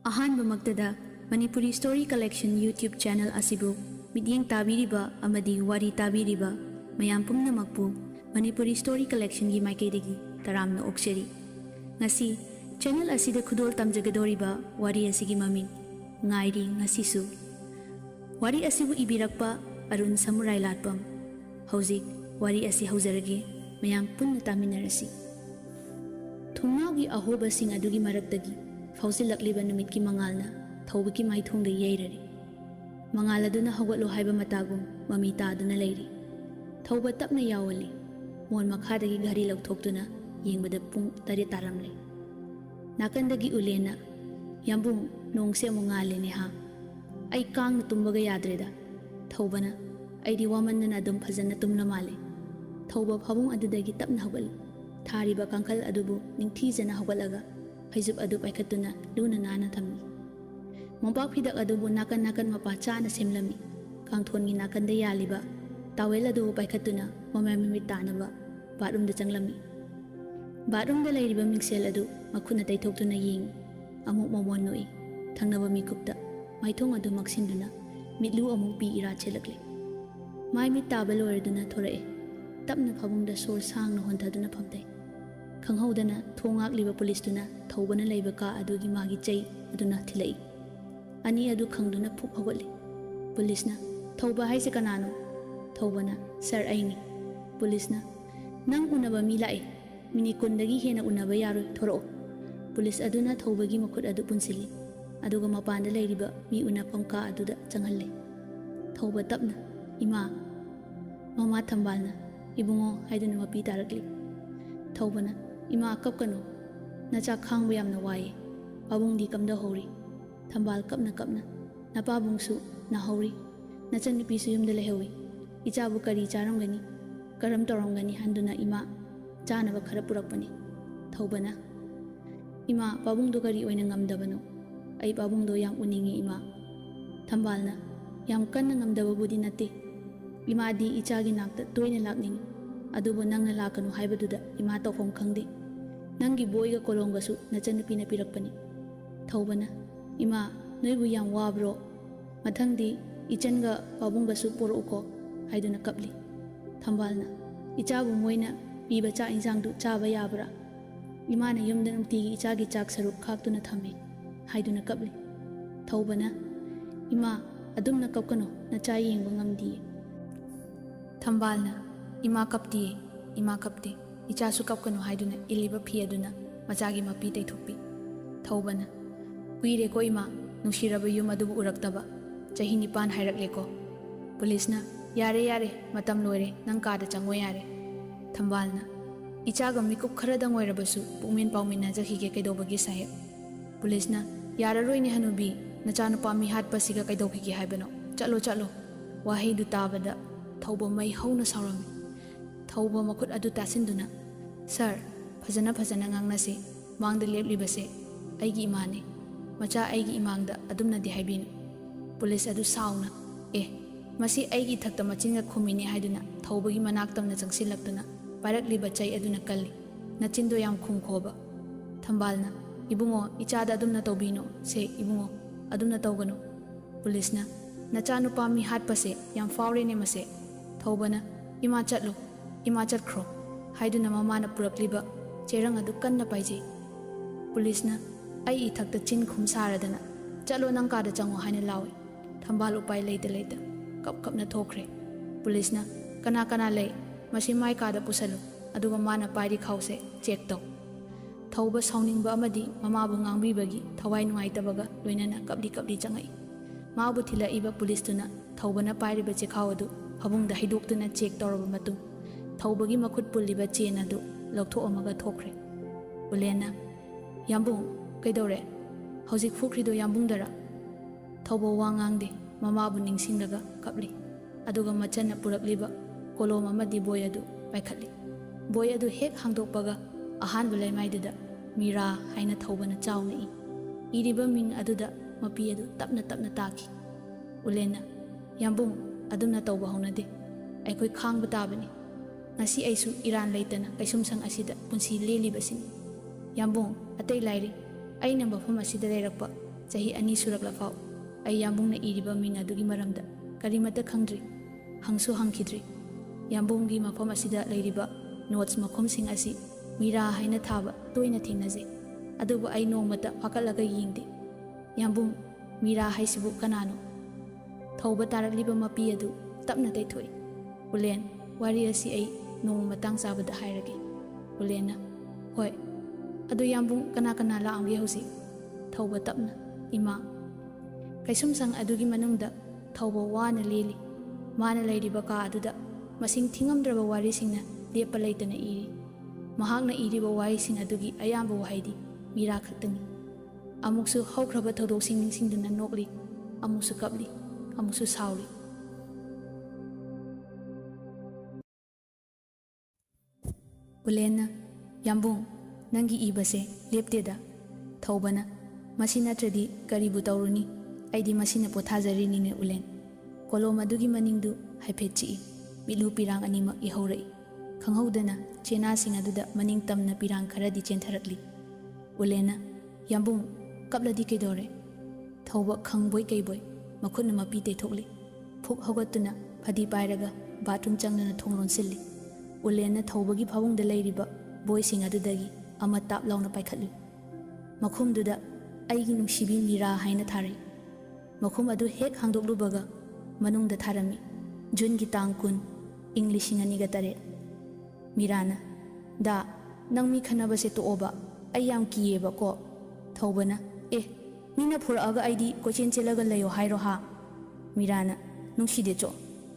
Ahanbamagtada Manipuri Story Collection YouTube channel asibu midyeng tabiriba amadi wari tabiriba mayam pumnamakpu Manipuri Story Collection gi maikaidagi taramna okshari. Ngasi channel asida khudol tamjagadoriba wari asigi maming Ngairi Ngasisu. Wari asibu ibirakpa Arun Shamurai latpam. Hauzik wari asi haujarage mayam punna taminnaduna. Thungnawi ahoba sing adugi maraktagi Fausilakliba numitki mangalna Thoubaki maithungda yairari. Mangal aduna hawatlo haiba matagum mami taaduna leiri. Thouba tapna yawali. Mon makhadagi gari lagthoktuna yengbada pung tari taramle. Nakandagi ulena yambung nongse mungale ni ha. Ay kang natumbaga yadreda. Thoubana ay diwaman na nadum phazana tumna male. Thouba phabung adudagi tapna hawali. Thariba kangkal adubu ningthijana hawalaga. Haizub adu paikatuna luna nana thamni. Mampak phidak adubu nakan mapacha na semlami. Kangthongi nakan da yaliba. Tawel adu paikatuna mamamimit tanaba. Barum da changlami. Barum da lairiba mingsel adu makuna taithoktuna ying. Amuk mamon noi. Thangnaba mikupta. Maithong adu maksinduna. Mitlu amuk pi ira chelakle. Mai mit tabal oraduna thorae. Tapna phabung da sor sang na hontaduna phamtai. Khanghaudana thongak liba police tuna Thoubana leiba ka adugi magi chei aduna thilai. Ani adu khangduna phuk hawali. Police na Thouba haise kanano? Thoubana sir aini. Police na nang unaba mi lai. Mini kundagi hena unaba yaro thoro. Police aduna Thoubagi makut adu punsili. Aduga mapanda leiriba mi unapam ka aduda changhalle. Thouba tapna ima mama thambalna ibungo haiduna mapi tarakli. Thoubana ima kapkano nacha khangba yamna waye pabung di kamda hori thambal kapna napabungsu na hori nacha nupi su yumda lehewi ichabu kari charamgani karam toramgani handuna ima chana ba khara purakpani. Thoubana ima pabung do kari oina ngamdabano ai pabung do yam uningi ima. Thambalna yam kanna ngamdaba budi nate ima di ichagi nakta toina lakningi adubo nangna lakanu haibaduda ima tawfam khangde. Nangi boyga kolonggasu nachanupi na pirakpani. Thoubana ima noibu yam wabro mathangdi ichanga pabunggasu porauko haiduna kapli. Thambalna ichabu moina piba cha insangdu chaba yabra imana yumda numtigi ichagi chak saruk khaktuna thame haiduna kapli. Thoubana ima adumna kapkano nacha yengba ngamdi. Thambalna ima kapte ichasu kapkano haiduna iliba phiyaduna machagi mapi taithokpi. Thoubana kuire ko ima nungsiraba yum adubu uraktaba chahi 9 hairakle ko. Police na yare matam loire nang kada chango yare. Thambalna ichaga mikup kharadang oirabasu pukmin pawminna jakhige kaidobagi sahe. Police na yararoi ni hanubi nachana pami hat pasiga kaidokhige haibano chalo wahai du tabada Thouba mai hauna saurami. Thouba makut adu tasinduna sir phajana ngangnasi mangda leplibase aigi imane macha aigi imangda adumna di haibin. Police adu sauna masi aigi thakta machinga khumini haiduna Thoubagi manaktamna changsilaktuna parakliba chai aduna kalli nachindo yam khumkhoba. Thambalna ibungo ichada adumna tawbino se ibungo adumna tawgano. Police na nachanu pami hatpase yam faure ne mase. Thoubana ima chatkhro haiduna mamana purakliba cherang adu kanna paije. Police na ai ithakta chin khum saradana chalo nang kada chango haina lawi. Thambal upai leita kapna thokre. Police na kana lei masi mai kada pusalu aduga mana pairi khause check taw. Thouba sauningba amadi mamabu ngangbibagi thawai nungaitabaga loinana kapdi changai. Mabu thila iba police tuna Thoubana pairiba chekhau adu habungda hidoktuna check tawraba matung Thoubagi makut pulliba chen adu lauthoamaga thokre. Ulena yambung kaidore hauzik fukrido yambungdara. Thouba wangangde mamabu ningsinglaga kapli aduga machana purakliba kolom amadi boy adu paikhatli. Boy adu hek hangdokpaga ahanba leimaiduda Meera haina Thoubana chawna iriba ming aduda mapi adu tapna taki. Ulena yambung adumna tawba haunade aikoi khangba tabani. Ngasi aisu Iran leitana keishumshang asida punsi lelibasini. Yambung atei lairi aina mafam asida leirakpa Chahi ani suraklafau ai yambungna iriba ming adugi maramda karimata khangdri hangsu hangkhidri yambunggi mafam asida leiriba notes makhomsing asi Meera haina thaba toina thingnaje adubu ai nongmata phakalaga yingde yambung Meera haisibu kanano Thouba tarakliba mapi adu tapna taithoi ulen wari asi ai nong matang sabada hairage ulena hoi adu yambung kana laamge hosi Thouba tapna ima keishumshang adugi manungda Thouba wana leli mana leiriba ka aduda masing thingamdraba wari singna lepa leitana iri mahakna iriba wari sing adugi ayamba wahaidi Meera khaktani amuksu haukraba Thoudok sing ningsingduna nokli amuksu kapli amuksu sauri ulena yambung nangi ibase lepteda Thoubana masina tradi karibu tauruni aidi masina pothajari nine ulen kolom adugi maningdu haipetchi milu pirang anima ihaurai khanghaudana chena sing aduda maning tamna pirang kharadi chentharakli ulena yambung kapladi kedore Thouba khangboi keiboy makhutna mapi te thokli phuk hogatuna phadi pairaga bathroom changnana thonglon silli ulena Thoubagi phawungda leiriba boy sing adudagi ama tap launa paikhatlu makhumduda aigi nungsibi Meera haina thari makhum adu hek hangdoklubaga manungda tharami June gi tang kun English aniga tare Meerana da nangmi khanaba se to oba ayam kiyeba ko Thoubana mina phuraga aidi kochen chelaga layo hairo ha Meerana nungside cho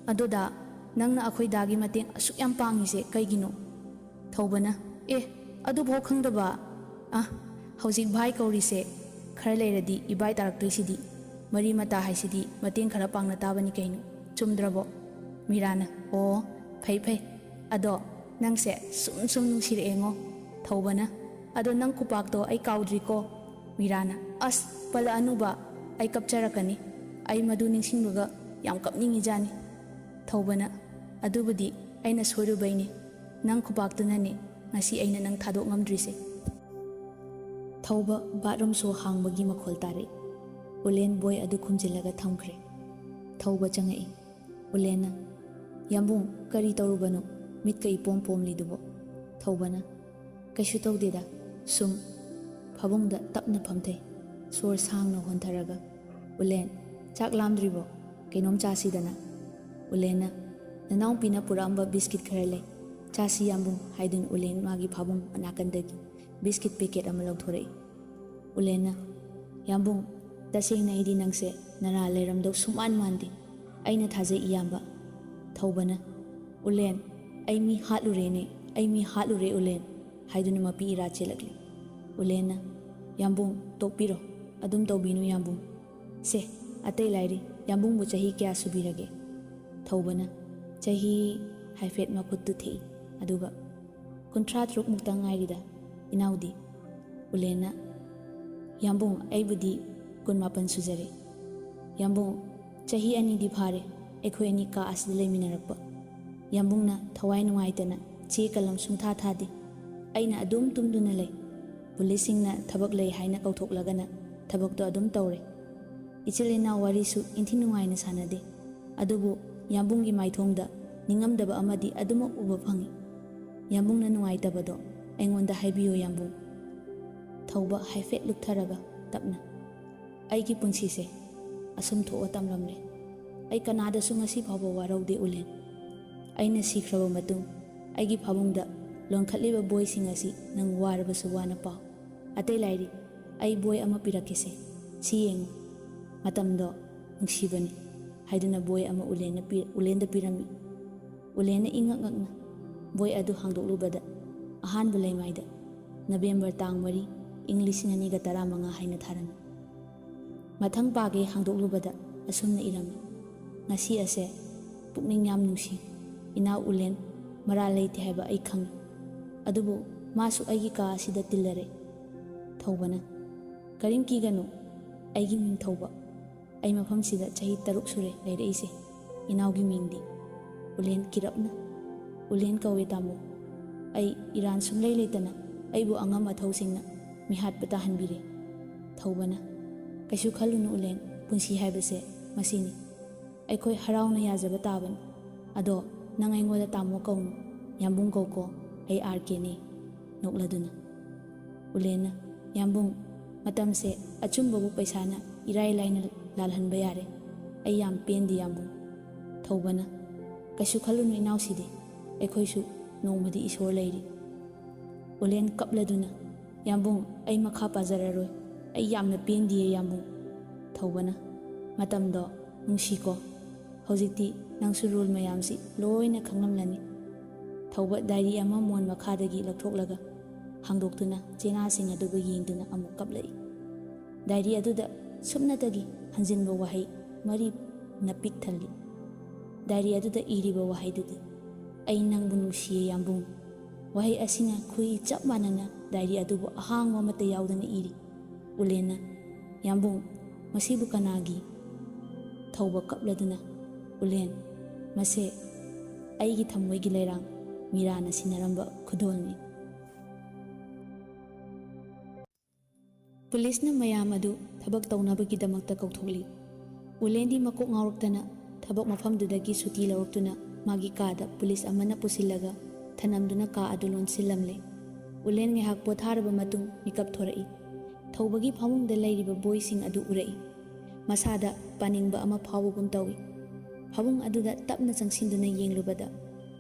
adoda nangna akhoi dagi mateng asuk yam pangi se kaigino Thoubana adu bho khangdaba hojik bhai kauri se khara leiradi ibai taraktoisidi mari mata haisidi mateng khara pangna tabani kaino chumdrabo Meerana phai ado nangse sum nungsire engo Thoubana ado nang kupakto ai kaudri ko Meerana pala anuba ai kapcharakani ai madu ningsingluga yam kapningi jani Thoubana adubudi aina soirubaini nang kupaktunani ngasi aina nang thadok ngamdrise Thouba bathroom so hangbagi makhol tare ulen boy adu khumjilaga thamkhre Thouba changai ulena yambung kari torubano mitkai pom lidubo Thoubana kaishu tawdeda sum phabungda tapna phamthai sor sangna hontharaga ulen chak lamdribo kainom chasidana ulena nanaw pina puramba biscuit kharale chasi yambung haidun ulen magi phabung anakandagi biscuit packet ama lawthorai ulena yambung tasengna idi nangse nara leramdok suman mandi aina thajai iyamba Thoubana ulen aimi hatlure ulen haidun mapi ira chelakli ulena yambung tokpiro adum tawbinu yambung se atei lairi yambung bu chahi kya subirage Thoubana chahi haifet makuttu thei aduga kuntra truk mukta ngairida inaudi ulena yambung aibudi kunmapan sujare yambung chahi ani di phare ekhoi ani ka asli leiminarakpa yambungna thawai nungaitana che kalam sungtha thade aina adum tumduna lei pulisingna thabak lei haina kauthoklagana thabakto adum tawre ichilena warisu inthinungaina sanade adubu yambunggi maithongda ningamdaba amadi aduma uba phangi yambungna nungaitabado aingonda haibiyo yambung Thouba haifet luktharaga tapna aigi punsi se asum tho tamramre ai kanada su ngasi phabo waraude ulen aina sikhraba matung aigi phabungda longkhatliba boy singasi nang warba su wana pa atei lairi ai boy ama pirakese siyeng matamdo nungsibani haiduna boy ama ulenda pirami ulena ingakngakna boy adu hangdoklubada ahanba leimaida November tang 3 English aniga 15 haina tharami mathang page hangdoklubada asumna irami ngasi ase pukning yam nungsi ina ulen mara leite haba ai khang adubu masu aigi ka sida tillare Thoubana karim ki gano aigi ming Thouba ai mafam sida chahi 3 sure leire inaugi mingdi ulen kirapna ulen kawe tamo ai Iran sumlei leitana aibu angam athau singna mihat pata hanbire Thoubana Kaisu khalunu ulen punsi haibase masini. Aikoi harauna yazaba taban. Ado nang aingoda tamo kaunu yambung koko ai arke ni nokladuna. Ulena yambung matamse achumbabu paisana irai laina lalhanba yare. Ai yam pendi yambung. Thoubana kaisu khalunu inausidi aikhoisu nongmadi isor leiri. Ulen kapladuna yambung ai makha pazararoi ai yamna pendi yambung. Thoubana matamdo nungsiko hojikti nangsu rule mayamsi loina khanglamlani. Thouba diary ama mon makhadagi lakthoklaga hangdoktuna chena sing adubu yengduna amuk kaplai. Diary aduda supnatagi hanjinba wahai mari napik thalli. Diary aduda iriba wahai dudu ai nangbu nungsiye yambung. Wahai asina khui chap manana diary adubu ahangwa mata yaudana iri. Ulena yambung masibu kanagi. Thouba kapladuna ulen mase aigi thamoigi leirang Meera na sinaramba khudolni. Police na mayam adu thabak tawnabagidamagta kauthokli. Ulendi makok ngawraktana thabak mafamdudagi suti lawraktuna magi kada police amana pusillaga thanamduna ka adu lonsillamle. Ulen ngehak potharaba matung mikap thorai. Thoubagi phamungda leiriba boysing adu urai. Masada paningba ama phawugum tawi. Phamung aduda tapna changsinduna yenglubada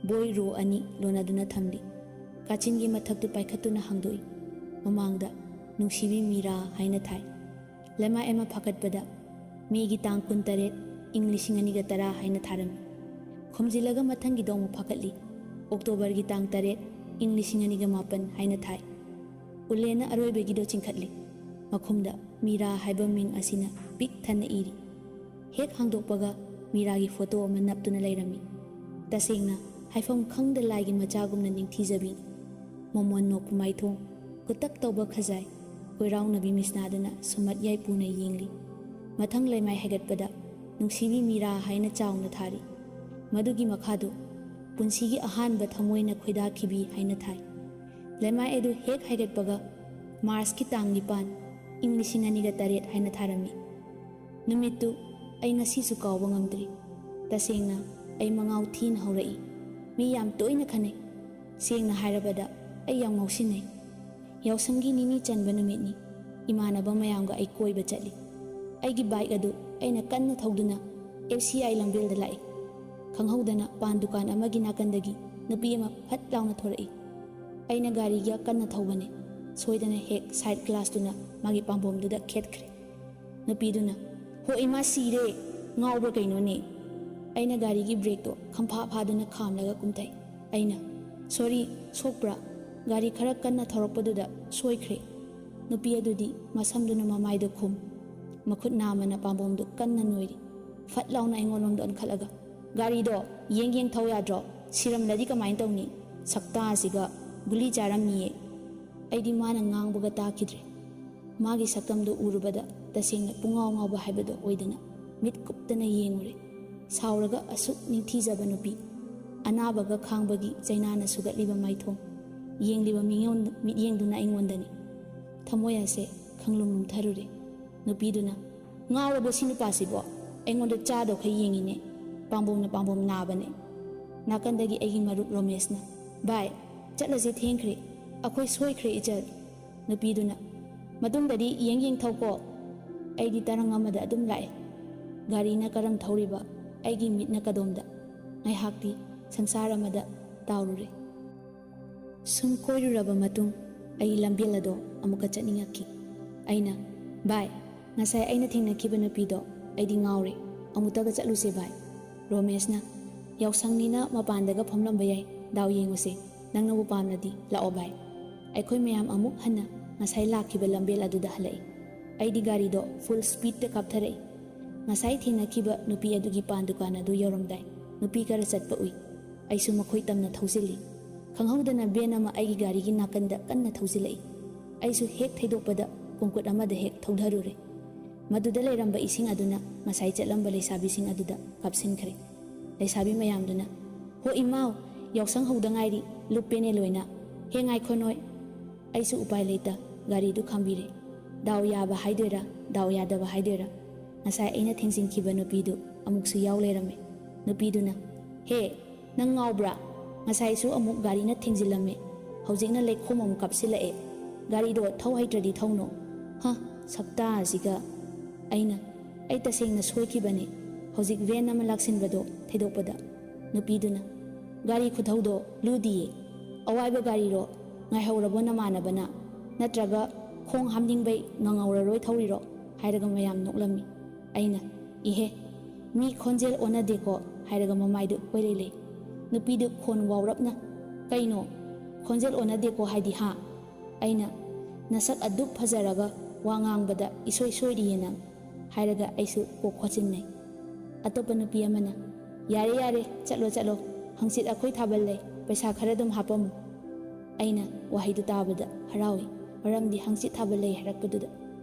boy ro ani lonaduna thamli. Kachingi mathaktu paikhatuna hangdoi. Mamangda nungsibi Meera haina thai. Lema ema phakatpada megi tang kuntaret English nganiga tara haina tharam. Khomjilaga mathangi dong phakatli. October gi tang taret English nganiga mapan haina thai. Ulena aroibegi do chingkhatli. Makhumda Meera haiba ming asina pik thana iri. Hek hangdokpaga Meera gi photo ama naptuna leirami. Tasengna haifam khangda laigi machagumna ningthijabi. Momon nok maithong kutak tawba khajai. Koiraungnabi misnadana sumat yai puna yengli. Mathang laimai hagatpada nungsibi Meera haina chauna thari. Madugi makhadu punsigi ahanba thamoina khoida khibi haina thai. Laimai edu hek hagatpaga Mars ki tang nipan English nganiga taret haina tharami. Numitu ai ngasisu kawba ngamdri. Tasengna ai mangau thin haurai. Mi yam toina khane. Sengna hairabada ai yam ngausinai. Yausamgi nini chanba numitni. Imanaba mayamga ai koiba chatli. Aigi bike adu aina kanna thauduna FCI lambilda lai. Khanghaudana pan dukan amagi nakandagi nupi ama phat launa thorai. Aina gariga kanna thaubane. Soidana hek side class duna magi pambomduda khetkre. Nupi duna ho ima sire ngawbra kaino ne. Aina garigi brake to khampha phaduna khamlaga kumtai. Aina sorry sokpra gari khara kanna thorakpaduda soikhre. Nupi adudi masamduna mamaido khum. Makhut namana pambomdu kanna noiri. Fat launa aingonomdo ankhalaga. Gari do yeng thau yadro siram ladi kamain tawni sakta asiga guli charamniye. Aidi mana ngangbuga takidre. Magi sakamdu urubada tasengna pungaw ngawba haibado oidana mit kuptana yengure. Sauraga asuk ningthijaba nupi. Anabaga khangbagi jainana sugatliba maithong. Yengliba mit yengduna aingondani. Thamoya se khanglum tharure. Nupiduna ngawraba sinupasibo aingonda chado khay yengine. Pambom nabane. Nakandagi aigi marup Romesna. Bye. Chatlase thengkhre. Akhoi soikhre ichal. Nupiduna madungdadi yeng thauko. Aidi tarangamada adum lai. Gari na karam thauriba. Aigi mitna kadomda. Ngai hakti sangsara mada taurure. Sum koiruraba matung ai lambielado amuka chatningaki. Aina bye. Ngasai aina thengnakiba nupido aidi ngawre. Amutaga chatluse bye. Romesna yausangni na mapandaga phomlamba yai daw yenguse nangnabu pamnadi lao bai aikhoi mayam amuk hanna ngasai lakhiba lambel aduda halai aidi gari do full speed ta kaptharai ngasai thengnakiba nupi adugi pan dukan adu yoromdai nupi kara chatpa ui aisu makhoi tamna thausilli khanghaudana benama aigi gari gi nakanda kanna thausilai aisu hek thaidokpada kongkut amada hek thaudharure Maduda leiramba ising aduna ngasai chatlamba leisabi sing aduda kapsinkhre. Leisabi mayamduna ho imau yausang hauda ngairi lupene loina he ngai khonoi aisu upai leita gari du khambire ꯗꯥꯎ ꯌꯥꯕ ꯍꯥꯏꯗꯣꯏꯔꯥ ꯗꯥꯎ ꯌꯥꯗꯕ ꯍꯥꯏꯗꯣꯏꯔꯥ ꯉꯁꯥꯏ ꯑꯩꯅ ꯊꯦꯡꯖꯤꯟꯈꯤꯕ ꯅꯨꯄꯤꯗꯨ ꯑꯃꯨꯛꯁꯨ ꯌꯥꯎ ꯂꯩꯔꯝꯃꯦ꯫ ꯅꯨꯄꯤꯗꯨꯅ ꯍꯦ ꯅꯪ ꯉꯥꯎꯕ꯭ꯔꯥ? ꯉꯁꯥꯏꯁꯨ ꯑꯃꯨꯛ ꯒꯥꯔꯤꯅ ꯊꯦꯡꯖꯤꯜꯂꯝꯃꯦ, ꯍꯧꯖꯤꯛꯅ ꯂꯩꯈꯣꯝ ꯑꯃꯨꯛ ꯀꯥꯞꯁꯤꯜꯂꯛꯑꯦ, ꯒꯥꯔꯤꯗꯣ ꯊꯧ ꯍꯩꯇ꯭ꯔꯗꯤ ꯊꯧꯅꯣ꯫ ꯍ ꯁꯛꯇꯥ ꯑꯁꯤꯒ꯫ ꯑꯩ ꯇꯁꯦꯡꯅ ꯁꯣꯏꯈꯤꯕꯅꯦ, ꯍꯧꯖꯤꯛ ꯚꯦꯟ ꯑꯃ ꯂꯥꯛꯁꯤꯟꯕꯗꯣ ꯊꯩꯗꯣꯛꯄꯗ꯫ ꯅꯨꯄꯤꯗꯨꯅ ꯒꯥꯔꯤ ꯈꯨꯊꯧꯗꯣ ꯂꯨꯗꯤꯌꯦ, ꯑꯋꯥꯏꯕ ꯒꯥꯔꯤꯔꯣ? ꯉꯥꯏꯍꯧꯔꯕꯣ ꯅꯃꯥꯟꯅꯕꯅ? ꯅꯠꯇ꯭ꯔꯒ ꯈꯣꯡ ꯍꯥꯝꯅꯤꯡꯕꯩ ꯉꯉꯧꯔꯔꯣꯏ ꯊꯧꯔꯤꯔꯣ? ꯍꯥꯏꯔꯒ ꯃꯌꯥꯝ ꯅꯣꯛꯂꯝꯃꯤ꯫ ꯑꯩꯅ ꯏꯍꯦ ꯃꯤ ꯈꯣꯟꯖꯦꯜ ꯑꯣꯟꯅꯗꯦꯀꯣ ꯍꯥꯏꯔꯒ ꯃꯃꯥꯏꯗꯨ ꯀꯣꯏꯂꯩ ꯂꯩ꯫ ꯅꯨꯄꯤꯗꯨ ꯈꯣꯟ ꯋꯥꯎꯔꯞꯅ ꯀꯩꯅꯣ ꯈꯣꯟꯖꯦꯜ ꯑꯣꯟꯅꯗꯦꯀꯣ ꯍꯥꯏꯗꯤ ꯍꯥ? ꯑꯩꯅ ꯅꯁꯛ ꯑꯗꯨꯛ ꯐꯖꯔꯒ ꯋꯥ ꯉꯥꯡꯕꯗ ꯏꯁꯣꯏ ꯁꯣꯏꯔꯤꯌꯦ ꯅꯪ ꯍꯥꯏꯔꯒ ꯑꯩꯁꯨ ꯀꯣꯛ ꯈꯣꯠꯆꯤꯟꯅꯩ꯫ ꯑꯇꯣꯞꯄ ꯅꯨꯄꯤ ꯑꯃꯅ ꯌꯥꯔꯦ ꯌꯥꯔꯦ ꯆꯠꯂꯣ, ꯍꯪꯆꯤꯠ ꯑꯩꯈꯣꯏ ꯊꯥꯕꯜ ꯂꯩ, ꯄꯩꯁా ꯈꯔ ꯑꯗꯨꯝ ꯍꯥꯞꯄꯝꯃꯨ꯫ ꯑꯩꯅ ꯋꯥꯍꯩꯗꯨ ꯇꯥꯕꯗ ꯍꯔꯥꯎꯏ, ꯃꯔꯝꯗꯤ ꯍꯪꯆꯤꯠ ꯊꯥꯕꯜ ꯂꯩ ꯍꯥꯏꯔꯛꯄꯗꯨꯗ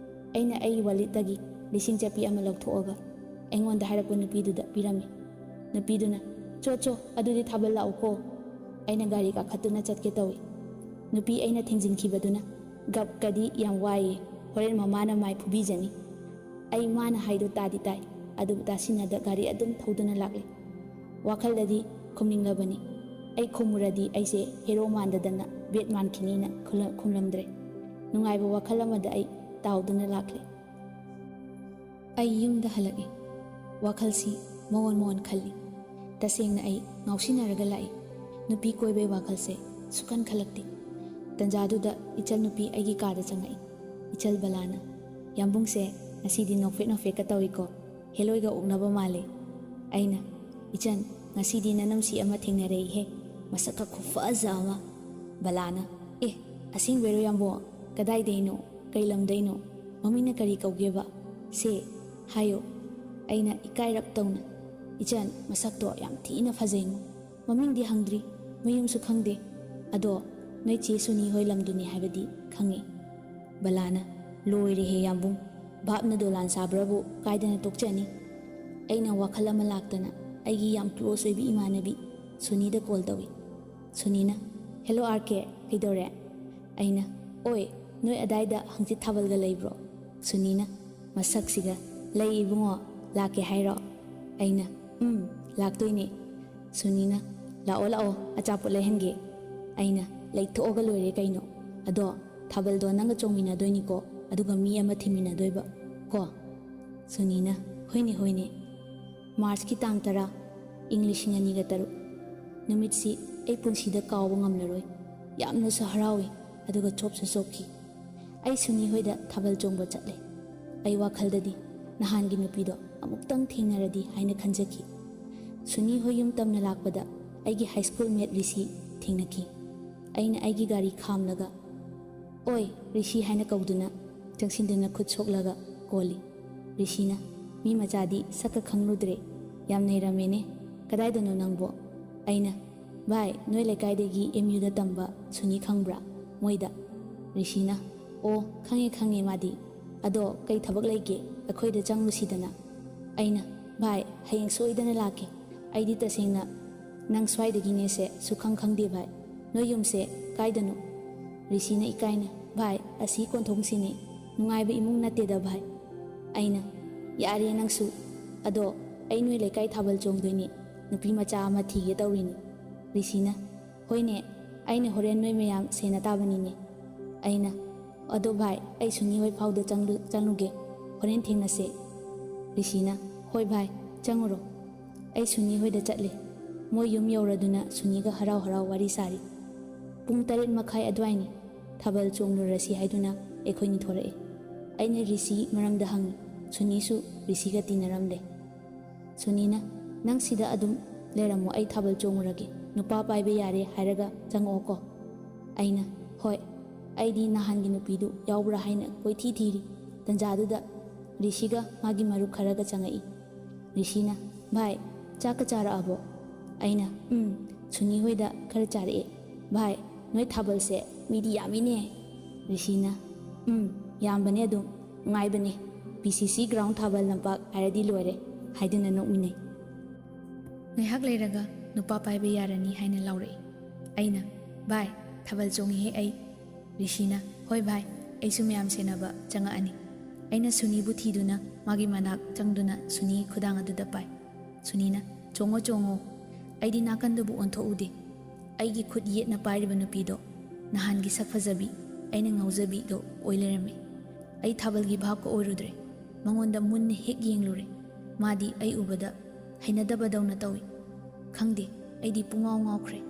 ꯑꯩꯅ ꯑꯩꯒꯤ ꯋꯥꯂꯤꯠꯇꯒꯤ ꯂꯤꯁꯤꯡ ꯆꯠꯄꯤ ꯑꯃ ꯂꯧꯊꯣꯛꯑꯒ ꯑꯩꯉꯣꯟꯗ ꯍꯥꯏꯔꯛꯄ ꯅꯨꯄꯤꯗꯨꯗ ꯄꯤꯔꯝꯃꯤ꯫ ꯅꯨꯄꯤꯗꯨꯅ ꯆꯣ ꯑꯗꯨꯗꯤ ꯊꯥꯕꯜ ꯂꯥꯛꯎꯀꯣ꯫ ꯑꯩꯅ ꯒꯥꯔꯤ ꯀꯥꯈꯠꯇꯨꯅ ꯆꯠꯀꯦ ꯇꯧꯏ꯫ ꯅꯨꯄꯤ ꯑꯩꯅ ꯊꯦꯡꯖꯤꯟꯈꯤꯕꯗꯨꯅ ꯒꯞꯀꯗꯤ ꯌꯥꯝ ꯋꯥꯏꯌꯦ, ꯍꯣꯔꯦꯟ ꯃꯃꯥꯅ ꯃꯥꯏ ꯐꯨꯕꯤꯖꯅꯤ꯫ ꯑꯩ ꯃꯥꯅ ꯍꯥꯏꯗꯣ ꯇꯥꯗꯤ ꯇꯥꯏ, ꯑꯗꯨꯕꯨ ꯇꯥꯁꯤꯟꯅꯗ ꯒꯥꯔꯤ ꯑꯗꯨꯝ ꯊꯧꯗꯨꯅ ꯂꯥꯛꯂꯦ꯫ ꯋꯥꯈꯜꯗꯗꯤ ꯈꯨꯝꯅꯤꯡꯂꯕꯅꯤ, ꯑꯩ ꯈꯨꯝꯃꯨꯔꯗꯤ ꯑꯩꯁꯦ ꯍꯦꯔꯣ ꯃꯥꯟꯗꯗꯅ ꯕꯦꯠ ꯃꯥꯟꯈꯤꯅꯤꯅ ꯈꯨꯝꯂꯝꯗ꯭ꯔꯦ꯫ ꯅꯨꯡꯉꯥꯏꯕ ꯋꯥꯈꯜ ꯑꯃꯗ ꯑꯩ ꯇꯥꯎꯗꯨꯅ ꯂꯥꯛꯂꯦ꯫ ꯑꯩ ꯌꯨꯝꯗ ꯍꯜꯂꯛꯏ꯫ ꯋꯥꯈꯜꯁꯤ ꯃꯑꯣꯟ ꯈꯜꯂꯤ꯫ ꯇꯁꯦꯡꯅ ꯑꯩ ꯉꯥꯎꯁꯤꯟꯅꯔꯒ ꯂꯥꯛꯏ꯫ ꯅꯨꯄꯤ ꯀꯣꯏꯕꯩ ꯋꯥꯈꯜꯁꯦ ꯁꯨꯛꯈꯟ ꯈꯜꯂꯛꯇꯦ꯫ ꯇꯟꯖꯥꯗꯨꯗ ꯏꯆꯜ ꯅꯨꯄꯤ ꯑꯩꯒꯤ ꯀꯥꯗ ꯆꯪꯉꯛꯏ꯫ ꯏꯆꯜ ꯕꯂꯥꯅ ꯌꯥꯝꯕꯨꯡꯁꯦ ꯉꯁꯤꯗꯤ ꯅꯣꯛꯐꯦꯠꯀ ꯇꯧꯏꯀꯣ, ꯍꯦꯂꯣꯏꯒ ꯑꯣꯛꯅꯕ ꯃꯥꯜꯂꯦ꯫ ꯑꯩꯅ ꯏꯆꯟ ꯉꯁꯤꯗꯤ ꯅꯅꯝꯁꯤ ꯑꯃ ꯊꯦꯡꯅꯔꯛꯏꯍꯦ, ꯃꯁꯛꯀ ꯈꯨꯐꯖ ꯑꯃ꯫ ꯕꯂꯥꯅ ꯑꯁꯦꯡꯕꯩꯔꯣ ꯌꯥꯝꯕꯨꯡ? ꯀꯗꯥꯏꯗꯩꯅꯣ? ꯀꯩ ꯂꯝꯗꯩꯅꯣ? ꯃꯃꯤꯡꯅ ꯀꯔꯤ ꯀꯧꯒꯦꯕ? ꯁꯦ ꯍꯥꯏꯌꯣ꯫ ꯑꯩꯅ ꯏꯀꯥꯏꯔꯞ ꯇꯧꯅ ꯏꯆꯟ ꯃꯁꯛꯇꯣ ꯌꯥꯝ ꯊꯤꯅ ꯐꯖꯩꯉꯣ, ꯃꯃꯤꯡꯗꯤ ꯍꯪꯗ꯭ꯔꯤ, ꯃꯌꯨꯝꯁꯨ ꯈꯪꯗꯦ, ꯑꯗꯣ ꯅꯣꯏ ꯆꯦ ꯁꯨꯅꯤ ꯍꯣꯏ ꯂꯝꯗꯨꯅꯤ ꯍꯥꯏꯕꯗꯤ ꯈꯪꯉꯤ꯫ ꯕꯂꯥꯅ ꯂꯣꯏꯔꯦꯍꯦ ꯌꯥꯝꯕꯨꯡ, ꯚꯥꯞꯅ ꯗꯣꯂꯥꯟ ꯁꯥꯕ꯭ꯔꯕꯨ ꯀꯥꯏꯗꯅ ꯇꯣꯛꯆꯅꯤ꯫ ꯑꯩꯅ ꯋꯥꯈꯜ ꯑꯃ ꯂꯥꯛꯇꯅ ꯑꯩꯒꯤ ꯌꯥꯝ ꯀ꯭ꯂꯣꯁ ꯑꯣꯏꯕꯤ ꯏꯃꯥꯟꯅꯕꯤ ꯁꯨꯅꯤꯗ ꯀꯣꯜ ꯇꯧꯏ꯫ ꯁꯨꯅꯤꯅ ꯍꯦꯂꯣ ꯑꯥꯔ.ꯀꯦ ꯀꯩꯗꯧꯔꯦ? ꯑꯩꯅ ꯑꯣꯏ ꯅꯣꯏ ꯑꯗꯥꯏꯗ ꯍꯪꯆꯤꯠ ꯊꯥꯕꯜꯒ ꯂꯩꯕ꯭ꯔꯣ? ꯁꯨꯅꯤꯅ ꯃꯁꯛꯁꯤꯒ ꯂꯩ ꯏꯕꯨꯡꯉꯣ, ꯂꯥꯛꯀꯦ ꯍꯥꯏꯔꯣ? ꯑꯩꯅ ꯂꯥꯛꯇꯣꯏꯅꯦ꯫ ꯁꯨꯅꯤꯅ ꯂꯥꯛꯑꯣ ꯑꯆꯥꯄꯣꯠ ꯂꯩꯍꯟꯒꯦ꯫ ꯑꯩꯅ ꯂꯩꯊꯣꯛꯑꯒ ꯂꯣꯏꯔꯦ ꯀꯩꯅꯣ, ꯑꯗꯣ ꯊꯥꯕꯜꯗꯣ ꯅꯪꯒ ꯆꯣꯡꯃꯤꯟꯅꯗꯣꯏꯅꯤꯀꯣ, ꯑꯗꯨꯒ ꯃꯤ ꯑꯃ ꯊꯤꯟꯃꯤꯟꯅꯗꯣꯏꯕ ꯀꯣ? ꯁꯨꯅꯤꯅ ꯍꯣꯏꯅꯦ꯫ ꯃꯥꯔꯆꯀꯤ ꯇꯥꯡ 10, ꯏꯪ 2003꯫ ꯅꯨꯃꯤꯠꯁꯤ ꯑꯩ ꯄꯨꯟꯁꯤꯗ ꯀꯥꯎꯕ ꯉꯝꯂꯔꯣꯏ꯫ ꯌꯥꯝꯅꯁꯨ ꯍꯔꯥꯎꯏ, ꯑꯗꯨꯒ ꯆꯣꯞꯁꯨ ꯆꯣꯞꯈꯤ꯫ ꯑꯩ ꯁꯨꯅꯤ ꯍꯣꯏꯗ ꯊꯥꯕꯜ ꯆꯣꯡꯕ ꯆꯠꯂꯦ꯫ ꯑꯩ ꯋꯥꯈꯜꯗꯗꯤ ꯅꯍꯥꯟꯒꯤ ꯅꯨꯄꯤꯗꯣ ꯑꯃꯨꯛꯇꯪ ꯊꯦꯡꯅꯔꯗꯤ ꯍꯥꯏꯅ ꯈꯟꯖꯈꯤ꯫ ꯁꯨꯅꯤ ꯍꯣꯏ ꯌꯨꯝ ꯇꯝꯅ ꯂꯥꯛꯄꯗ ꯑꯩꯒꯤ ꯍꯥꯏꯁ꯭ꯀꯨꯜ ꯃꯦꯠ ꯔꯤꯁꯤ ꯊꯦꯡꯅꯈꯤ꯫ ꯑꯩꯅ ꯑꯩꯒꯤ ꯒꯥꯔꯤ ꯈꯥꯝꯂꯒ ꯑꯣꯏ ꯔꯤꯁꯤ ꯍꯥꯏꯅ ꯀꯧꯗꯨꯅ ꯆꯪꯁꯤꯟꯗꯨꯅ ꯈꯨꯠ ꯁꯣꯛꯂꯒ ꯀꯣꯜꯂꯤ꯫ ꯔꯤꯁꯤꯅ ꯃꯤ ꯃꯆꯥꯗꯤ ꯁꯛꯀ ꯈꯪꯂꯨꯗ꯭ꯔꯦ, ꯌꯥꯝ ꯅꯩꯔꯝꯃꯦꯅꯦ, ꯀꯗꯥꯏꯗꯅꯣ ꯅꯪꯕꯣ? ꯑꯩꯅ ꯚꯥꯏ ꯅꯣꯏ ꯂꯩꯀꯥꯏꯗꯒꯤ MUꯗ ꯇꯝꯕ ꯁꯨꯅꯤ ꯈꯪꯕ꯭ꯔꯥ? ꯃꯣꯏꯗ꯫ ꯔꯤꯁꯤꯅ ꯑꯣ ꯈꯪꯉꯦ ꯃꯥꯗꯤ, ꯑꯗꯣ ꯀꯩ ꯊꯕꯛ ꯂꯩꯒꯦ, ꯑꯩꯈꯣꯏꯗ ꯆꯪꯂꯨꯁꯤꯗꯅ꯫ ꯑꯩꯅ ꯚꯥꯏ ꯍꯌꯦꯡ ꯁꯣꯏꯗꯅ ꯂꯥꯛꯀꯦ, ꯑꯩꯗꯤ ꯇꯁꯦꯡꯅ ꯅꯪ ꯁ꯭ꯋꯥꯏꯗꯒꯤꯅꯦꯁꯦ ꯁꯨꯈꯪ ꯈꯪꯗꯦ ꯚꯥꯏ, ꯅꯣꯏ ꯌꯨꯝꯁꯦ ꯀꯥꯏꯗꯅꯣ? ꯔꯤꯁꯤꯅ ꯏꯀꯥꯏꯅ ꯚꯥꯏ ꯑꯁꯤ ꯀꯣꯟꯊꯣꯡꯁꯤꯅꯦ, ꯅꯨꯡꯉꯥꯏꯕ ꯏꯃꯨꯡ ꯅꯠꯇꯦꯗ ꯚꯥꯏ꯫ ꯑꯩꯅ ꯌꯥꯔꯦ ꯅꯪꯁꯨ, ꯑꯗꯣ ꯑꯩ ꯅꯣꯏ ꯂꯩꯀꯥꯏ ꯊꯥꯕꯜ ꯆꯣꯡꯗꯣꯏꯅꯤ, ꯅꯨꯄꯤ ꯃꯆా ꯑꯃ ꯊꯤꯒꯦ ꯇꯧꯔꯤꯅꯤ꯫ ꯔꯤꯁꯤꯅ ꯍꯣꯏꯅꯦ, ꯑꯩꯅ ꯍꯣꯔꯦꯟ ꯅꯣꯏ ꯃꯌꯥꯝ ꯁꯦꯟꯅ ꯇꯥꯕꯅꯤꯅꯦ꯫ ꯑꯩꯅ ꯑꯗꯣ ꯚꯥꯏ ꯑꯩ ꯁꯨꯅꯤ ꯍꯣꯏ ꯐꯥꯎꯗ ꯆꯪꯂꯨꯒꯦ, ꯍꯣꯔꯦꯟ ꯊꯦꯡꯅꯁꯦ꯫ ꯔꯤꯁꯤꯅ ꯍꯣꯏ ꯚꯥꯏ ꯆꯪꯉꯨꯔꯣ꯫ ꯑꯩ ꯁꯨꯅꯤ ꯍꯣꯏꯗ ꯆꯠꯂꯦ꯫ ꯃꯣꯏ ꯌꯨꯝ ꯌꯧꯔꯗꯨꯅ ꯁꯨꯅꯤꯒ ꯍꯔꯥꯎ ꯋꯥꯔꯤ ꯁꯥꯔꯤ꯫ ꯄꯨꯡ 7:30 ꯑꯗꯨꯋꯥꯏꯅꯤ꯫ ꯊꯥꯕꯜ ꯆꯣꯡꯂꯨꯔꯁꯤ ꯍꯥꯏꯗꯨꯅ ꯑꯩꯈꯣꯏꯅꯤ ꯊꯣꯔꯛꯑꯦ꯫ ꯑꯩꯅ ꯔꯤꯁꯤ ꯃꯔꯝꯗ ꯍꯪꯉꯤ, ꯁꯨꯅꯤꯁꯨ ꯔꯤꯁꯤꯒ ꯇꯤꯟꯅꯔꯝꯂꯦ꯫ ꯁꯨꯅꯤꯅ ꯅꯪ ꯁꯤꯗ ꯑꯗꯨꯝ ꯂꯩꯔꯝꯃꯣ, ꯑꯩ ꯊꯥꯕꯜ ꯆꯣꯡꯉꯨꯔꯒꯦ, ꯅꯨꯄಾ ꯄꯥꯏꯕ ꯌꯥꯔꯦ ꯍꯥꯏꯔꯒ ꯆꯪꯉꯛꯑꯣꯀꯣ꯫ ꯑꯩꯅ ꯍꯣꯏ, ꯑꯩꯗꯤ ꯅꯍꯥꯟꯒꯤ ꯅꯨꯄꯤꯗꯨ ꯌꯥꯎꯕ꯭ꯔꯥ ꯍꯥꯏꯅ ꯀꯣꯏꯊꯤ ꯊꯤꯔꯤ꯫ ꯇꯟꯖꯥꯗꯨꯗ ꯔꯤꯁꯤꯒ ꯃꯥꯒꯤ ꯃꯔꯨꯞ ꯈꯔꯒ ꯆꯪꯉꯛꯏ꯫ ꯔꯤꯁꯤꯅ ꯚꯥꯏ ꯆꯥꯛꯀ ꯆꯥꯔꯛꯑꯕꯣ? ꯑꯩꯅ ꯁꯨꯅꯤ ꯍꯣꯏꯗ ꯈꯔ ꯆꯥꯔꯛꯑꯦ꯫ ꯚꯥꯏ ꯅꯣꯏ ꯊꯥꯕꯜꯁꯦ ꯃꯤꯗꯤ ꯌꯥꯝꯃꯤꯅꯦ꯫ ꯔꯤꯁꯤꯅ ꯌꯥꯝꯕꯅꯦ, ꯑꯗꯨꯝ ꯅꯨꯡꯉꯥꯏꯕꯅꯦ, PCC ꯒ꯭ꯔꯥꯎꯟ ꯊꯥꯕꯜ ꯂꯝꯄꯥꯛ ꯍꯥꯏꯔꯗꯤ ꯂꯣꯏꯔꯦ ꯍꯥꯏꯗꯨꯅ ꯅꯣꯛꯃꯤꯟꯅꯩ꯫ ꯉꯥꯏꯍꯥꯛ ꯂꯩꯔꯒ ꯅꯨꯄꯥ ꯄꯥꯏꯕ ꯌꯥꯔꯅꯤ ꯍꯥꯏꯅ ꯂꯥꯎꯔꯛꯏ꯫ ꯑꯩꯅ ꯚꯥꯏ ꯊꯥꯕꯜ ꯆꯣꯡꯉꯤꯍꯦ ꯑꯩ꯫ ꯔꯤꯁꯤꯅ ꯍꯣꯏ ꯚꯥꯏ, ꯑꯩꯁꯨ ꯃꯌꯥꯝ ꯁꯦꯟꯅꯕ ꯆꯪꯉꯛꯑꯅꯤ꯫ ꯑꯩꯅ ꯁꯨꯅꯤꯕꯨ ꯊꯤꯗꯨꯅ ꯃꯥꯒꯤ ꯃꯅꯥꯛ ꯆꯪꯗꯨꯅ ꯁꯨꯅꯤꯒꯤ ꯈꯨꯗꯥꯡ ꯑꯗꯨꯗ ꯄꯥꯏ꯫ ꯁꯨꯅꯤꯅ ꯆꯣꯡꯉꯣ ꯆꯣꯡꯉꯣ꯫ ꯑꯩꯗꯤ ꯅꯥꯀꯟꯗꯨꯕꯨ ꯑꯣꯟꯊꯣꯛꯎꯗꯦ꯫ ꯑꯩꯒꯤ ꯈꯨꯠ ꯌꯦꯠꯅ ꯄꯥꯏꯔꯤꯕ ꯅꯨꯄꯤꯗꯣ ꯅꯍꯥꯟꯒꯤ ꯁꯛ ꯐꯖꯕꯤ ꯑꯩꯅ ꯉꯥꯎꯖꯕꯤꯗꯣ ꯑꯣꯏ ꯂꯩꯔꯝꯃꯤ꯫ ꯑꯩ ꯊꯥꯕꯜꯒꯤ ꯚꯥꯞꯀ ꯑꯣꯏꯔꯨꯗ꯭ꯔꯦ꯫ ꯃꯉꯣꯟꯗ ꯃꯨꯟꯅ ꯍꯦꯛ ꯌꯦꯡꯂꯨꯔꯦ꯫ ꯃꯥꯗꯤ ꯑꯩ ꯎꯕꯗ ꯍꯩꯅꯗꯕꯗꯧꯅ ꯇꯧꯏ꯫ ꯈꯪꯗꯦ, ꯑꯩꯗꯤ ꯄꯨꯡꯉꯥꯎ ꯉꯥꯎꯈ꯭ꯔꯦ꯫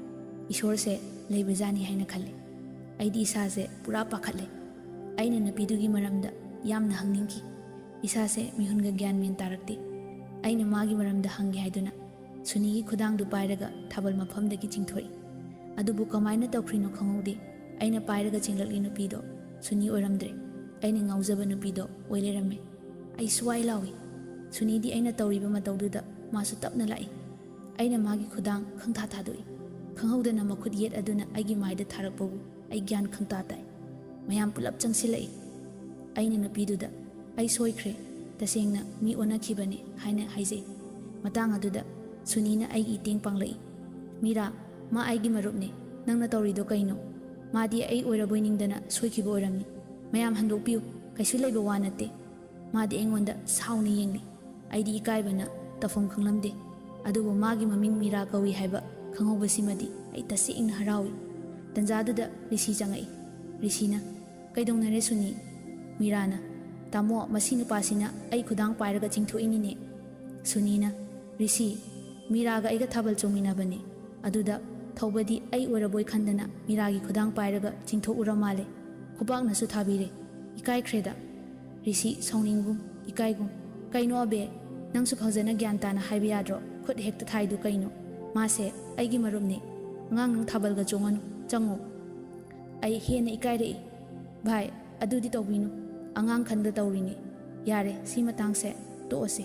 ꯏꯁꯣꯔꯁꯦ ꯂꯩꯕꯖꯥꯠꯅꯤ ꯍꯥꯏꯅ ꯈꯜꯂꯦ꯫ ꯑꯩꯗꯤ ꯏꯁꯥꯁꯦ ꯄꯨꯔꯥ ꯄꯥꯈꯠꯂꯦ꯫ ꯑꯩꯅ ꯅꯨꯄꯤꯗꯨꯒꯤ ꯃꯔꯝꯗ ꯌꯥꯝꯅ ꯍꯪꯅꯤꯡꯈꯤ꯫ ꯏꯁꯥꯁꯦ ꯃꯤꯍꯨꯟꯒ ꯒ꯭ꯌꯥꯟ ꯃꯦꯟ ꯇꯥꯔꯛꯇꯦ꯫ ꯑꯩꯅ ꯃꯥꯒꯤ ꯃꯔꯝꯗ ꯍꯪꯒꯦ ꯍꯥꯏꯗꯨꯅ ꯁꯨꯅꯤꯒꯤ ꯈꯨꯗꯥꯡꯗꯨ ꯄꯥꯏꯔꯒ ꯊꯥꯕꯜ ꯃꯐꯝꯗꯒꯤ ꯆꯤꯡꯊꯣꯛꯏ꯫ ꯑꯗꯨꯕꯨ ꯀꯃꯥꯏꯅ ꯇꯧꯈ꯭ꯔꯤꯅꯣ ꯈꯪꯍꯧꯗꯦ꯫ ꯑꯩꯅ ꯄꯥꯏꯔꯒ ꯆꯤꯡꯂꯛꯂꯤ ꯅꯨꯄꯤꯗꯣ ꯁꯨꯅꯤ ꯑꯣꯏꯔꯝꯗ꯭ꯔꯦ꯫ ꯑꯩꯅ ꯉꯥꯎꯖꯕ ꯅꯨꯄꯤꯗꯣ ꯑꯣꯏ ꯂꯩꯔꯝꯃꯦ꯫ ꯑꯩ ꯁ꯭ꯋꯥꯏ ꯂꯥꯎꯏ꯫ ꯁꯨꯅꯤꯗꯤ ꯑꯩꯅ ꯇꯧꯔꯤꯕ ꯃꯇꯧꯗꯨꯗ ꯃꯥꯁꯨ ꯇꯞꯅ ꯂꯥꯛꯏ꯫ ꯑꯩꯅ ꯃꯥꯒꯤ ꯈꯨꯗꯥꯡ ꯈꯪꯊꯥ ꯊꯥꯗꯣꯛꯏ꯫ ꯈꯪꯍꯧꯗꯅ ꯃꯈꯨꯠ ꯌꯦꯠ ꯑꯗꯨꯅ ꯑꯩꯒꯤ ꯃꯥꯏꯗ ꯊꯥꯔꯛꯄꯕꯨ ꯑꯩ ꯒ꯭ꯌꯥꯟ ꯈꯪꯇꯥ ꯇꯥꯏ꯫ ꯃꯌꯥꯝ ꯄꯨꯂꯞ ꯆꯪꯁꯤꯜꯂꯛꯏ꯫ ꯑꯩꯅ ꯅꯨꯄꯤꯗꯨꯗ ꯑꯩ ꯁꯣꯏꯈ꯭ꯔꯦ, ꯇꯁꯦꯡꯅ ꯃꯤ ꯑꯣꯟꯅꯈꯤꯕꯅꯦ ꯍꯥꯏꯅ ꯍꯥꯏꯖꯩ꯫ ꯃꯇꯥꯡ ꯑꯗꯨꯗ ꯁꯨꯅꯤꯅ ꯑꯩꯒꯤ ꯏꯇꯦꯡ ꯄꯥꯡꯂꯛꯏ꯫ ꯃꯤꯔꯥ, ꯃꯥ ꯑꯩꯒꯤ ꯃꯔꯨꯞꯅꯦ꯫ ꯅꯪꯅ ꯇꯧꯔꯤꯗꯣ ꯀꯩꯅꯣ? ꯃꯥꯗꯤ ꯑꯩ ꯑꯣꯏꯔꯕꯣꯏ ꯅꯤꯡꯗꯅ ꯁꯣꯏꯈꯤꯕ ꯑꯣꯏꯔꯝꯅꯤ꯫ ꯃꯌꯥꯝ ꯍꯟꯗꯣꯛꯄꯤꯌꯨ, ꯀꯩꯁꯨ ꯂꯩꯕ ꯋꯥ ꯅꯠꯇꯦ꯫ ꯃꯥꯗꯤ ꯑꯩꯉꯣꯟꯗ ꯁꯥꯎꯅ ꯌꯦꯡꯂꯤ꯫ ꯑꯩꯗꯤ ꯏꯀꯥꯏꯕꯅ ꯇꯧꯐꯝ ꯈꯪꯂꯝꯗꯦ꯫ ꯑꯗꯨꯕꯨ ꯃꯥꯒꯤ ꯃꯃꯤꯡ ꯃꯤꯔꯥ ꯀꯧꯏ ꯍꯥꯏꯕ ꯈꯪꯍꯧꯕꯁꯤꯃꯗꯤ ꯑꯩ ꯇꯁꯦꯡꯅ ꯍꯔꯥꯎꯏ꯫ ꯇꯟꯖꯥꯗꯨꯗ ꯔꯤꯁꯤ ꯆꯪꯉꯛꯏ꯫ ꯔꯤꯁꯤꯅ ꯀꯩꯗꯧꯅꯔꯦ ꯁꯨꯅꯤ? ꯃꯤꯔꯥꯅ ꯇꯥꯃꯣ, ꯃꯁꯤ ꯅꯨꯄꯥꯁꯤꯅ ꯑꯩ ꯈꯨꯗꯥꯡ ꯄꯥꯏꯔꯒ ꯆꯤꯡꯊꯣꯛꯏꯅꯤꯅꯦ꯫ ꯁꯨꯅꯤꯅ ꯔꯤꯁꯤ, ꯃꯤꯔꯥꯒ ꯑꯩꯒ ꯊꯥꯕꯜ ꯆꯣꯡꯃꯤꯟꯅꯕꯅꯦ꯫ ꯑꯗꯨꯗ ꯊꯧꯕꯗꯤ ꯑꯩ ꯑꯣꯏꯔꯕꯣꯏ ꯈꯟꯗꯅ ꯃꯤꯔꯥꯒꯤ ꯈꯨꯗꯥꯡ ꯄꯥꯏꯔꯒ ꯆꯤꯡꯊꯣꯛꯎꯔ ꯃꯥꯜꯂꯦ꯫ ꯈꯨꯄꯥꯛꯅꯁꯨ ꯊꯥꯕꯤꯔꯦ꯫ ꯏꯀꯥꯏꯈ꯭ꯔꯦꯗ꯫ ꯔꯤꯁꯤ ꯁꯥꯎꯅꯤꯡꯒꯨꯝ ꯏꯀꯥꯏꯒꯨꯝ, ꯀꯩꯅꯣ ꯑꯕꯦ, ꯅꯪꯁꯨ ꯐꯖꯅ ꯒ꯭ꯌꯥꯟ ꯇꯥꯅ ꯍꯥꯏꯕ ꯌꯥꯗ꯭ꯔꯣ? ꯈꯨꯠ ꯍꯦꯛꯇ ꯊꯥꯏꯗꯨ ꯀꯩꯅꯣ? ꯃꯥꯁꯦ ꯑꯩꯒꯤ ꯃꯔꯨꯞꯅꯦ꯫ ꯑꯉꯥꯡ ꯅꯪ ꯊꯥꯕꯜꯒ ꯆꯣꯡꯉꯅꯨ, ꯆꯪꯉꯣ꯫ ꯑꯩ ꯍꯦꯟꯅ ꯏꯀꯥꯏꯔꯛꯏ꯫ ꯚꯥꯏ, ꯑꯗꯨꯗꯤ ꯇꯧꯕꯤꯅꯨ, ꯑꯉꯥꯡ ꯈꯟꯗ ꯇꯧꯔꯤꯅꯤ꯫ ꯌꯥꯔꯦ, ꯁꯤ ꯃꯇꯥꯡꯁꯦ ꯇꯣꯛꯑꯁꯦ꯫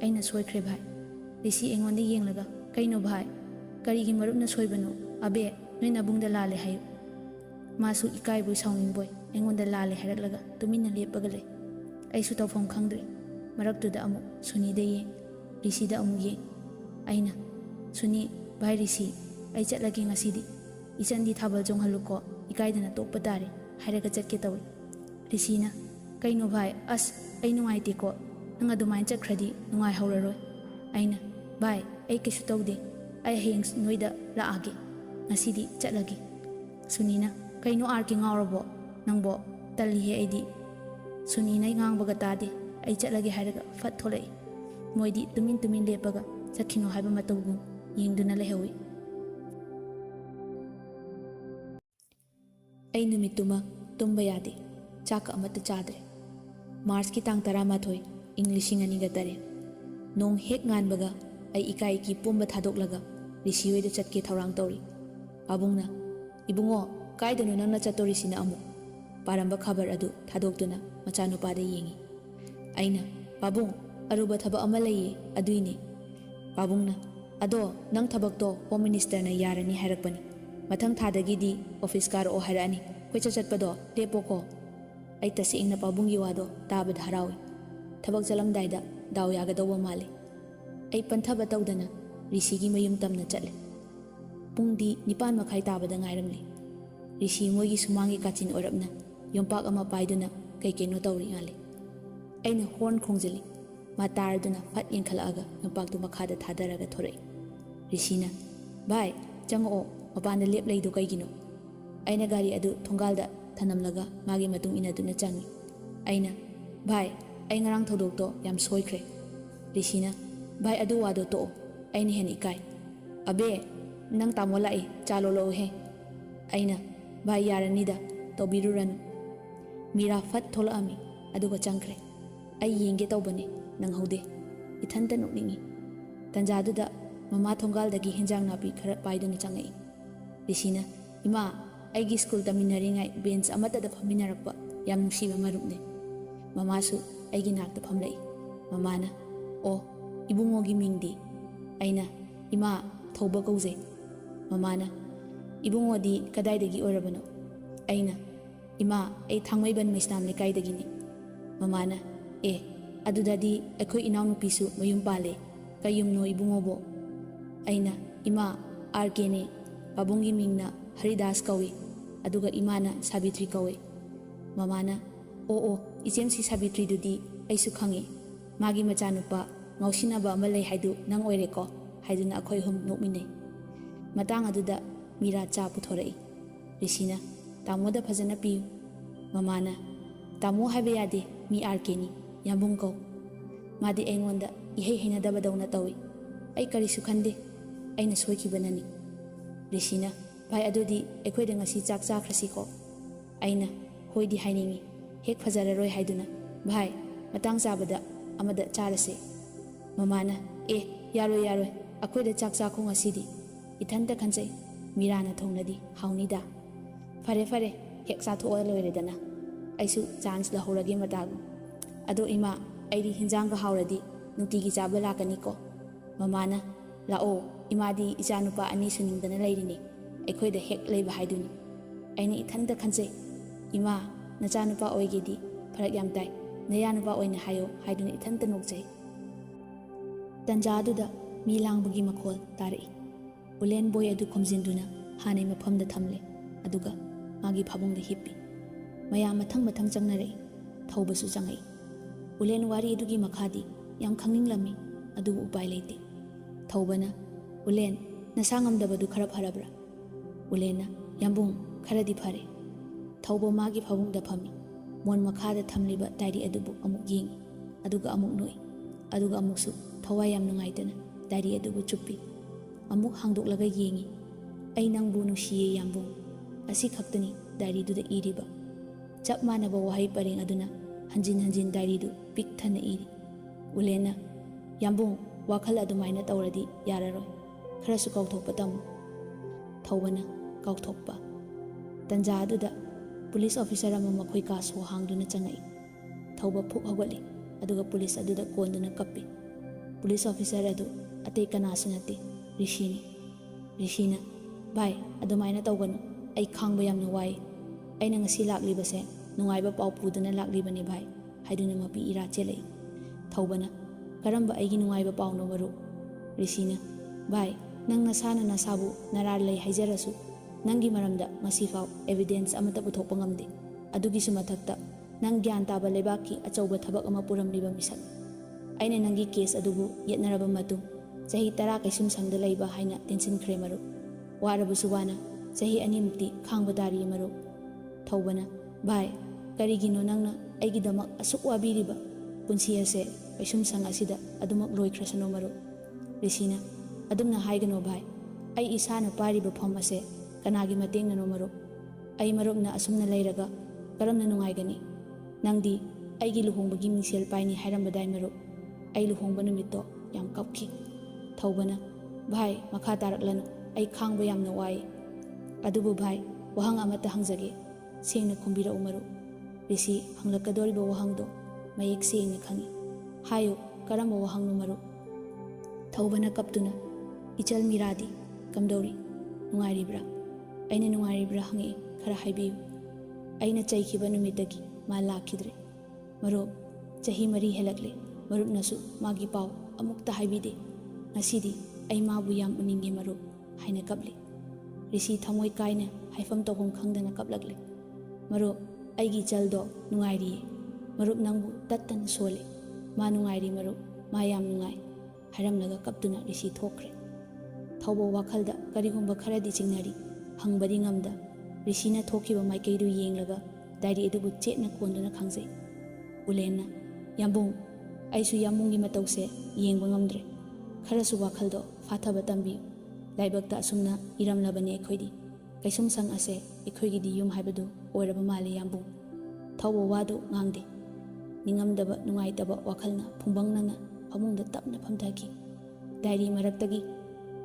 ꯑꯩꯅ ꯁꯣꯏꯈ꯭ꯔꯦ ꯚꯥꯏ꯫ ꯔꯤꯁꯤ ꯑꯩꯉꯣꯟꯗ ꯌꯦꯡꯂꯒ ꯀꯩꯅꯣ ꯚꯥꯏ? ꯀꯔꯤꯒꯤ ꯃꯔꯨꯞꯅ ꯁꯣꯏꯕꯅꯣ? ꯑꯕꯦ, ꯅꯣꯏ ꯅꯕꯨꯡꯗ ꯂꯥꯜꯂꯦ ꯍꯥꯏꯌꯨ꯫ ꯃꯥꯁꯨ ꯏꯀꯥꯏꯕꯣꯏ ꯁꯥꯎꯅꯤꯡꯕꯣꯏ ꯑꯩꯉꯣꯟꯗ ꯂꯥꯜꯂꯦ ꯍꯥꯏꯔꯛꯂꯒ ꯇꯨꯃꯤꯟꯅ ꯂꯦꯞꯄꯒ ꯂꯩ꯫ ꯑꯩꯁꯨ ꯇꯧꯐꯝ ꯈꯪꯗ꯭ꯔꯦ꯫ ꯃꯔꯛꯇꯨꯗ ꯑꯃꯨꯛ ꯁꯨꯅꯤꯗ ꯌꯦꯡ, ꯔꯤꯁꯤꯗ ꯑꯃꯨꯛ ꯌꯦꯡ꯫ ꯑꯩꯅ ꯁꯨꯅꯤ, ꯚꯥꯏ ꯔꯤꯁꯤ, ꯑꯩ ꯆꯠꯂꯒꯦ ꯉꯁꯤꯗꯤ꯫ ꯏꯆꯟꯗꯤ ꯊꯥꯕꯜ ꯆꯣꯡꯍꯜꯂꯨꯀꯣ, ꯏꯀꯥꯏꯗꯅ ꯇꯣꯛꯄ ꯇꯥꯔꯦ ꯍꯥꯏꯔꯒ ꯆꯠꯀꯦ ꯇꯧꯏ꯫ ꯔꯤꯁꯤꯅ ꯀꯩꯅꯣ ꯚꯥꯏ? ꯑꯁ, ꯑꯩ ꯅꯨꯡꯉꯥꯏꯇꯦꯀꯣ꯫ ꯅꯪ ꯑꯗꯨꯃꯥꯏꯅ ꯆꯠꯈ꯭ꯔꯗꯤ ꯅꯨꯡꯉꯥꯏꯍꯧꯔꯔꯣꯏ꯫ ꯑꯩꯅ ꯚꯥꯏ, ꯑꯩ ꯀꯩꯁꯨ ꯇꯧꯗꯦ꯫ ꯑꯩ ꯍꯌꯦꯡ ꯅꯣꯏꯗ ꯂꯥꯛꯑꯒꯦ꯫ ꯉꯁꯤꯗꯤ ꯆꯠꯂꯒꯦ꯫ ꯁꯨꯅꯤꯅ ꯀꯩꯅꯣ ꯑꯥꯔꯀꯦ, ꯉꯥꯎꯔꯕꯣ ꯅꯪꯕꯣ? ꯇꯜꯂꯤꯍꯦ ꯑꯩꯗꯤ꯫ ꯁꯨꯅꯤꯅ ꯉꯥꯡꯕꯒ ꯇꯥꯗꯦ꯫ ꯑꯩ ꯆꯠꯂꯒꯦ ꯍꯥꯏꯔꯒ ꯐꯠ ꯊꯣꯛꯂꯛꯏ꯫ ꯃꯣꯏꯗꯤ ꯇꯨꯃꯤꯟ ꯇꯨꯃꯤꯟ ꯂꯦꯞꯄꯒ ꯆꯠꯈꯤꯅꯣ ꯍꯥꯏꯕ ꯃꯇꯧꯒꯨꯝ ꯌꯦꯡꯗꯨꯅ ꯂꯩꯍꯧꯏ꯫ ꯑꯩ ꯅꯨꯃꯤꯠꯇꯨꯃ ꯇꯨꯝꯕ ꯌꯥꯗꯦ꯫ ꯆꯥꯛꯀ ꯑꯃꯠꯇ ꯆꯥꯗ꯭ꯔꯦ꯫ ꯃꯥꯔꯆꯀꯤ ꯇꯥꯡ 12, ꯏꯪ 2009꯫ ꯅꯣꯡ ꯍꯦꯛ ꯉꯥꯟꯕꯒ ꯑꯩ ꯏꯀꯥꯏ ꯏꯀꯤ ꯄꯨꯝꯕ ꯊꯥꯗꯣꯛꯂꯒ ꯔꯤꯁꯤ ꯍꯣꯏꯗ ꯆꯠꯀꯦ ꯊꯧꯔꯥꯡ ꯇꯧꯔꯤ꯫ ꯄꯥꯕꯨꯡꯅ ꯏꯕꯨꯡꯉꯣ, ꯀꯥꯏꯗꯅꯣ ꯅꯪꯅ ꯆꯠꯇꯣꯔꯤꯁꯤꯅ ꯑꯃꯨꯛ? ꯄꯥꯔꯝꯕ ꯈꯕꯔ ꯑꯗꯨ ꯊꯥꯗꯣꯛꯇꯨꯅ ꯃꯆꯥꯅꯨꯄꯥꯗ ꯌꯦꯡꯉꯤ꯫ ꯑꯩꯅ ꯄꯥꯕꯨꯡ, ꯑꯔꯨꯕ ꯊꯕꯛ ꯑꯃ ꯂꯩꯌꯦ, ꯑꯗꯨꯏꯅꯦ꯫ ꯄꯥꯕꯨꯡꯅ ꯑꯗꯣ ꯅꯪ ꯊꯕꯛꯇꯣ ꯍꯣꯝ ꯃꯤꯅꯤꯁꯇꯔꯅ ꯌꯥꯔꯅꯤ ꯍꯥꯏꯔꯛꯄꯅꯤ꯫ ꯃꯊꯪ ꯊꯥꯗꯒꯤꯗꯤ ꯑꯣꯐꯤꯁ ꯀꯥꯔꯛꯑꯣ ꯍꯥꯏꯔꯛꯑꯅꯤ꯫ ꯀꯣꯏꯆꯠ ꯆꯠꯄꯗꯣ ꯂꯦꯞꯄꯣꯀꯣ꯫ ꯑꯩ ꯇꯁꯦꯡꯅ ꯄꯥꯕꯨꯡꯒꯤ ꯋꯥꯗꯣ ꯇꯥꯕꯗ ꯍꯔꯥꯎꯏ꯫ ꯊꯕꯛ ꯆꯠꯂꯝꯗꯥꯏꯗ ꯗꯥꯎ ꯌꯥꯒꯗꯧꯕ ꯃꯥꯜꯂꯤ꯫ ꯑꯩ ꯄꯟꯊꯕ ꯇꯧꯗꯅ ꯔꯤꯁꯤꯒꯤ ꯃꯌꯨꯝ ꯇꯝꯅ ꯆꯠꯂꯦ꯫ ꯄꯨꯡꯗꯤ 9:30 ꯇꯥꯕꯗ ꯉꯥꯏꯔꯝꯂꯤ꯫ ꯔꯤꯁꯤ ꯃꯣꯏꯒꯤ ꯁꯨꯃꯥꯡꯒꯤ ꯀꯥꯆꯤꯟ ꯑꯣꯏꯔꯞꯅ ꯌꯣꯝꯄꯥꯛ ꯑꯃ ꯄꯥꯏꯗꯨꯅ ꯀꯩꯅꯣ ꯇꯧꯔꯤ ꯃꯥꯜꯂꯤ꯫ ꯑꯩꯅ ꯍꯣꯔꯟ ꯈꯣꯡꯖꯤꯜꯂꯤ꯫ ꯃꯥ ꯇꯥꯔꯗꯨꯅ ꯐꯠ ꯌꯦꯡꯈꯠꯂꯛꯑꯒ ꯌꯣꯝꯄꯥꯛꯇꯨ ꯃꯈꯥꯗ ꯊꯥꯗꯔꯒ ꯊꯣꯔꯛꯏ꯫ ꯔꯤꯁꯤꯅ ꯚꯥꯏ, ꯆꯪꯉꯛꯑꯣ, ꯃꯄꯥꯟꯗ ꯂꯦꯞ ꯂꯩꯗꯨ ꯀꯩꯒꯤꯅꯣ? ꯑꯩꯅ ꯒꯥꯔꯤ ꯑꯗꯨ ꯊꯣꯡꯒꯥꯜꯗ ꯊꯅꯝꯂꯒ ꯃꯥꯒꯤ ꯃꯇꯨꯡ ꯏꯟꯅꯗꯨꯅ ꯆꯪꯉꯤ꯫ ꯑꯩꯅ ꯚꯥꯏ, ꯑꯩ ꯉꯔꯥꯡ ꯊꯧꯗꯣꯛꯇꯣ ꯌꯥꯝ ꯁꯣꯏꯈ꯭ꯔꯦ꯫ ꯔꯤꯁꯤꯅ ꯚꯥꯏ, ꯑꯗꯨ ꯋꯥꯗꯣ ꯇꯣꯛꯑꯣ꯫ ꯑꯩꯅ ꯍꯦꯟꯅ ꯏꯀꯥꯏ꯫ ꯑꯕꯦ, ꯅꯪ ꯇꯥꯃꯣ ꯂꯥꯛꯏ, ꯆꯥ ꯂꯣꯜꯂꯛꯎꯍꯦ꯫ ꯑꯩꯅ ꯚꯥꯏ, ꯌꯥꯔꯅꯤꯗ, ꯇꯧꯕꯤꯔꯨꯔꯅꯨ꯫ ꯃꯤꯔꯥ ꯐꯠ ꯊꯣꯛꯂꯛꯑꯝꯃꯤ, ꯑꯗꯨꯒ ꯆꯪꯈ꯭ꯔꯦ꯫ ꯑꯩ ꯌꯦꯡꯒꯦ ꯇꯧꯕꯅꯤ, ꯅꯪꯍꯧꯗꯦ꯫ ꯏꯊꯟꯇ ꯅꯣꯛꯅꯤꯡꯉꯤ꯫ ꯇꯟꯖꯥꯗꯨꯗ ꯃꯃꯥ ꯊꯣꯡꯒꯥꯜꯗꯒꯤ ꯍꯦꯟꯖꯥꯡ ꯅꯥꯄꯤ ꯈꯔ ꯄꯥꯏꯗꯨꯅ ꯆꯪꯉꯛꯏ꯫ ꯔꯤꯁꯤꯅ ꯏꯃꯥ, ꯑꯩꯒꯤ ꯁ꯭ꯀꯨꯜ ꯇꯝꯃꯤꯟꯅꯔꯤꯉꯩ ꯕꯦꯟꯆ ꯑꯃꯠꯇꯗ ꯐꯝꯃꯤꯟꯅꯔꯛꯄ ꯌꯥꯝ ꯅꯨꯡꯁꯤꯕ ꯃꯔꯨꯞꯅꯤ꯫ ꯃꯃꯥꯁꯨ ꯑꯩꯒꯤ ꯅꯥꯛꯇ ꯐꯝꯂꯛꯏ꯫ ꯃꯃꯥꯅ ꯑꯣ, ꯏꯕꯨꯡꯉꯣꯒꯤ ꯃꯤꯡꯗꯤ? ꯑꯩꯅ ꯏꯃꯥ, ꯊꯧꯕ ꯀꯧꯖꯩ꯫ ꯃꯃꯥꯅ ꯏꯕꯨꯡꯉꯣꯗꯤ ꯀꯗꯥꯏꯗꯒꯤ ꯑꯣꯏꯔꯕꯅꯣ? ꯑꯩꯅ ꯏꯃꯥ, ꯑꯩ ꯊꯥꯡꯃꯩꯕꯟ ꯃꯩꯁꯅꯥꯝ ꯂꯩꯀꯥꯏꯗꯒꯤꯅꯤ꯫ ꯃꯃꯥꯅ ꯑꯦ, ꯑꯗꯨꯗꯗꯤ ꯑꯩꯈꯣꯏ ꯏꯅꯥꯎꯅꯨꯄꯤꯁꯨ ꯃꯌꯨꯝ ꯄꯥꯜꯂꯦ꯫ ꯀꯩ ꯌꯨꯝꯅꯣ ꯏꯕꯨꯡꯉꯣꯕꯣ? ꯑꯩꯅ ꯏꯃꯥ, ꯑꯥꯔꯀꯦꯅꯦ꯫ ꯄꯥꯕꯨꯡꯒꯤ ꯃꯤꯡꯅ ꯍꯔꯤꯗꯥꯁ ꯀꯧꯏ, ꯑꯗꯨꯒ ꯏꯃꯥꯅ ꯁꯥꯕꯤꯇ꯭ꯔꯤ ꯀꯧꯏ꯫ Mamana, "Oo, icemsi Sabitridudi aisu khangi. Magi machanupa ngausinaba ama lei haidu nang oireko," haiduna akhoi hum nokminei. Matang aduda Meera cha puthorai. Rishina, "Tamoda phajana piyu." Mamana, "Tamo haiba yade, mi arkeni, yambung kau. Madi aingonda ihei heinadabadawna tawi. Ai karisu khande, aina soikibanani." Rishina, "Bhai adudi aikhoida ngasi chak chakhrasi ko." Aina, "Hoidi hainingi, hek phajararoi haiduna. Bhai, matang chabada amada charase." Mamana, "Yaroi yaroi, akhoida chak chakho ngasidi. Ithanta khanjai, Meerana thongnadi haunida. Fare fare, hek chathoa loiredana. Aisu chance lahorage matagu. Ado ima, aidi hinjanga hauradi nutigi chaba lakani ko." Mamana, "Lao, imadi ichanupa ani suningdana leirini. Aikhoida hek leiba haiduni. Aina ithanta khanjai, ima nachanupa oigedi pharak yam tai. Nayanupa oina hayo haiduna ithanta nokjai." Tanja aduda mi langbagi makhol tarai. Ulen boy adu khomjinduna hanai mafamda thamle, aduga magi phabungda hippi. Mayam mathang mathang changnare, Thoubasu changai. Ulen wari adugi makhadi yam khangninglami, adubu upai leite. Thoubana, "Ulen, nasa ngamdabadu khara pharabra?" Ulena, "Yambung, kharadi phare." Thouba magi phabungda phami, mon makhada thamliba diary adubu amuk yengi, aduga amuk noi, aduga amuksu thawai yam nungaitana diary adubu chuppi. Amuk hangdoklaga yengi, "Ai nangbu nungsiye yambung." Asi khaktani diary duda iriba. Chap manaba wahai pareng aduna hanjin hanjin diary du pik thana iri. Ulena, "Yambung, wakhal adumaina tawradi yararoi. Kharasu kauthokpa tamu." Thoubana, "Kauthokpa." Tanja aduda police officer ama makhoi ka so hangduna changai. Thouba phuk hawali, aduga police aduda konduna kappi. Police officer adu atei kanasu nate, Rishini. Rishina, "Bhai, adumaina tawganu. Ai khangba yamna wai. Aina ngasi laklibase nungaiba pau puduna laklibani bhai," haiduna mapi ira chelai. Thoubana, "Karamba aigi nungaiba pau no maru?" Rishina, "Bhai, nang nasana nasabu narar lei haijarasu, nangi maramda masifau evidence amata puthokpa ngamde. Adugisu mathakta nang gyan taba lebaki achauba thabak ama puramliba misak. Aina nangi case adubu yetnaraba matung chahi 10 keishumshangda leiba haina tensinkhre maru. Warabusu wana chahi 2 mukti khangba tari maru." Thoubana, "Bhai, karigino nangna aigidamak asuk wabiriba? Punsi ase keishumshang asida adumak loikrasano maru." Rishina, "Adumna haigano bhai. Ai isana pariba phom ase kanagi mateng nano maru. Ai marupna asumna leiraga karamna nungaigani. Nangdi aigi luhongbagi mingsel paini hairambadai maru. Ai luhongba numitto yam kapki." Thoubana, "Bhai, makha taraklanu. Ai khangba yamna wai. Adubu bhai, wahang amata hangjage. Sengna khumbira umaru." Rishi hanglakadoriba wahangdo mayek sengna khangi. "Hayo, karamba wahang numaru?" Thoubana kaptuna, "Ichal Meeradi, kamdori, nungairibra?" "Aina nungairibra hangi khara haibiyu." "Aina chaikhiba numitagi ma lakhidre. Marup, chahi 3 helakle, marup nasu magi pau amukta haibide. Ngasidi ai mabu yam uninge marup," haina kapli. Rishi thamoi kaina haifam tawhum khangdana kaplakle. "Marup, aigi chaldo nungairiye. Marup nangbu tattana sole. Ma nungairi marup, ma yam nungai," hairamlaga kaptuna Rishi thokre. Thouba wakhalda karigumba kharadi chingnari, hangbadi ngamda. Rishina thokiba maikeidu yenglaga diary adubu chetna konduna khangjai. Ulena, "Yambung, aisu yambunggi matause yengba ngamdre. Kharasu wakhaldo fathaba tambiyu. Laibakta asumna iramlabani aikhoidi. Keishumshang ase aikhoigidi yum haibadu oiraba male yambung." Thouba wadu ngangde. Ningamdaba nungaitaba wakhalna phungbangnana famungda tapna phamthaki. Diary maraktagi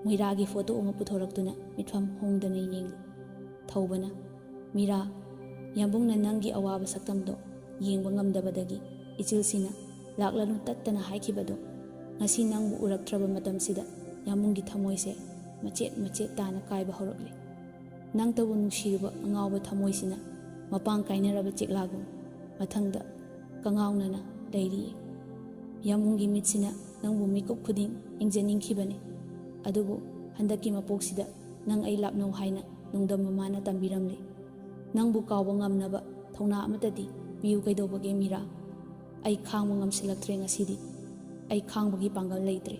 Meeragi photo uma puthoraktuna mitfam hongdana yengli. Thoubana, "Meera, yambungna nangi awaba saktamdo yengba ngamdabadagi ichilsina laklanu tattana haikhibado ngasi nangbu uraktraba matamsida yambunggi thamoise machet machet tana kaiba horakle. Nangtabu nungsiruba angawba thamoisina mapang kainaraba cheklagum mathangda kangawnana leiriye. Yambunggi mitsina nangbu mikup khuding ingjaningkhibane. Adubu handaki mapoksida nang ai lapnau haina nungdam mamana tambiramle. Nangbu kawba ngamnaba thongna amatadi piyu kaidobage Meera ai khangba ngamsilaktre ngasidi ai khangbagi pangal leitre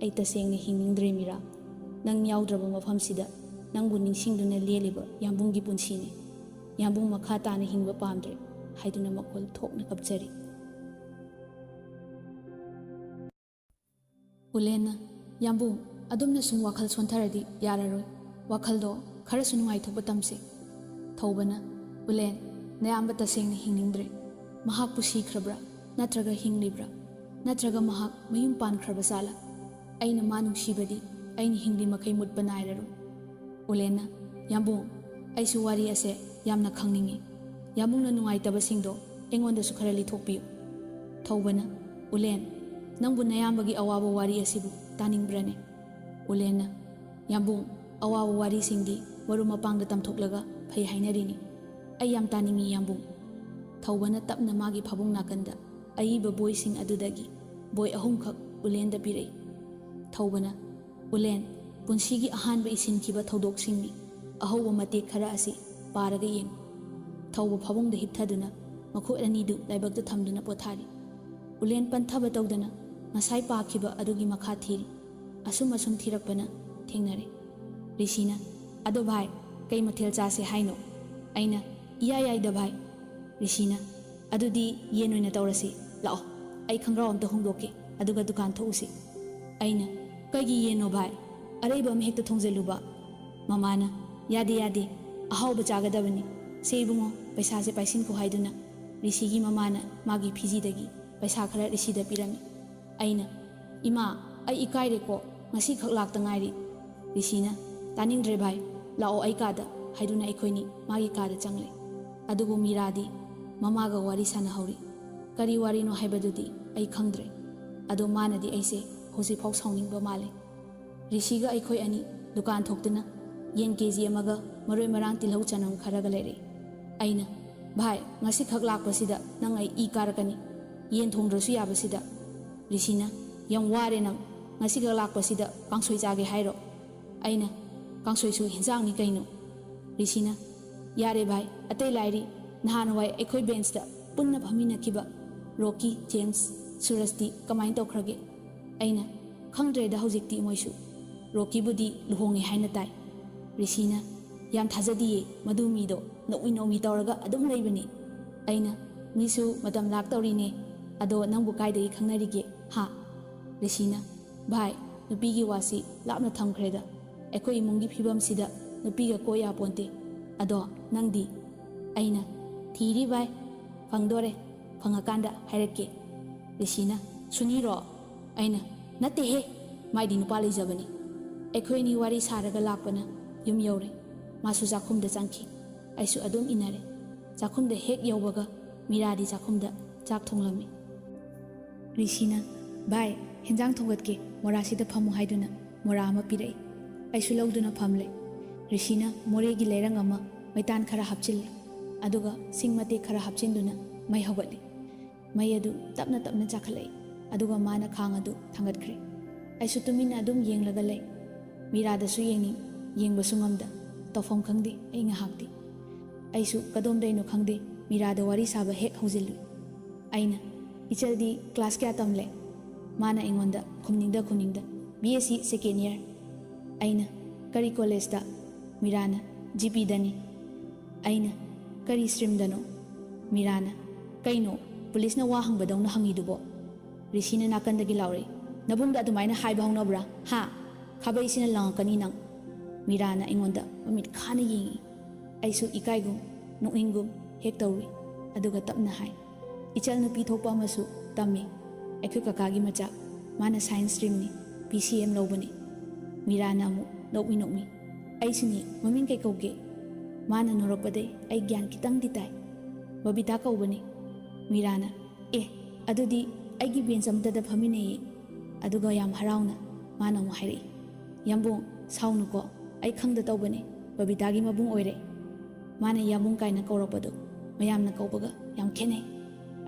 ai tasengna hingningdre Meera nang yaudraba mafamsida nangbu ningsingduna leliba yambunggi punsini yambung makha tana hingba pamdre haiduna makhol thokna kapjari Ulena yambung adumna sum wakhal sontharadi yararoi wakhaldo khara sunungai thokba tamse Thoubana Ulen nayamba tasengna hingningdre mahak pusi khrabra natraga hinglibra natraga mahak mayum pan khraba sala aina manung shibadi aina hingli makai mutba nairaru Ulena yambung aisu wari ase yamna khangningi yambungna nungai taba singdo engonda su khara lithokpiu Thoubana Ulen nangbu nayambagi awaba wari asibu taningbrane Ulena yambung awaba wari singdi waru mapangda tamthoklaga phai hainarini ai yam taningi yambung Thoubana tapna magi phabung nakanda aiba boy sing adudagi boy ahumkhak Ulenda pirei Thoubana Ulen punsigi ahanba isinkiba Thoudok singni ahauba matek khara asi paraga yeng Thouba phabungda hipthaduna makhu anidu laibakta thamduna pothari Ulen panthaba tawdana ngasai pakhiba adugi makha thiri asum thirakpana thengnare Rishina ado bhai kai mathel chase haino aina iya da bhai Rishina adudi yen oina tawrasi lao ai khangraw amta hongdoke aduga dukan thousi aina kaigi yeno bhai araiba mehekta thongjeluba mamana yade ahauba chagadabani seibungo paisa se paisin ko haiduna Rishigi mamana magi phiji dagi paisa khara Rishida pirami aina ima ai ikaire ko ngasi khak lakta ngairi Rishina taningdre bhai lao ai kada haiduna aikhoini magi kada changle adugu Meeradi mamaga wari sana hauri kari wari no haibadudi ai khangdre ado manadi aise hosi phau sauningba male Rishiga aikhoi ani dukan thoktuna yen kg amaga maroi marang tilhau chanam kharaga lere aina bhai ngasi khak lakpasida nang ai I karakani yen thongdrasu yabasida Rishina yam ware nang ngasi khak lakpasida kangsoi jage hairo aina kangsoi su hinjang ni kaino Rishina yare bhai atai lairi nahanwai aikhoi bench da punna phamina kiba Rocky James Surasti kamain tawkhrage aina khangdre da hojikti moisu Rocky budi luhongi haina tai Rishina yam thajadiye madumido nomi tawraga adum leibani aina misu matam lak tawrine ado nangbu kaidagi khangnarige ha Rishina bhai nupigi wasi lapna thamkhreda aikhoi imungi phibam sida nupiga koya ponte ado nangdi aina thiri bhai phangdore phangakanda hairake Rishina suniro aina nate he maidi nupa leijabani aikhoi ni wari saraga lakpana yum yore masu jakhumda changki aisu adum inare jakhumda hek yawbaga Meeradi jakhumda chak thonglami Rishina bhai hinjang thongatke morasida phamu haiduna mora ama pirei aisu lawduna phamle Rishina moregi leirang ama maitan khara hapchille aduga singmate khara hapchinduna mai hawatli mai adu tapna chakhalai aduga mana khang adu thangatkre aisu tumina adum yenglaga lei Meerada su yengni yengba sungamda tawfam khangdi ai ngahakti aisu kadom daino khangde Meerada wari saba hek hojillu aina ichaldi class kya tamle mana ingonda khumningda BSc second year aina kari college da Meerana GP dani aina kari stream dano Meerana kaino police na wa hangbadawna hangidubo Rishina nakandagi laure nabungda adumaina haiba hongnabra ha khabai sina langkani nang Meerana ingonda mamit khana yengi aisu ikaigum nungingum hek tawri aduga tapna hai ichal nupi thokpa masu tamme aikhu kakagi macha mana science stream ni PCM lobani Meerana mu nokmi aisini mamin kai kauge mana norokpade ai gyan kitang ditai babita kaubani Meerana adudi aigi bench amtada phamine aduga yam harauna mana mu hairi yambung saunu ko ai khangda tawbani babitagi mabung oire mana yambung kaina kauropadu mayamna kaubaga yam khene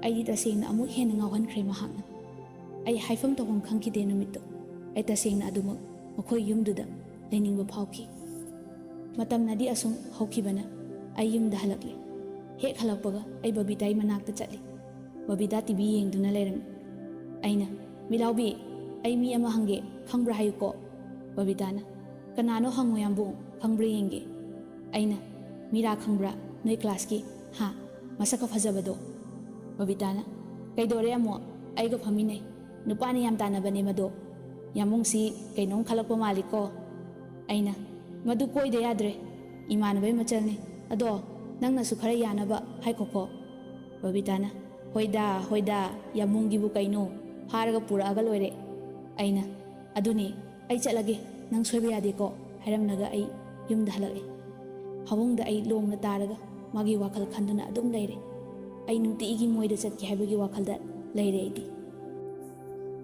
ai tasengna amu hena ngawhan khre mahakna ai haifam tawham khangki de numitto ai tasengna aduma makhoi yumduda leningba phauki matamnadi asum haukibana ai yumda halakle Hek halakpaga ai Babitai manakta chatli. Babita TV yengduna lerami. Aina milaubi ai mi ama hange khangbra hayuko. Babitana kanano hango yambung khangbra yenge. Aina Meera khangbra noi class ki ha masaka phajabado. Babitana kaidore amo aiga phamine nupani yam tanabane mado. Yamung si kainong khalakpa maliko. Aina madu koide yadre imanabai machalne ado nangna su khara yanaba haikoko. Babitana hoida yamungi bu kaino haraga puraga loire. Aina aduni ai chalage nang soiba yade ko haramnaga ai yumda halake. Hawungda ai longna taraga magi wakal khanduna adum leire. Ai nutigi moida chatki haibagi wakalda leire aidi.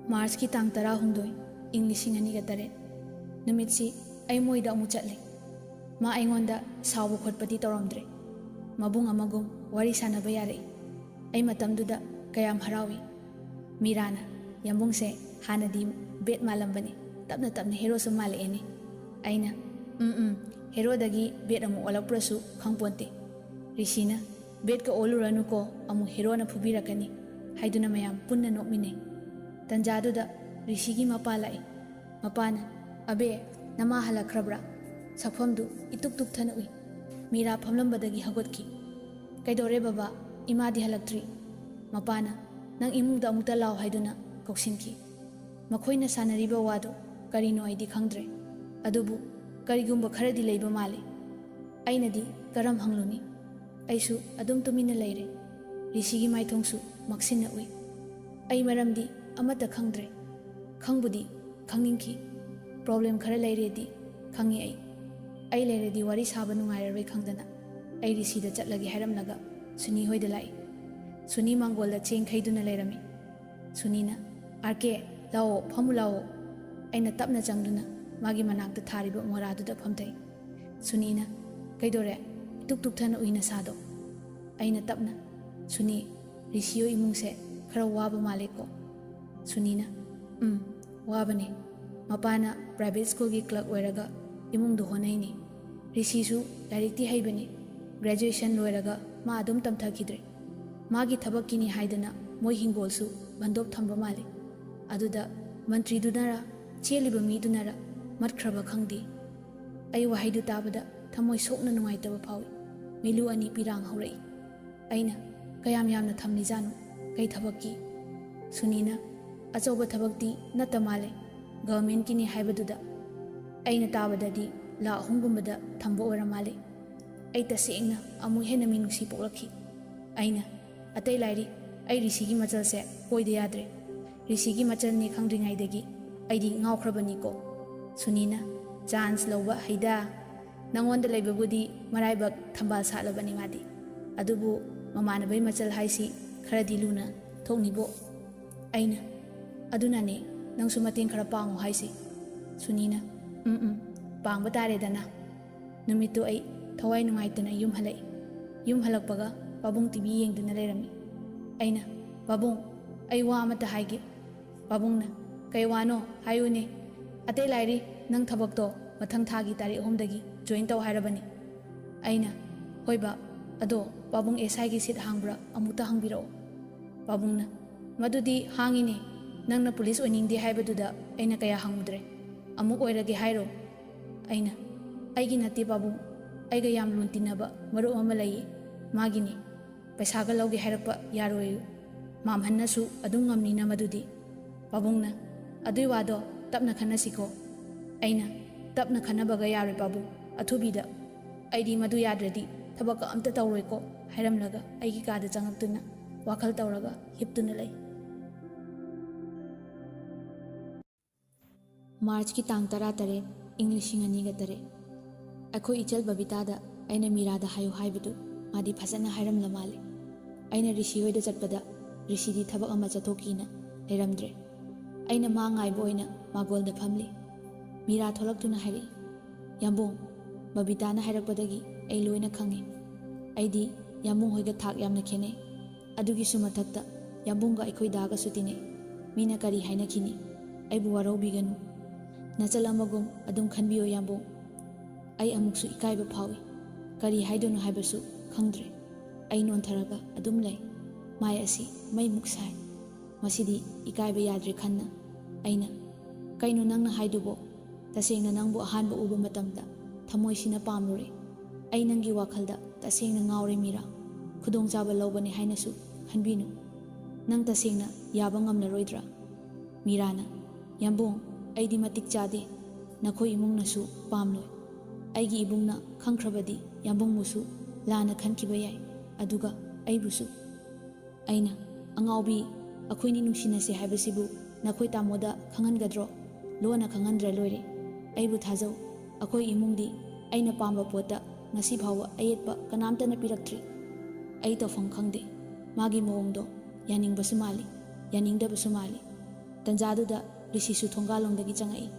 March ki tang 16 English ingani ga tare namitsi ai moida amu chatle. Ma aingonda sawu khotpati tawramdre. Mabung amagum wari sanaba yare. Ai matamduda kayam harawi. Meerana yambung se hanadi bet malambani tapna hero su male ene. Aina hero dagi bet amu olakprasu khangponte. Rishina bet ka oluranu ko amu hero na phubirakani haiduna mayam punna nokmine. Tanjaduda rishigi mapa lai. Mapana abe nama halakhrabra. Sakfamdu ituk thana ui. Meera phamlambadagi hagotki. Kaidore baba imadi halaktri. Mapana nang imungda amukta law haiduna koksinki. Makhoina sanariba wado karino aidi khangdre. Adubu karigumba kharadi leiba male. Ainadi karam hangluni. Aisu adum tumina leire. Rishigi maithongsu maksinna ui. Ai maramdi amata khangdre. Khangbudi khangningki. Problem khara leiredi khangi ai. Ai leiredi wari saba nungairaroi khangdana. Ai risida chatlagi hairamnaga Suni hoida lai. Suni mangolda cheng khaiduna leirami. Sunina arke lao phamu lao. Aina tapna changduna magi manakta thariba moraduda phamtai. Sunina kaidore tuk thana uina sado. Aina tapna Suni risio imungse khara waba maleko. Sunina wabane. Mapana private school gi clerk oiraga imungdu honaini. Risisu directi haibani. Graduation loiraga ma adum tamthakidre. Magi thabakini haidana moi hingolsu bandop thamba male. Aduda mantri dunara cheliba mi dunara matkraba khangdi. Ai wahaidu tabada thamoi sokna nungaitaba phawi. Milu ani pirang haurai. Aina kayam yamna thamni janu kai thabakki. Sunina achoba thabakti natta male. Government kini haibaduda. Aina tabadadi la hungumbada thamba ora male. Ai tasengna amu hena minusi poklakhi. Aina atai lairi ai risigi machal se koide yadre. Risigi machal ni khangdringaidagi aidi ngawkhrabani ko. Sunina chance lawba haida nangonda leibabudi maraibak thambal salabani madi. Adubu mamanabai machal haisi kharadi luna thoknibo. Aina adunane nangsu mating khara pangu haisi. Sunina pangba tare dana. Numitu ai thawai nungaitana yum halai. Yum halakpaga Babung TV yengduna lerami. Aina Babung ai wa amata haige. Babungna kai wano hayune. Atei lairi nang thabakto mathang thagi tari 3 dagi join taw hairabani. Aina hoiba ado Babung SI gi sit hangbra amuta hangbiro. Babungna madudi hangine nangna police oiningdi haibaduda aina kaya hangudre. Amuk oirage hairo. Aina aigi nati Babung aiga yam luntinaba maru amalai magini. Paisaga lauge hairakpa yaroyu. Mamhannasu adum ngamnina madudi. Babungna adui wado tapna khanasiko. Aina tapna khanabaga yaroi babu. Athubida aidi madu yadradi thabaka amta tawroiko hairamlaga aigi kada changaktuna wakhal tawraga hiptuna lai. March ki tang 13 English ingani ga tare. Akhoi ichal Babitada aina Meerada hayu haibadu madi phasana hairam lamale. Aina rishi hoida chatpada rishidi thabak ama chathokina leramdre. Aina ma ngaibo oina magolda phamli. Meera tholaktuna hairi. Yambung Babitana hairakpadagi ai loina khangi. Aidi yambung hoiga thak yamna khene. Adugi sumathakta yambunga aikhoi daga sutine. Mina kari haina khini. Aibu warau biganu. Nachal amagum adum khanbiyo yambung. Ai amuksu ikaiba phawi. Kari haidono haibasu khangdre. ꯑꯩ ꯅꯣꯟꯊꯔꯒ ꯑꯗꯨꯝ ꯂꯩ, ꯃꯥꯏ ꯑꯁꯤ ꯃꯩꯃꯨꯛ ꯁꯥꯏ꯫ ꯃꯁꯤꯗꯤ ꯏꯀꯥꯏꯕ ꯌꯥꯗ꯭ꯔꯦ ꯈꯟꯅ ꯑꯩꯅ, ꯀꯩꯅꯣ ꯅꯪꯅ ꯍꯥꯏꯗꯨꯕꯣ? ꯇꯁꯦꯡꯅ ꯅꯪꯕꯨ ꯑꯍꯥꯟꯕ ꯎꯕ ꯃꯇꯝꯗ ꯊꯃꯣꯏꯁꯤꯅ ꯄꯥꯝꯂꯨꯔꯦ꯫ ꯑꯩ ꯅꯪꯒꯤ ꯋꯥꯈꯜꯗ ꯇꯁꯦꯡꯅ ꯉꯥꯎꯔꯦ ꯃꯤꯔꯥ꯫ ꯈꯨꯗꯣꯡꯆꯥꯕ ꯂꯧꯕꯅꯤ ꯍꯥꯏꯅꯁꯨ ꯈꯟꯕꯤꯅꯨ꯫ ꯅꯪ ꯇꯁꯦꯡꯅ ꯌꯥꯕ ꯉꯝꯂꯔꯣꯏꯗ꯭ꯔꯥ? ꯃꯤꯔꯥꯅ, ꯌꯥꯝꯕꯨꯡ, ꯑꯩꯗꯤ ꯃꯇꯤꯛ ꯆꯥꯗꯦ, ꯅꯈꯣꯏ ꯏꯃꯨꯡꯅꯁꯨ ꯄꯥꯝꯂꯣꯏ꯫ ꯑꯩꯒꯤ ꯏꯕꯨꯡꯅ ꯈꯪꯈ꯭ꯔꯕꯗꯤ ꯌꯥꯝꯕꯨꯡꯕꯨꯁꯨ ꯂꯥꯟꯅ ꯈꯟꯈꯤꯕ ꯌꯥꯏ, ꯑꯗꯨꯒ ꯑꯩꯕꯨꯁꯨ꯫ ꯑꯩꯅ, ꯑꯉꯥꯎꯕꯤ, ꯑꯩꯈꯣꯏꯅꯤ ꯅꯨꯡꯁꯤꯅꯁꯦ ꯍꯥꯏꯕꯁꯤꯕꯨ ꯅꯈꯣꯏ ꯇꯥꯃꯣꯗ ꯈꯪꯍꯟꯒꯗ꯭ꯔꯣ? ꯂꯣꯟꯅ ꯈꯪꯍꯟꯗ꯭ꯔ ꯂꯣꯏꯔꯦ꯫ ꯑꯩꯕꯨ ꯊꯥꯖꯧ, ꯑꯩꯈꯣꯏ ꯏꯃꯨꯡꯗꯤ ꯑꯩꯅ ꯄꯥꯝꯕ ꯄꯣꯠꯇ ꯉꯁꯤ ꯐꯥꯎꯕ ꯑꯌꯦꯠꯄ ꯀꯅꯥꯝꯇꯅ ꯄꯤꯔꯛꯇ꯭ꯔꯤ꯫ ꯑꯩ ꯇꯧꯐꯝ ꯈꯪꯗꯦ꯫ ꯃꯥꯒꯤ ꯃꯑꯣꯡꯗꯣ ꯌꯥꯅꯤꯡꯕꯁꯨ ꯃꯥꯜꯂꯤ, ꯌꯥꯅꯤꯡꯗꯕꯁꯨ ꯃꯥꯜꯂꯤ꯫ ꯇꯟꯖꯥꯗꯨꯗ ꯔꯤꯁꯤꯁꯨ ꯊꯣꯡꯒꯥꯜꯂꯣꯝꯗꯒꯤ ꯆꯪꯉꯛꯏ꯫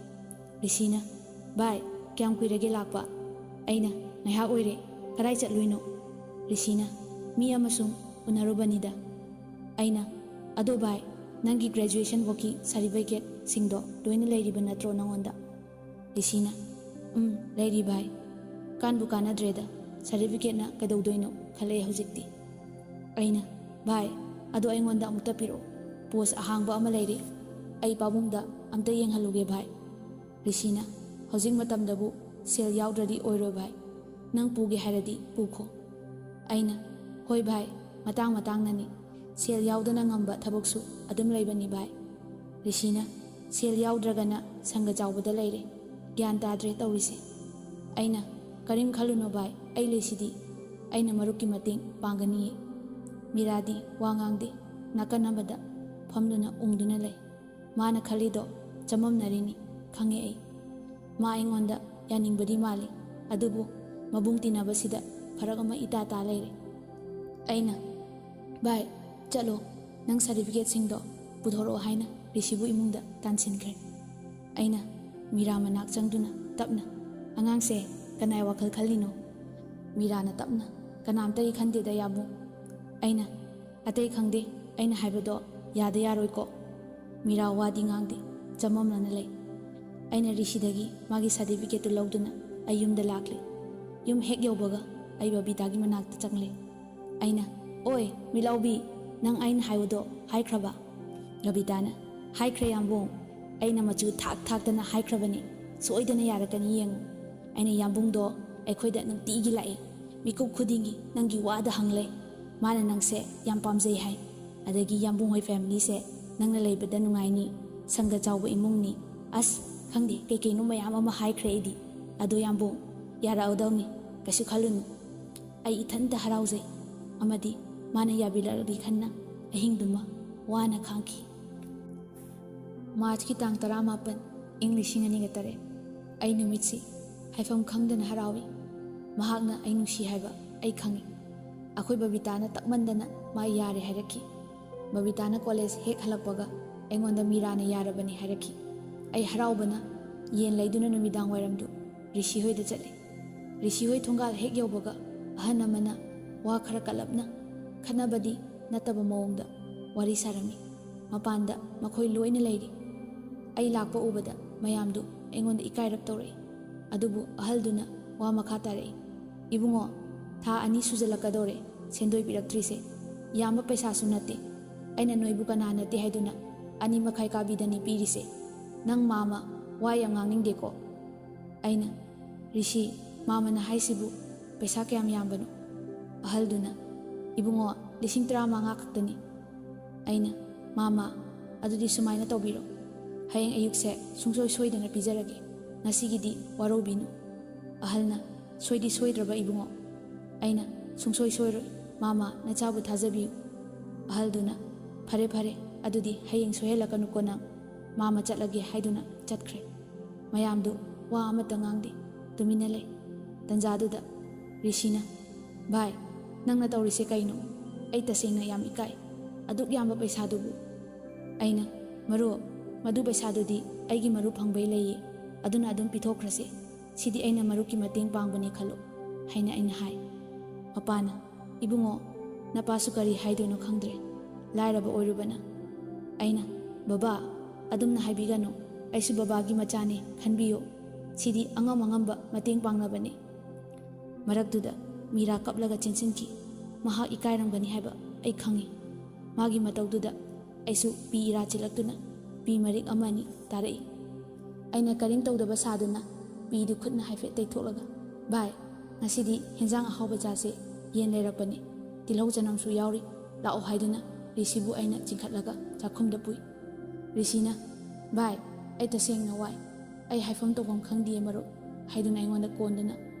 ꯔꯤꯁꯤꯅ, ꯚꯥꯏ, ꯀꯌꯥꯝ ꯀꯨꯏꯔꯒꯦ ꯂꯥꯛꯄ? ꯑꯩꯅ, ꯉꯥꯏꯍꯥꯛ ꯑꯣꯏꯔꯦ, ꯀꯗꯥꯏ ꯆꯠꯂꯨꯏꯅꯣ? ꯔꯤꯁꯤꯅ, ꯃꯤ ꯑꯃ ꯁꯨꯝ ꯎꯅꯔꯨꯕꯅꯤꯗ꯫ ꯑꯩꯅ, ꯑꯗꯣ ꯚꯥꯏ, ꯅꯪꯒꯤ ꯒ꯭ꯔꯦꯖꯨꯑꯦꯁꯟ ꯐꯥꯎꯒꯤ ꯁꯥꯔꯇꯤꯐꯤꯀꯦꯠꯁꯤꯡꯗꯣ ꯂꯣꯏꯅ ꯂꯩꯔꯤꯕ ꯅꯠꯇ꯭ꯔꯣ ꯅꯪꯉꯣꯟꯗ? ꯔꯤꯁꯤꯅ, ꯂꯩꯔꯤ ꯚꯥꯏ꯫ ꯀꯥꯟꯕꯨ ꯀꯥꯟꯅꯗ꯭ꯔꯦꯗ, ꯁꯥꯔꯇꯤꯐꯤꯀꯦꯠꯅ ꯀꯩꯗꯧꯗꯣꯏꯅꯣ ꯈꯜꯂꯛꯑꯦ ꯍꯧꯖꯤꯛꯇꯤ꯫ ꯑꯩꯅ, ꯚꯥꯏ, ꯑꯗꯣ ꯑꯩꯉꯣꯟꯗ ꯑꯃꯨꯛꯇ ꯄꯤꯔꯛꯑꯣ, ꯄꯣꯁ ꯑꯍꯥꯡꯕ ꯑꯃ ꯂꯩꯔꯦ, ꯑꯩ ꯄꯥꯕꯨꯡꯗ ꯑꯝꯇ ꯌꯦꯡꯍꯜꯂꯨꯒꯦ ꯚꯥꯏ꯫ ꯔꯤꯁꯤꯅ, ꯍꯧꯖꯤꯛ ꯃꯇꯝꯗꯕꯨ ꯁꯦꯜ ꯌꯥꯎꯗ꯭ꯔꯗꯤ ꯑꯣꯏꯔꯣꯏ ꯚꯥꯏ, ꯅꯪ ꯄꯨꯒꯦ ꯍꯥꯏꯔꯗꯤ ꯄꯨꯈꯣ꯫ ꯑꯩꯅ, ꯍꯣꯏ ꯚꯥꯏ, ꯃꯇꯥꯡ ꯃꯇꯥꯡꯅꯅꯤ, ꯁꯦꯜ ꯌꯥꯎꯗꯅ ꯉꯝꯕ ꯊꯕꯛꯁꯨ ꯑꯗꯨꯝ ꯂꯩꯕꯅꯤ ꯚꯥꯏ꯫ ꯔꯤꯁꯤꯅ, ꯁꯦꯜ ꯌꯥꯎꯗ꯭ꯔꯒꯅ ꯁꯪꯒ ꯆꯥꯎꯕꯗ ꯂꯩꯔꯦ, ꯒ꯭ꯌꯥꯟ ꯇꯥꯗ꯭ꯔꯦ ꯇꯧꯔꯤꯁꯦ꯫ ꯑꯩꯅ, ꯀꯔꯤꯝ ꯈꯜꯂꯨꯅꯣ ꯚꯥꯏ, ꯑꯩ ꯂꯩꯁꯤꯗꯤ, ꯑꯩꯅ ꯃꯔꯨꯞꯀꯤ ꯃꯇꯦꯡ ꯄꯥꯡꯒꯅꯤꯌꯦ꯫ ꯃꯤꯔꯥꯗꯤ ꯋꯥ ꯉꯥꯡꯗꯦ, ꯅꯥꯀꯟ ꯑꯃꯗ ꯐꯝꯗꯨꯅ ꯎꯪꯗꯨꯅ ꯂꯩ꯫ ꯃꯥꯅ ꯈꯜꯂꯤꯗꯣ ꯆꯃꯝꯅꯔꯤꯅꯤ ꯈꯪꯉꯦ ꯑꯩ꯫ ꯃꯥ ꯑꯩꯉꯣꯟꯗ ꯌꯥꯅꯤꯡꯕꯗꯤ ꯃꯥꯜꯂꯤ, ꯑꯗꯨꯕꯨ ꯃꯕꯨꯡ ꯇꯤꯟꯅꯕꯁꯤꯗ ꯐꯔꯛ ꯑꯃ ꯏꯇꯥ ꯇꯥ ꯂꯩꯔꯦ꯫ ꯑꯩꯅ, ꯚꯥꯏ, ꯆꯠꯂꯣ, ꯅꯪ ꯁꯥꯔꯇꯤꯐꯤꯀꯦꯠꯁꯤꯡꯗꯣ ꯄꯨꯊꯣꯔꯛꯑꯣ ꯍꯥꯏꯅ ꯔꯤꯁꯤꯕꯨ ꯏꯃꯨꯡꯗ ꯇꯥꯟꯁꯤꯟꯈ꯭ꯔꯦ꯫ ꯑꯩꯅ ꯃꯤꯔꯥ ꯃꯅꯥꯛ ꯆꯪꯗꯨꯅ ꯇꯞꯅ, ꯑꯉꯥꯡꯁꯦ ꯀꯅꯥꯏ ꯋꯥꯈꯜ ꯈꯜꯂꯤꯅꯣ? ꯃꯤꯔꯥꯅ ꯇꯞꯅ, ꯀꯅꯥꯝꯇꯒꯤ ꯈꯟꯗꯦꯗ ꯌꯥꯕꯨꯡ꯫ ꯑꯩꯅ, ꯑꯇꯩ ꯈꯪꯗꯦ, ꯑꯩꯅ ꯍꯥꯏꯕꯗꯣ ꯌꯥꯗ ꯌꯥꯔꯣꯏꯀꯣ? ꯃꯤꯔꯥ ꯋꯥꯗꯤ ꯉꯥꯡꯗꯦ, ꯆꯃꯝꯅꯅ ꯂꯩ꯫ ꯑꯩꯅ ꯔꯤꯁꯤꯗꯒꯤ ꯃꯥꯒꯤ ꯁꯥꯔꯇꯤꯐꯤꯀꯦꯠꯇꯨ ꯂꯧꯗꯨꯅ ꯑꯩ ꯌꯨꯝꯗ ꯂꯥꯛꯂꯦ꯫ ꯌꯨꯝ ꯍꯦꯛ ꯌꯧꯕꯒ ꯑꯩ ꯕꯕꯤꯇꯥꯒꯤ ꯃꯅꯥꯛꯇ ꯆꯪꯂꯦ꯫ ꯑꯩꯅ, ꯑꯣꯏ ꯃꯤꯠꯂꯥꯎꯕꯤ, ꯅꯪ ꯑꯩꯅ ꯍꯥꯏꯕꯗꯣ ꯍꯥꯏꯈ꯭ꯔꯕ? ꯕꯕꯤꯇꯥꯅ, ꯍꯥꯏꯈ꯭ꯔꯦ ꯌꯥꯝꯕꯨꯡ, ꯑꯩꯅ ꯃꯆꯨ ꯊꯥꯛ ꯊꯥꯛꯇꯅ ꯍꯥꯏꯈ꯭ꯔꯕꯅꯤ, ꯁꯣꯏꯗꯅ ꯌꯥꯔꯛꯀꯅꯤ ꯌꯦꯡꯉꯨ꯫ ꯑꯩꯅ ꯌꯥꯝꯕꯨꯡꯗꯣ ꯑꯩꯈꯣꯏꯗ ꯅꯨꯡꯇꯤꯒꯤ ꯂꯥꯛꯏ, ꯃꯤꯀꯨꯞ ꯈꯨꯗꯤꯡꯒꯤ ꯅꯪꯒꯤ ꯋꯥꯗ ꯍꯪꯂꯦ, ꯃꯥꯅ ꯅꯪꯁꯦ ꯌꯥꯝ ꯄꯥꯝꯖꯩ ꯍꯥꯏ, ꯑꯗꯒꯤ ꯌꯥꯝꯕꯨꯡ ꯍꯣꯏ ꯐꯦꯃꯤꯂꯤꯁꯦ ꯅꯪꯅ ꯂꯩꯕꯗ ꯅꯨꯡꯉꯥꯏꯅꯤ, ꯁꯪꯒ ꯆꯥꯎꯕ ꯏꯃꯨꯡꯅꯤ, ꯑꯁ ꯈꯪꯗꯦ ꯀꯩꯀꯩꯅꯣ ꯃꯌꯥꯝ ꯑꯃ ꯍꯥꯏꯈ꯭ꯔꯦ ꯑꯩꯗꯤ꯫ ꯑꯗꯣ ꯌꯥꯝꯕꯨꯡ, ꯌꯥꯔꯛꯑꯗꯧꯅꯤ, ꯀꯩꯁꯨ ꯈꯜꯂꯨꯅꯨ꯫ ꯑꯩ ꯏꯊꯟꯇ ꯍꯔꯥꯎꯖꯩ, ꯑꯃꯗꯤ ꯃꯥꯅ ꯌꯥꯕꯤꯔꯛꯂꯤ ꯈꯟꯅ ꯑꯍꯤꯡꯗꯨꯃ ꯋꯥꯅ ꯈꯥꯡꯈꯤ꯫ ꯃꯥꯔꯆꯀꯤ ꯇꯥꯡ 19, ꯏꯪ 2009 ꯑꯩ ꯅꯨꯃꯤꯠꯁꯤ ꯍꯥꯏꯐꯝ ꯈꯪꯗꯅ ꯍꯔꯥꯎꯏ꯫ ꯃꯍꯥꯛꯅ ꯑꯩ ꯅꯨꯡꯁꯤ ꯍꯥꯏꯕ ꯑꯩ ꯈꯪꯏ꯫ ꯑꯩꯈꯣꯏ ꯕꯕꯤꯇꯥꯅ ꯇꯛꯃꯟꯗꯅ ꯃꯥ ꯌꯥꯔꯦ ꯍꯥꯏꯔꯛꯈꯤ꯫ ꯕꯕꯤꯇꯥꯅ ꯀꯣꯂꯦꯖ ꯍꯦꯛ ꯍꯜꯂꯛꯄꯒ ꯑꯩꯉꯣꯟꯗ ꯃꯤꯔꯥꯅ ꯌꯥꯔꯕꯅꯤ ꯍꯥꯏꯔꯛꯈꯤ꯫ ꯑꯩ ꯍꯔꯥꯎꯕꯅ ꯌꯦꯟ ꯂꯩꯗꯨꯅ ꯅꯨꯃꯤꯗꯥꯡ ꯋꯥꯏꯔꯝꯗꯨ ꯔꯤꯁꯤ ꯍꯣꯏꯗ ꯆꯠꯂꯦ꯫ ꯔꯤꯁꯤ ꯍꯣꯏ ꯊꯣꯡꯒꯥꯜ ꯍꯦꯛ ꯌꯧꯕꯒ ꯑꯍꯟ ꯑꯃꯅ ꯋꯥ ꯈꯔ ꯀꯜꯂꯞꯅ, ꯈꯠꯅꯕꯗꯤ ꯅꯠꯇꯕ ꯃꯑꯣꯡꯗ ꯋꯥꯔꯤ ꯁꯥꯔꯝꯃꯤ꯫ ꯃꯄꯥꯟꯗ ꯃꯈꯣꯏ ꯂꯣꯏꯅ ꯂꯩꯔꯤ꯫ ꯑꯩ ꯂꯥꯛꯄ ꯎꯕꯗ ꯃꯌꯥꯝꯗꯨ ꯑꯩꯉꯣꯟꯗ ꯏꯀꯥꯏꯔꯞ ꯇꯧꯔꯛꯏ꯫ ꯑꯗꯨꯕꯨ ꯑꯍꯜꯗꯨꯅ ꯋꯥ ꯃꯈꯥ ꯇꯥꯔꯛꯏ꯫ ꯏꯕꯨꯡꯉꯣ, ꯊꯥ 2 ꯁꯨꯖꯜꯂꯛꯀꯗꯧꯔꯦ ꯁꯦꯟꯗꯣꯏ ꯄꯤꯔꯛꯇ꯭ꯔꯤꯁꯦ, ꯌꯥꯝꯕ ꯄꯩꯁꯥꯁꯨ ꯅꯠꯇꯦ, ꯑꯩꯅ ꯅꯣꯏꯕꯨ ꯀꯅꯥ ꯅꯠꯇꯦ ꯍꯥꯏꯗꯨꯅ 2 ꯃꯈꯥꯏ ꯀꯥꯕꯤꯗꯅꯤ ꯄꯤꯔꯤꯁꯦ꯫ ꯅꯪ ꯃꯥꯃ ꯋꯥ ꯌꯥꯝ ꯉꯥꯡꯅꯤꯡꯗꯦꯀꯣ? ꯑꯩꯅ, ꯔꯤꯁꯤ, ꯃꯥꯃꯅ ꯍꯥꯏꯁꯤꯕꯨ ꯄꯩꯁꯥ ꯀꯌꯥꯝ ꯌꯥꯝꯕꯅꯣ? ꯑꯍꯜꯗꯨꯅ, ꯏꯕꯨꯡꯉꯣ, 15,000 ꯈꯛꯇꯅꯤ꯫ ꯑꯩꯅ, ꯃꯥꯃ, ꯑꯗꯨꯗꯤ ꯁꯨꯃꯥꯏꯅ ꯇꯧꯕꯤꯔꯣ, ꯍꯌꯦꯡ ꯑꯌꯨꯛꯁꯦ ꯁꯨꯡꯁꯣꯏ ꯁꯣꯏꯗꯅ ꯄꯤꯖꯔꯒꯦ, ꯉꯁꯤꯒꯤꯗꯤ ꯋꯥꯔꯧꯕꯤꯅꯨ꯫ ꯑꯍꯜꯅ, ꯁꯣꯏꯗꯤ ꯁꯣꯏꯗ꯭ꯔꯕ ꯏꯕꯨꯡꯉꯣ? ꯑꯩꯅ, ꯁꯨꯡꯁꯣꯏ ꯁꯣꯏꯔꯣꯏ, ꯃꯥꯃ ꯅꯆꯥꯕꯨ ꯊꯥꯖꯕꯤꯌꯨ꯫ ꯑꯍꯜꯗꯨꯅ, ꯐꯔꯦ ꯐꯔꯦ, ꯑꯗꯨꯗꯤ ꯍꯌꯦꯡ ꯁꯣꯏꯍꯜꯂꯛꯀꯅꯨꯀꯣ ꯅꯪ, ꯃꯥꯃ ꯆꯠꯂꯒꯦ ꯍꯥꯏꯗꯨꯅ ꯆꯠꯈ꯭ꯔꯦ꯫ ꯃꯌꯥꯝꯗꯨ ꯋꯥ ꯑꯃꯠꯇ ꯉꯥꯡꯗꯦ, ꯇꯨꯃꯤꯟꯅ ꯂꯩ꯫ ꯇꯟꯖꯥꯗꯨꯗ ꯔꯤꯁꯤꯅ, ꯚꯥꯏ, ꯅꯪꯅ ꯇꯧꯔꯤꯁꯦ ꯀꯩꯅꯣ? ꯑꯩ ꯇꯁꯦꯡꯅ ꯌꯥꯝ ꯏꯀꯥꯏ, ꯑꯗꯨꯛ ꯌꯥꯝꯕ ꯄꯩꯁꯥꯗꯨꯕꯨ꯫ ꯑꯩꯅ, ꯃꯔꯨꯞ, ꯃꯗꯨ ꯄꯩꯁꯥꯗꯨꯗꯤ ꯑꯩꯒꯤ ꯃꯔꯨꯞ ꯐꯪꯕꯩ ꯂꯩꯌꯦ, ꯑꯗꯨꯅ ꯑꯗꯨꯝ ꯄꯤꯊꯣꯛꯈ꯭ꯔꯁꯦ, ꯁꯤꯗꯤ ꯑꯩꯅ ꯃꯔꯨꯞꯀꯤ ꯃꯇꯦꯡ ꯄꯥꯡꯕꯅꯤ ꯈꯜꯂꯣ ꯍꯥꯏꯅ ꯑꯩꯅ ꯍꯥꯏ꯫ ꯃꯄꯥꯅ, ꯏꯕꯨꯡꯉꯣ, ꯅꯄꯥꯁꯨ ꯀꯔꯤ ꯍꯥꯏꯗꯣꯏꯅꯣ ꯈꯪꯗ꯭ꯔꯦ, ಲಾಯರಬ ꯑꯣꯏꯔꯨꯕꯅ꯫ ꯑꯩꯅ, ꯕꯕꯥ, ꯑꯗꯨꯝꯅ ꯍꯥꯏꯕꯤꯒꯅꯨ, ꯑꯩꯁꯨ ꯕꯕꯥꯒꯤ ꯃꯆꯥꯅꯤ ꯈꯟꯕꯤꯌꯣ, ꯁꯤꯗꯤ ꯑꯉꯝ ꯑꯉꯝꯕ ꯃꯇꯦꯡ ꯄꯥꯡꯅꯕꯅꯤ꯫ ꯃꯔꯛꯇꯨꯗ ꯃꯤꯔꯥ ꯀꯞꯂꯒ ꯆꯦꯟꯁꯤꯟꯈꯤ꯫ mahak ikairangani haiba ai khangi magi mataududa aisu pi ira chilaktuna pi marik amani tarai aina karim tawdaba saduna pi du khutna haife teitholaga bai ngasidi henjang ahawba jase yen lerakpani tilau janamsu yauri lao haiduna risibu aina chingkhatlaga chakhumda pui risina bai ai tasengna wai ai haifam tawam khangdi maro haiduna aingonda kondana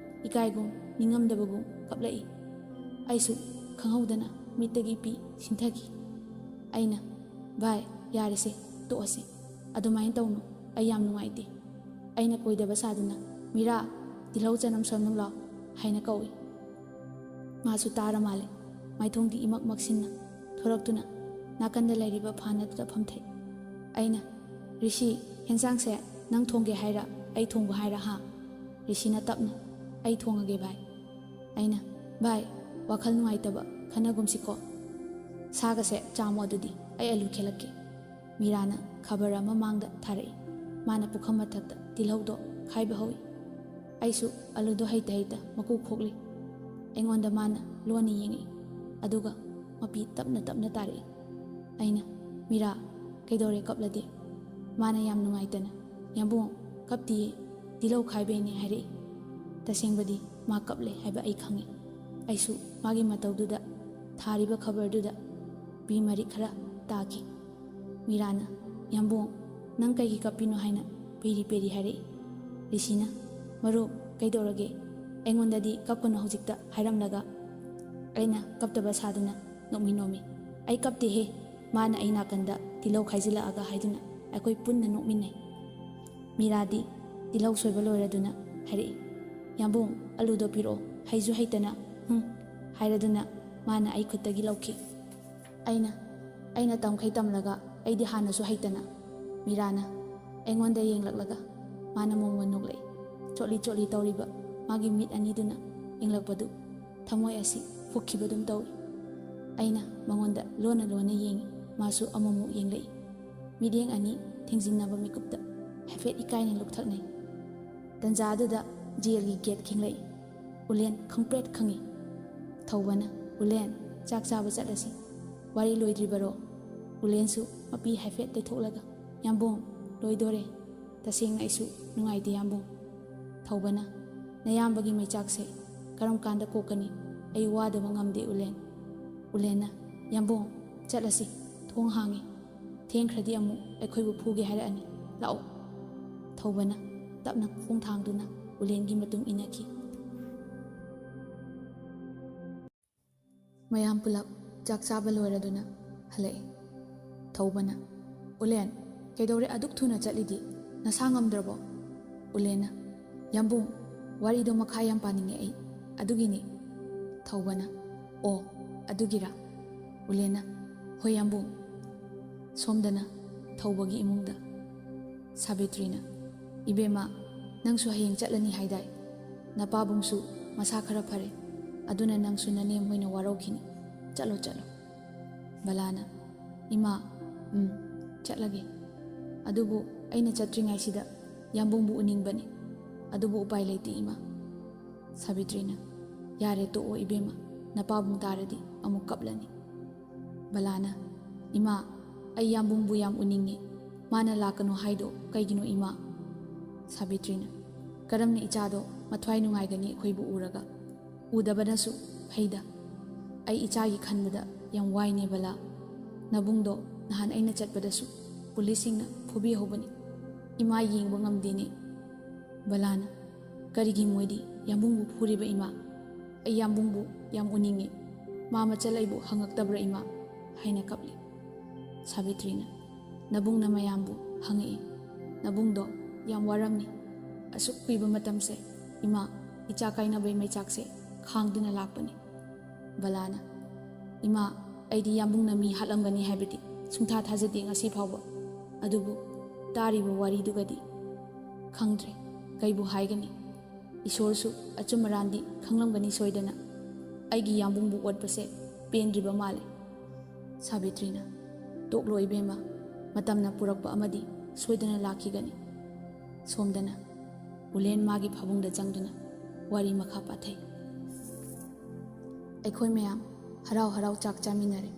ikaigum ningamdabagum kaplai aisu khanghaudana mitagi pi sinthagi aina bai yarese toase adumain tawnu ai yam nuaite aina koidaba saduna mira tilau janam somnung law haina kawi masu tara male maithongdi imak maksinna thoraktuna nakanda lairiba phanatuda phamthai aina rishi hensang se nang thongge haira ai thongbu haira ha rishina tapna ai thongage bai aina bai wakhal nuaitaba khanagumsiko saga se chamo adudi ai alu khelakke mirana khabara mamangda tharai mana pukham mathakta tilhaudo khaiba hoyi aisu aludo haita haita maku khokli engonda mana loni yengi aduga mapi tapna tapna tarai aina mira kaidore kapladi mana yam nungaitana yambung kapti tilau khaibe ni hairi tasengbadi ma kaple haiba ai khangi aisu magi mataududa thariba khabarduda pi mari khara taki mirana yambung nang kai gi kapino haina peri peri hairi risina maru kaidorage engondadi kapkono hojikta hairamlaga aina kaptaba saduna nomi nomi ai kapte he mana aina kanda tilau khaijila aga haiduna akoi punna nokminai miradi tilau soiba loiraduna hari yambung aludo piro haiju haitana hairaduna mana ai khutagi lauki aina tamkhai tamlaga aidi hanasu haitana mirana engonda yenglaklaga mana momon noklei choli choli tawriba magi mit aniduna inglakpadu thamoi asi fukhibadum tawi aina mangonda lona lona yengi masu amumu yenglei mideng ani thingjingnaba mikupta hafet ikaina lukthaknai tanjaduda jelgi gate khinglei ulen khangpret khangi Thoubana ulen chak chaba chatlasi wari loidribaro ulensu mapi hafet teitholaga yambung loidore taseng aisu nungaide yambung Thoubana nayambagi maichakse karam kanda kokani ai wadaba ngamde ulena yambung chatlasi thong hangi thengkhradi amu aikhoibu phuge hairani lao Thoubana tapna khong thangduna ulengi matung inaki mayam pulap chak chaba loiraduna halai Thoubana ulen kaidore aduk thuna chatlidi nasa ngamdrabo ulena yambung warido makha yam paninge ai adugini Thoubana o adugira ulena hoi yambung somdana Thoubagi imungda Sabitrina ibema nangsu hayeng chatlani haidai napabungsu masa khara phare aduna nangsu nanem hoina waraukhini chalo balana ima chatlage adubu aina chatringai sida yambungbu uningbani adubu upai leiti ima Sabitrina yare to o ibema napabung taradi amuk kaplani balana ima ai yambungbu yam uningi mana lakano haido kaigino ima Sabitrina karamne ichado mathwai nungaigani khoibu uraga udabanasu haida ai ichagi khanbada yam waine bala nabungdo nahan aina chatpadasu pulisingna phubi hobani ima yengbo ngamdeni balana karigi moidi yambungbu phuriba ima ai yambungbu yam uningi mama chalaibu hangaktabra ima haina kapli Sabitrina nabung na mayambu hangi nabungdo yam waramni asuk piba matamse ima icha kaina bai mai chakse khangduna lakpani balana ima aidi yambung na mi halamgani habiti sungtha thajati ngasi phawba adubu taribu wari dugadi khangdre kaibu haigani isorsu achumarandi khanglamgani soidana aigi yambungbu watpase pendriba male Sabitrina toklo ibema matamna purakpa amadi soidana lakhigani somdana ulen magi phabungda changduna wari makha pathai aikhoi mayam harau harau chak chaminare.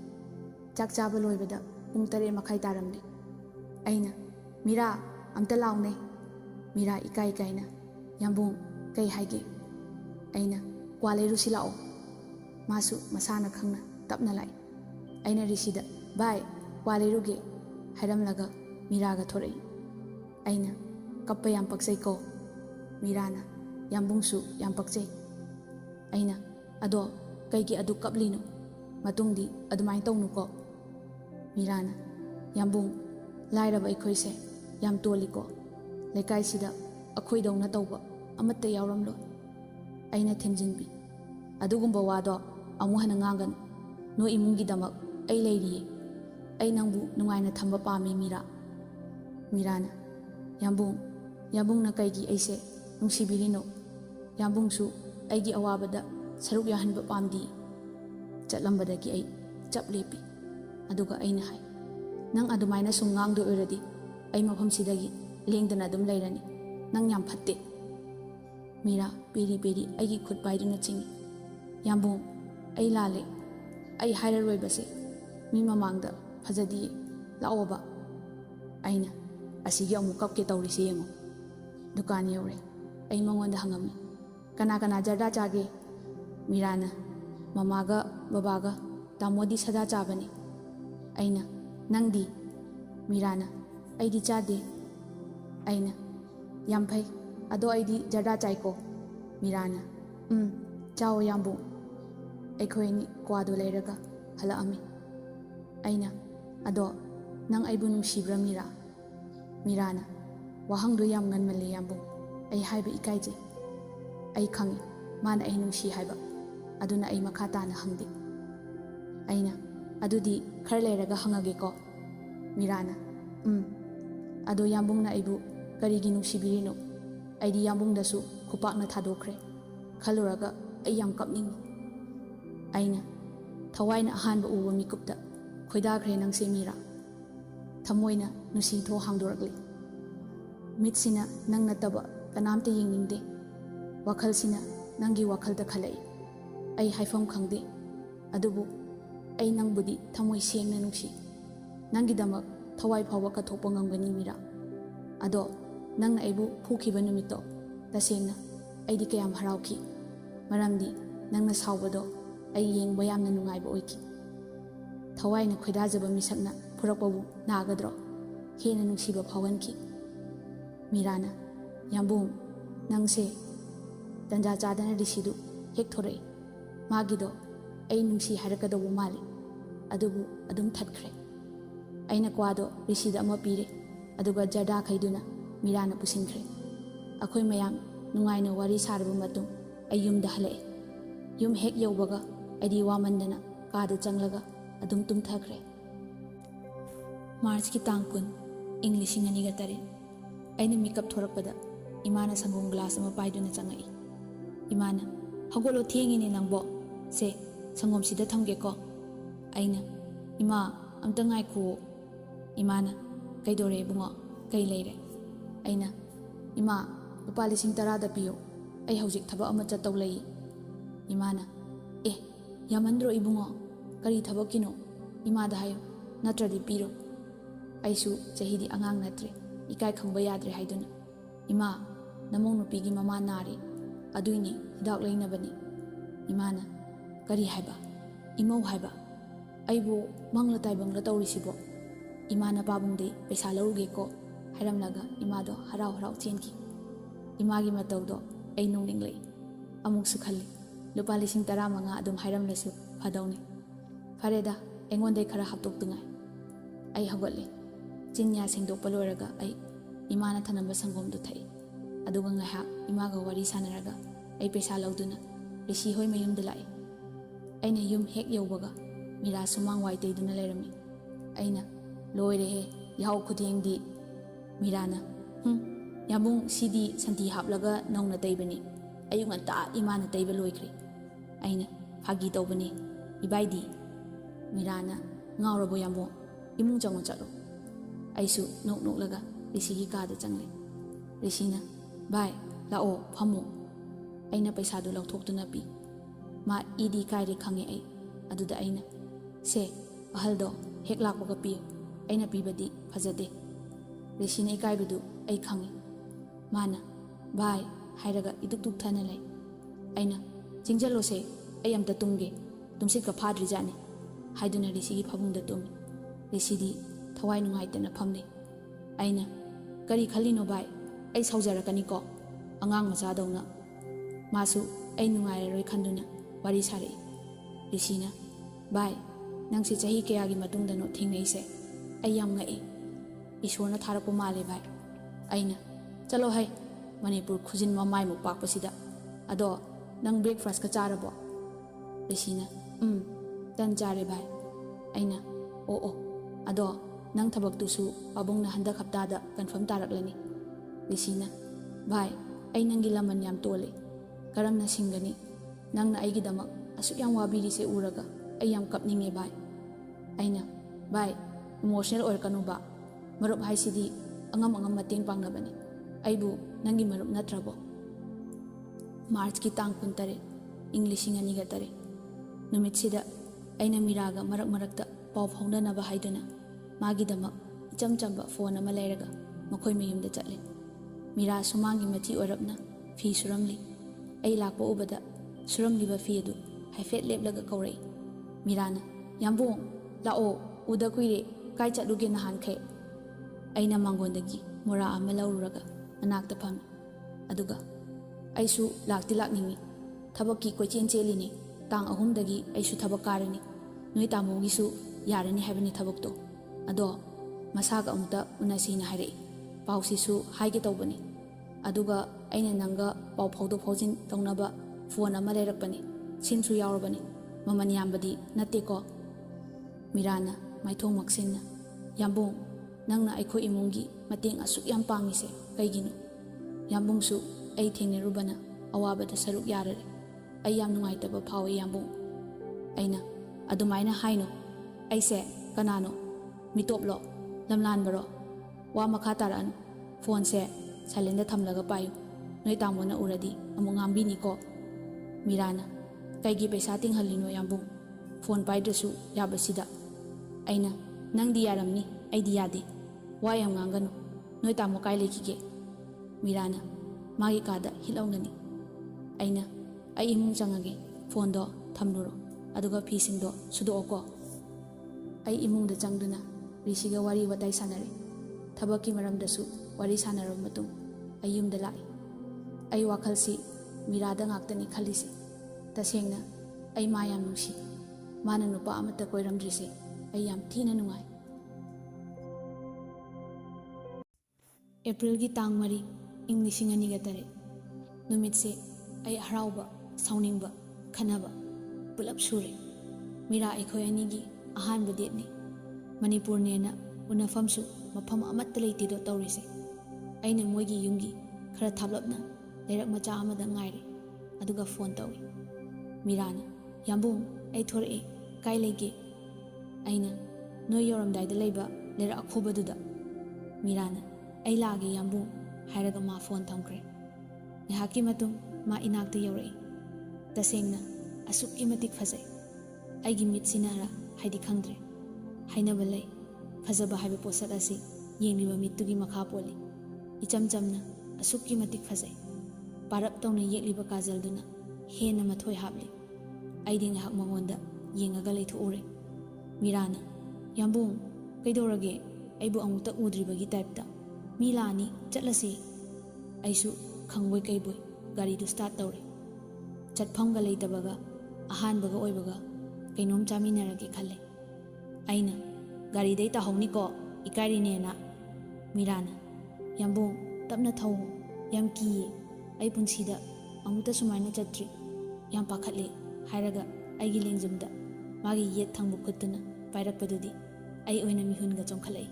Chak chaba loibada pung 7:30 taramli. Aina Meera amta laune. Meera ikai kaina yambung kai haige. Aina kwa leirusi lao. Masu masana khangna tapna lai. Aina risida bai kwa leiruge hairamlaga Meera ga thorai. Aina kappa yam paksai ko. Meera na yambungsu yam paksai. Aina ado kaigi adu kaplino matungdi adumai tawnu ko. Meera na yambung lairaba aikhoise yam toli ko. Lekai sida akhoi dawna tawba amatta yawramlo. Aina thenjinbi adugumba wado amu hana ngangan no imungi damak ai leiriye. Ai nangbu nungaina thamba pami Meera. Meera na yambung na kaigi aise nungsibirino. Yambungsu aigi awabada saruk yahanba pamdi. Chatlambadagi ai chap lepi aduga aina hai nang adumaina sum ngangdo oiradi ai mafamsidagi lengdana adum leirani nang yam phatte. Meera peri peri aigi khut paiduna chingi. Yambung ai lale ai hairaroi base mi mamangda phajadi laoba. Aina asigi amu kapke tawrisi yengo. Dukan yore ai mangonda hangami kana kana jarda chage. Meera na mamaga babaga tamodi sada chabani. Aina nangdi. Meera na aidi chade. Aina yam phai ado aidi jarda chaiko. Meera na chao yambung aikhoini kwado leiraga hala ami. Aina ado nang aibu nungsibra Meera. Meera na wahangdo yam nganmale yambung ai haiba ikaije. Ai khangi mana ai nungsi haiba aduna ai makha tana hangdi. Aina adudi khar leiraga hangage ko. Meera na ado yambung na aibu karigi nungsibirino. Aidi yambung dasu khupakna thadokre khaluraga ai yam kapningi. Aina thawaina ahanba uwa mikupta khoidakre nangse Meera. Thamoina nusi tho hangdorakli. Mitsina nang nataba kanamta yengingde. Wakhalsina nangi wakhalda khalai. Ai haifam khangde adubu ai nangbudi thamoi sengna nungsi. Nangi damak thawai phawa ka thokpa ngamgani Meera. Ado nangna aibu phukhiba numito tasengna aidi kayam harauki. Maramdi nangna saubado ai yengba yamna nungaiba oiki. Thawaina khoidajaba misakna purakpabu nagadro hena nungsiba phawanki. Meera na yambung nangse tanja chadana risidu hek thorai. Magido ai nungsi harakadabu mali adubu adum thatkhre. Aina kwado risida ama pire aduga jarda khaiduna Meera na pusinkhre. Akhoi mayam nungaina wari sarbu matung ai yumda halai. Yum hek yaubaga aidi wamandana kada changlaga adum tumthakre. March ki tang 10 ing 2009 aina makeup thorakpada imana sangom glass ama paiduna changai. Imana hagolo thengini nangbo se sangom sida thamge ko. Aina ima amta ngai khu. Imana kaidore bungo kai leire. Aina ima lupa 10,000 da piyo ai hojik thaba ama chatau lei. Imana yamandro ibungo kari thaba kino ima da hayo natradi piro. Aisu chahidi angang natre ikai khangba yadre haiduna. Ima namong nupigi mama nari aduini hidak leinabani. Imana kari haiba imau haiba aibu mangla taibangla tawrisibo. Imana pabungde pesa lauruge ko hairamlaga imado harau harau chenki. Imagi matawdo ai nongninglei amuksu khalli lupa 10,000 adum hairamlasu phadawni. Fareda engonde khara haptoktungai ai hagotle chinya sengdokpa loiraga ai imana thanamba sangomdu thai. Aduga ngaha imaga wari sanaraga ai pesa lauduna risi hoi mayumda lai. Aina yum hek yaubaga Meera sumang wai teiduna leirami. Aina loire he yau khudengdi. Meera na yambung sidi santi haplaga nauna teibani ayung anta imana teiba loikre. Aina phagi tawbani ibaidi. Meera na ngaurabo yambung imung chango chalo. Aisu nok nok laga risi gi kada changle. Risi na bai lao phamu. Aina paisa do lauthok tuna pi. Ma idi kai re khange ai Aduda aina se ahaldo hek lakpaga piyo aina pibadi fajade Rishina ikaibadu ai khangi mana bhai hairaga iduk duk thana lay aina jingjalo se ai amta tumge tumsit ka phadri jani haiduna Rishigi phabungda tumi Rishidi thawai nungaitana phamne aina kari khalino bhai ai saujarakani ko angang macha dawna masu ai nungairaroi khanduna wari sare Rishina bhai nangsi chahi kayagi matungdano thingnei ai yam ngai Ishwarna tharakpa male bhai aina chalo hai Manipur khujin mamai mu pakpasida ado nang breakfast ka charabo Rishina dan chare bhai aina o ado nang thabak tu su pabungna handak hapta da confirm taraklani Rishina bhai ai nangi laman yam tole karamna singani nangna aigi damak asuk yam wabiri se uraga ai yam kapninge bhai aina bhai emotional or kanu ba marup haisidi angam mating pangnabani aibu nangi marup natrabo March ki tang kuntare English ngani ga tare numit sida aina Meeraga marakta paw phondanaba haiduna magi damak icham chamba phone ama leiraga makhoi mayumda chatle Meera sumangi machi orapna fi suramli ai lakpa ubada suramliba fi adu haifet leplaga kaurai Meerana yambong lao uda kuire kai chatluge nahan khe aina mangondagi mora ama laururaga anakta pham aduga aisu lakti lakningi thabakki kochen chelini tang ahumdagi aisu thabak karani noi tamogi su yarani habani thabakto ado masaga amuta unasi na hare pausi su haige tawbani aduga aina nanga paw phawdo phawjin tawnaba phone ama lerakpani sinsu yawrabani mamani yambadi natte ko Meerana maithong maksinna yambong nangna aikhoi imungi mateng asuk yam pangise kaigino yambong su ai thengnerubana awabada saruk yarare ai yam nungaitaba phawi yambong aina adumaina haino aise kanano mitoplo lamlan baro wa makha taran phone se silent da thamlaga payu noi tamona uradi amu ngambini ko Meerana kaigi paisa tinghalino yambong phone paidresu yabasida aina nangdi yaramni aidi yade wa yam ngangano noi tamo kai leikige Meerana magi kada hilawnani aina ai imung changage phone do thamluro aduga phising do sudo ko ai imung da changduna Rishiga wari watai sanare thabaki maramdasu wari sanaro matung ai yumda lai ai wakhalsi Meerada ngaktani khalisi tasengna ai mayam nungsi mana nupa amata koiramdrise ai yam thina nungai April gi tang mari English ngani ga tare numit se ai harauba sauningba khanaba pulap sure Meera aikhoi ani gi ahan badet ni Manipur ne na unafam su mafam amatta leiti do tawrise aina moigi yungi khara thablapna lerak macha amada ngaire aduga phone tawi Meerana yambung ai thore kai lege aina noi yoramdai da leiba lera akhuba duda Meerana ai lage yambung hairaga ma phone thamkre nihaki matung ma inakta yore tasengna asukki matik phajai aigi mitsinara haidi khangdre hainaba lei phajaba haiba posat asi yengliba mittugi makha poli icham chamna asukki matik phajai parap tawna yekliba kajalduna hena mathoi habli aidi ngahak mangonda yengaga leithu ure Meerana yambung kaidorage aibu amuta udribagi type mi lani chatlasi aisu khangboy kaiboi gari du start tawre chatphamga leitabaga ahanbaga oibaga kainom chaminarage khalle aina gari dei ta hongni ko ikairi ne na Meerana yambung tapna thau yam ki ai punsida amuta sumaina chatri yam pakhatle hairaga aigi lengjumda magi yet thangbu khutna pairakpadudi ai oina mihunga chongkhalai